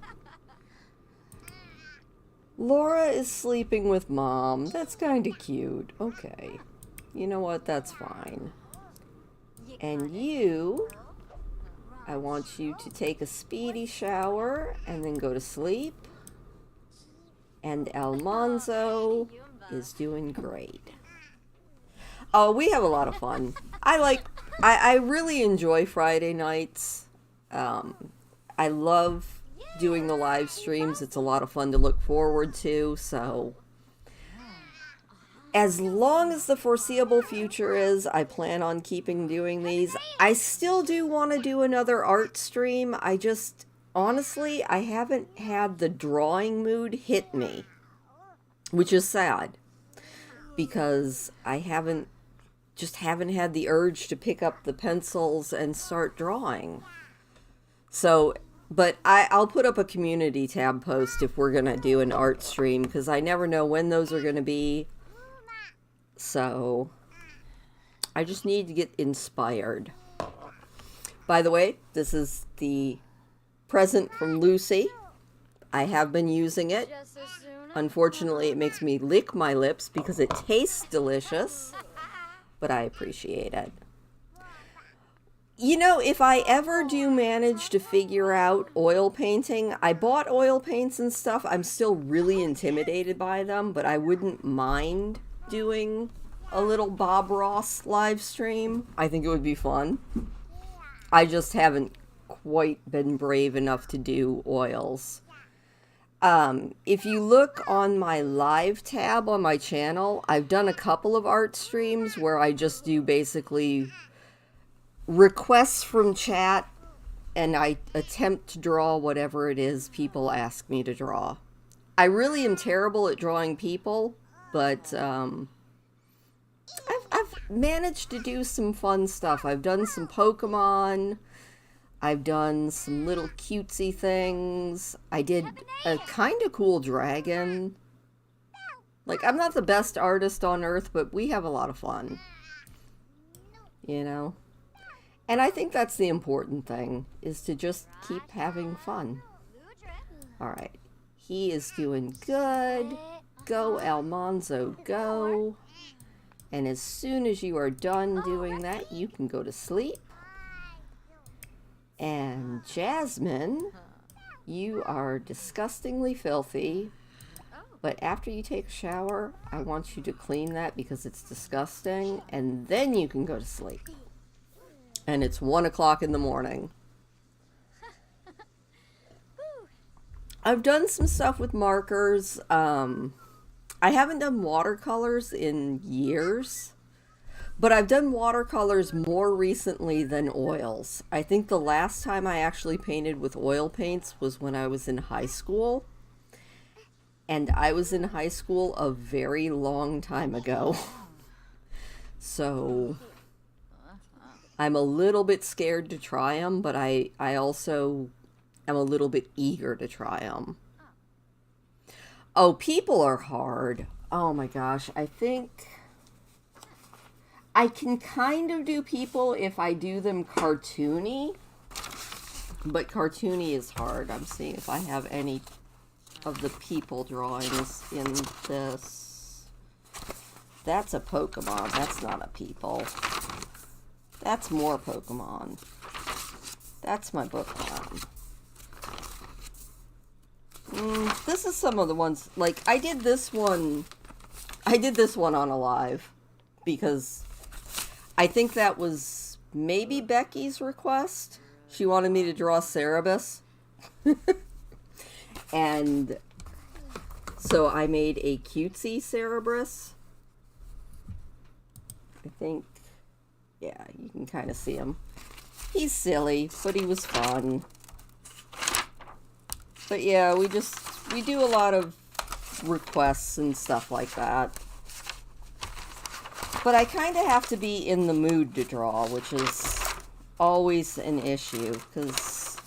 Laura is sleeping with Mom. That's kind of cute. Okay. You know what? That's fine. And you, I want you to take a speedy shower and then go to sleep. And Almanzo is doing great. Oh, we have a lot of fun. I really enjoy Friday nights. I love doing the live streams. It's a lot of fun to look forward to, so as long as the foreseeable future is, I plan on keeping doing these. I still do want to do another art stream. I just, honestly, I haven't had the drawing mood hit me, which is sad, because I haven't had the urge to pick up the pencils and start drawing. So, but I'll put up a community tab post if we're going to do an art stream, because I never know when those are going to be. So, I just need to get inspired. By the way, this is the present from Lucy. I have been using it. Unfortunately, it makes me lick my lips because it tastes delicious, but I appreciate it. You know, if I ever do manage to figure out oil painting, I bought oil paints and stuff. I'm still really intimidated by them, but I wouldn't mind doing a little Bob Ross live stream. I think it would be fun. I just haven't quite been brave enough to do oils. If you look on my live tab on my channel, I've done a couple of art streams where I just do basically requests from chat and I attempt to draw whatever it is people ask me to draw. I really am terrible at drawing people, but I've managed to do some fun stuff. I've done some Pokemon. I've done some little cutesy things. I did a kind of cool dragon. Like, I'm not the best artist on earth, but we have a lot of fun. You know? And I think that's the important thing, is to just keep having fun. Alright. He is doing good. Go, Almanzo, go. And as soon as you are done doing that, you can go to sleep. And Jasmine, you are disgustingly filthy. But after you take a shower, I want you to clean that because it's disgusting. And then you can go to sleep. And it's 1 o'clock in the morning. I've done some stuff with markers. I haven't done watercolors in years. But I've done watercolors more recently than oils. I think the last time I actually painted with oil paints was when I was in high school. And I was in high school a very long time ago. So I'm a little bit scared to try them, but I also am a little bit eager to try them. Oh, people are hard. Oh my gosh, I think I can kind of do people if I do them cartoony, but cartoony is hard. I'm seeing if I have any of the people drawings in this. That's a Pokemon. That's not a people. That's more Pokemon. That's my bookworm. This is some of the ones, like, I did this one on a live, because I think that was maybe Becky's request. She wanted me to draw Cerebus. And so I made a cutesy Cerebrus. I think, yeah, you can kind of see him. He's silly, but he was fun. But yeah, we do a lot of requests and stuff like that. But I kind of have to be in the mood to draw, which is always an issue, because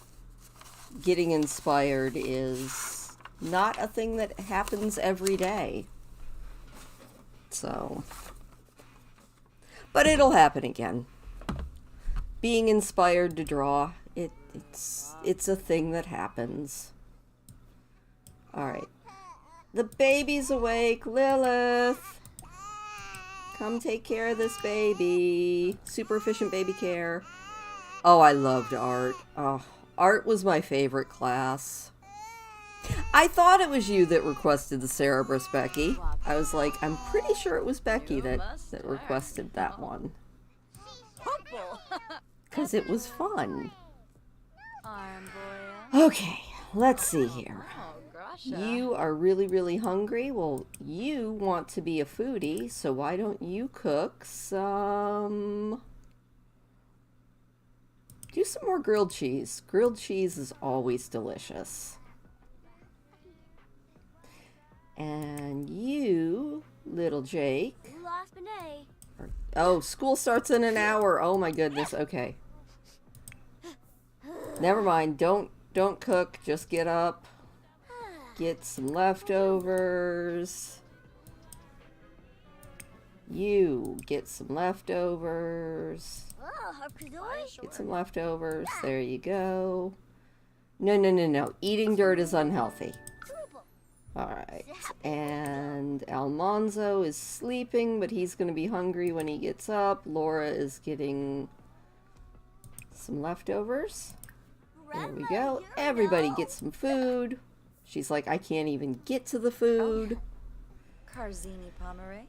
getting inspired is not a thing that happens every day. So, but it'll happen again. Being inspired to draw, it's a thing that happens. Alright. The baby's awake. Lilith! Come take care of this baby. Super efficient baby care. Oh, I loved art. Oh, art was my favorite class. I thought it was you that requested the Cerebrus, Becky. I was like, I'm pretty sure it was Becky that requested that one. Because it was fun. Okay, let's see here. Oh, gosh. You are really, really hungry. Well, you want to be a foodie, so why don't you cook some... Do some more grilled cheese. Grilled cheese is always delicious. And you, little Jake... Oh, school starts in an hour. Oh my goodness, okay. Never mind, don't cook, just get up. Get some leftovers. You get some leftovers. Get some leftovers. There you go. No. Eating dirt is unhealthy. Alright. And Almanzo is sleeping, but he's going to be hungry when he gets up. Laura is getting some leftovers. There we go. Everybody gets some food. She's like, I can't even get to the food. Carzini Pomeray.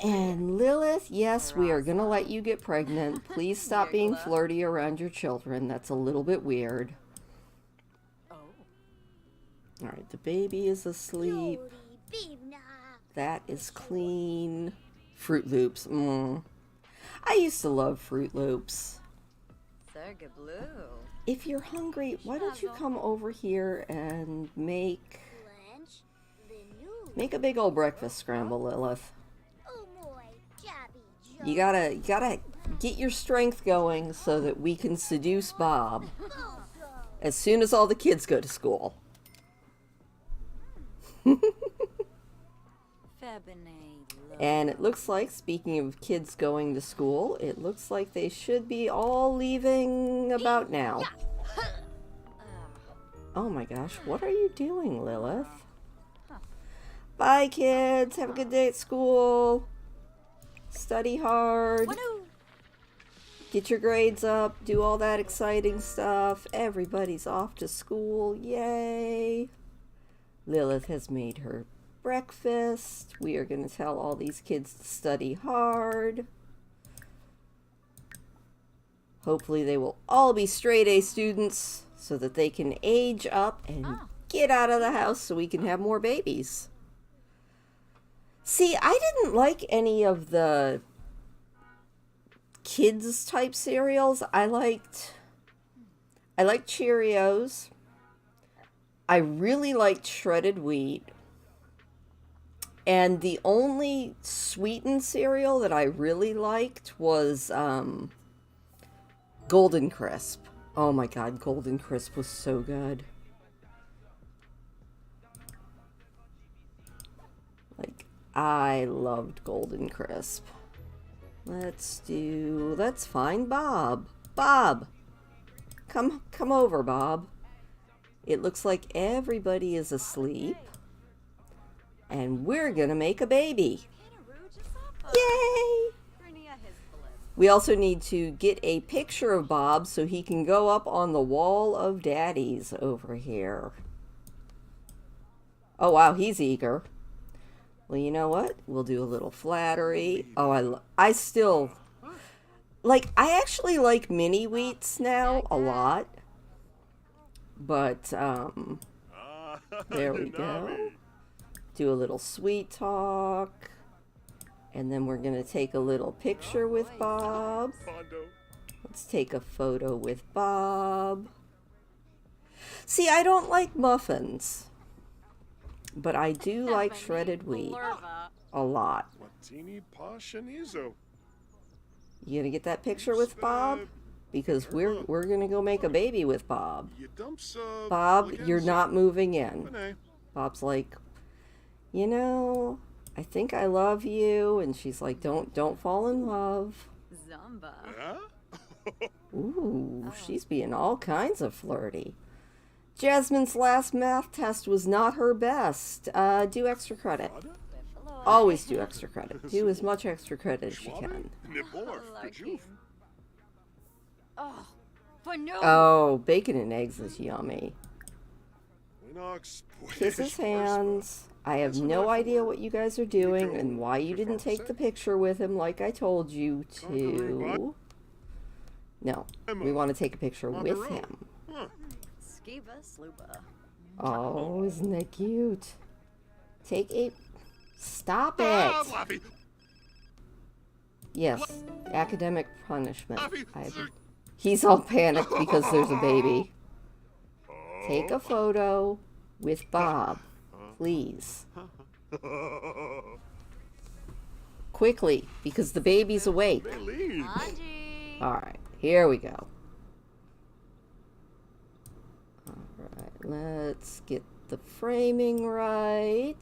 And Lilith, yes, we are going to let you get pregnant. Please stop being flirty around your children. That's a little bit weird. Alright, the baby is asleep. That is clean. Fruit Loops. I used to love Fruit Loops. If you're hungry, why don't you come over here and make a big old breakfast scramble, Lilith. You gotta get your strength going so that we can seduce Bob as soon as all the kids go to school. And it looks like, speaking of kids going to school, it looks like they should be all leaving about now. Oh my gosh, what are you doing, Lilith? Bye, kids. Have a good day at school. Study hard. Get your grades up. Do all that exciting stuff. Everybody's off to school. Yay. Lilith has made her breakfast. We are going to tell all these kids to study hard. Hopefully they will all be straight A students so that they can age up and get out of the house so we can have more babies. See, I didn't like any of the kids type cereals. I liked Cheerios. I really liked shredded wheat. And the only sweetened cereal that I really liked was Golden Crisp. Oh my god, Golden Crisp was so good. Like, I loved Golden Crisp. Let's find Bob. Bob! Come over, Bob. It looks like everybody is asleep. And we're gonna make a baby. Yay! We also need to get a picture of Bob so he can go up on the wall of daddies over here. Oh wow, he's eager. Well, you know what? We'll do a little flattery. Oh, I still... Like, I actually like mini wheats now a lot. But, there we go. Do a little sweet talk. And then we're going to take a little picture with Bob. Let's take a photo with Bob. See, I don't like muffins. But I do like shredded wheat. A lot. You gonna get that picture with Bob? Because we're gonna go make a baby with Bob. Bob, you're not moving in. Bob's like, you know, I think I love you. And she's like, don't fall in love. Ooh, she's being all kinds of flirty. Jasmine's last math test was not her best. Do extra credit. Always do extra credit. Do as much extra credit as you can. Oh, bacon and eggs is yummy. Kiss his hands. I have no idea what you guys are doing and why you didn't take the picture with him like I told you to. No, we want to take a picture with him. Skiba slooba. Oh, isn't that cute? Take a... Stop it! Laffy. Yes, academic punishment. He's all panicked because there's a baby. Take a photo with Bob, please. Quickly, because the baby's awake. Anji. Alright, here we go. Alright, let's get the framing right.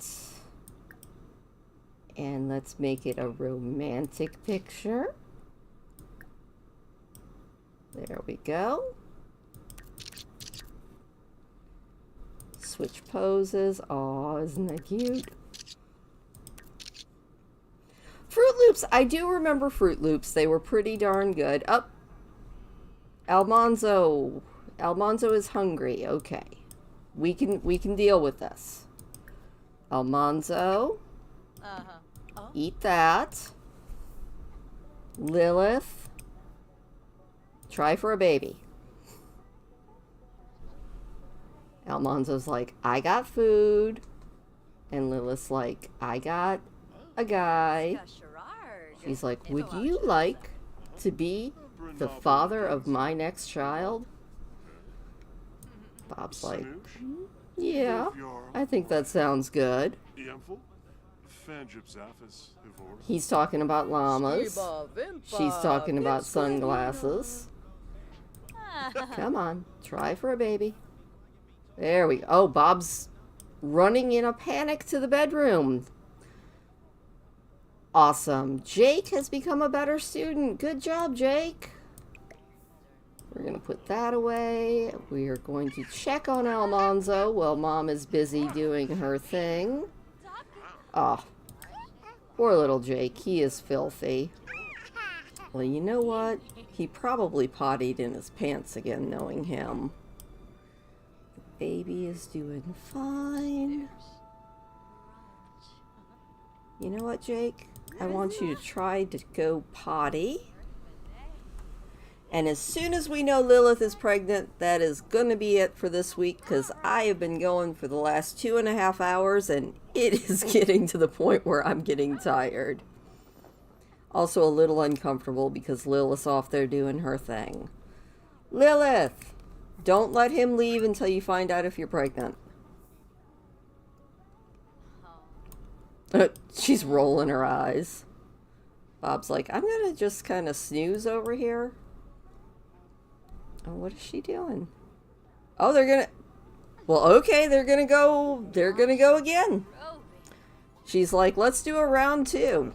And let's make it a romantic picture. There we go. Switch poses. Aw, isn't that cute? Fruit Loops. I do remember Fruit Loops. They were pretty darn good. Up. Almanzo. Almanzo is hungry. Okay. We can deal with this. Almanzo. Oh. Eat that. Lilith. Try for a baby. Almanzo's like, I got food. And Lilith's like, I got a guy. She's like, would you like to be the father of my next child? Bob's like, yeah, I think that sounds good. He's talking about llamas. She's talking about sunglasses. Come on, try for a baby. There we go. Oh, Bob's running in a panic to the bedroom. Awesome. Jake has become a better student. Good job, Jake. We're going to put that away. We are going to check on Almanzo while Mom is busy doing her thing. Oh, poor little Jake. He is filthy. Well, you know what? He probably pottied in his pants again, knowing him. The baby is doing fine. You know what, Jake? I want you to try to go potty. And as soon as we know Lilith is pregnant, that is going to be it for this week, because I have been going for the last 2.5 hours, and it is getting to the point where I'm getting tired. Also a little uncomfortable because Lilith's off there doing her thing. Lilith! Don't let him leave until you find out if you're pregnant. She's rolling her eyes. Bob's like, I'm gonna just kind of snooze over here. Oh, what is she doing? Oh, they're gonna... Well, okay, they're gonna go again. She's like, let's do a round 2.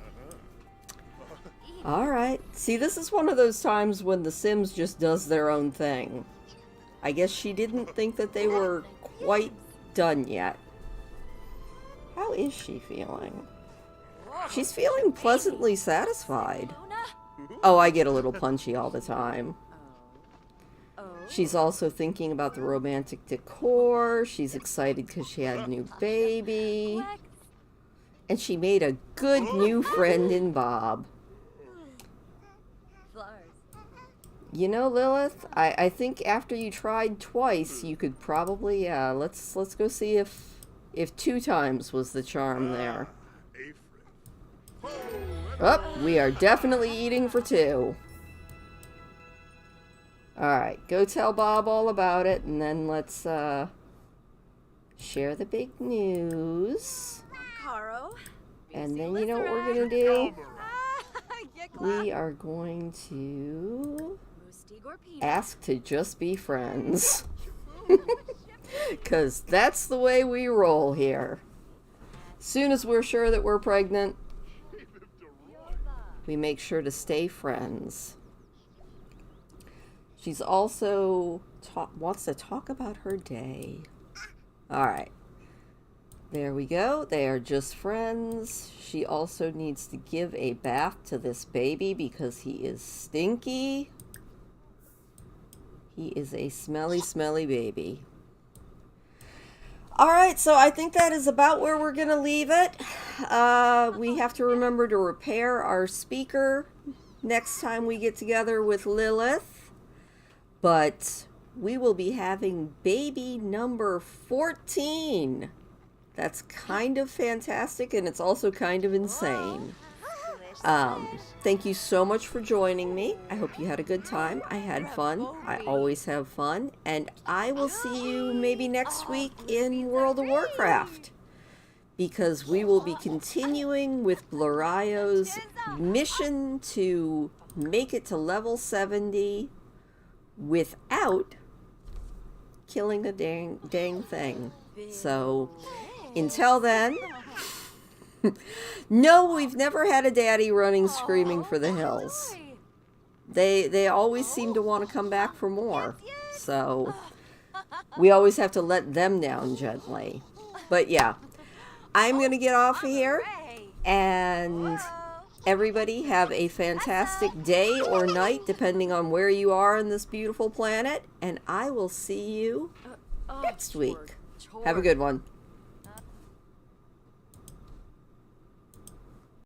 Alright. See, this is one of those times when The Sims just does their own thing. I guess she didn't think that they were quite done yet. How is she feeling? She's feeling pleasantly satisfied. Oh, I get a little punchy all the time. She's also thinking about the romantic decor. She's excited because she had a new baby. And she made a good new friend in Bob. You know, Lilith, I think after you tried twice, you could probably, let's go see if 2 times was the charm there. Oh, we are definitely eating for 2. Alright, go tell Bob all about it, and then let's, share the big news. And then you know what we're gonna do? We are going to ask to just be friends. Because that's the way we roll here. Soon as we're sure that we're pregnant, we make sure to stay friends. She's also wants to talk about her day. Alright. There we go. They are just friends. She also needs to give a bath to this baby because he is stinky. He is a smelly, smelly baby. Alright, so I think that is about where we're going to leave it. We have to remember to repair our speaker next time we get together with Lilith. But we will be having baby number 14. That's kind of fantastic, and it's also kind of insane. Thank you so much for joining me. I hope you had a good time. I had fun. I always have fun. And I will see you maybe next week in World of Warcraft, because we will be continuing with Glorio's mission to make it to level 70 without killing a dang thing. So until then, no, we've never had a daddy running screaming for the hills. They always seem to want to come back for more. So we always have to let them down gently. But yeah, I'm going to get off of here, and everybody have a fantastic day or night depending on where you are in this beautiful planet, and I will see you next week. Have a good one.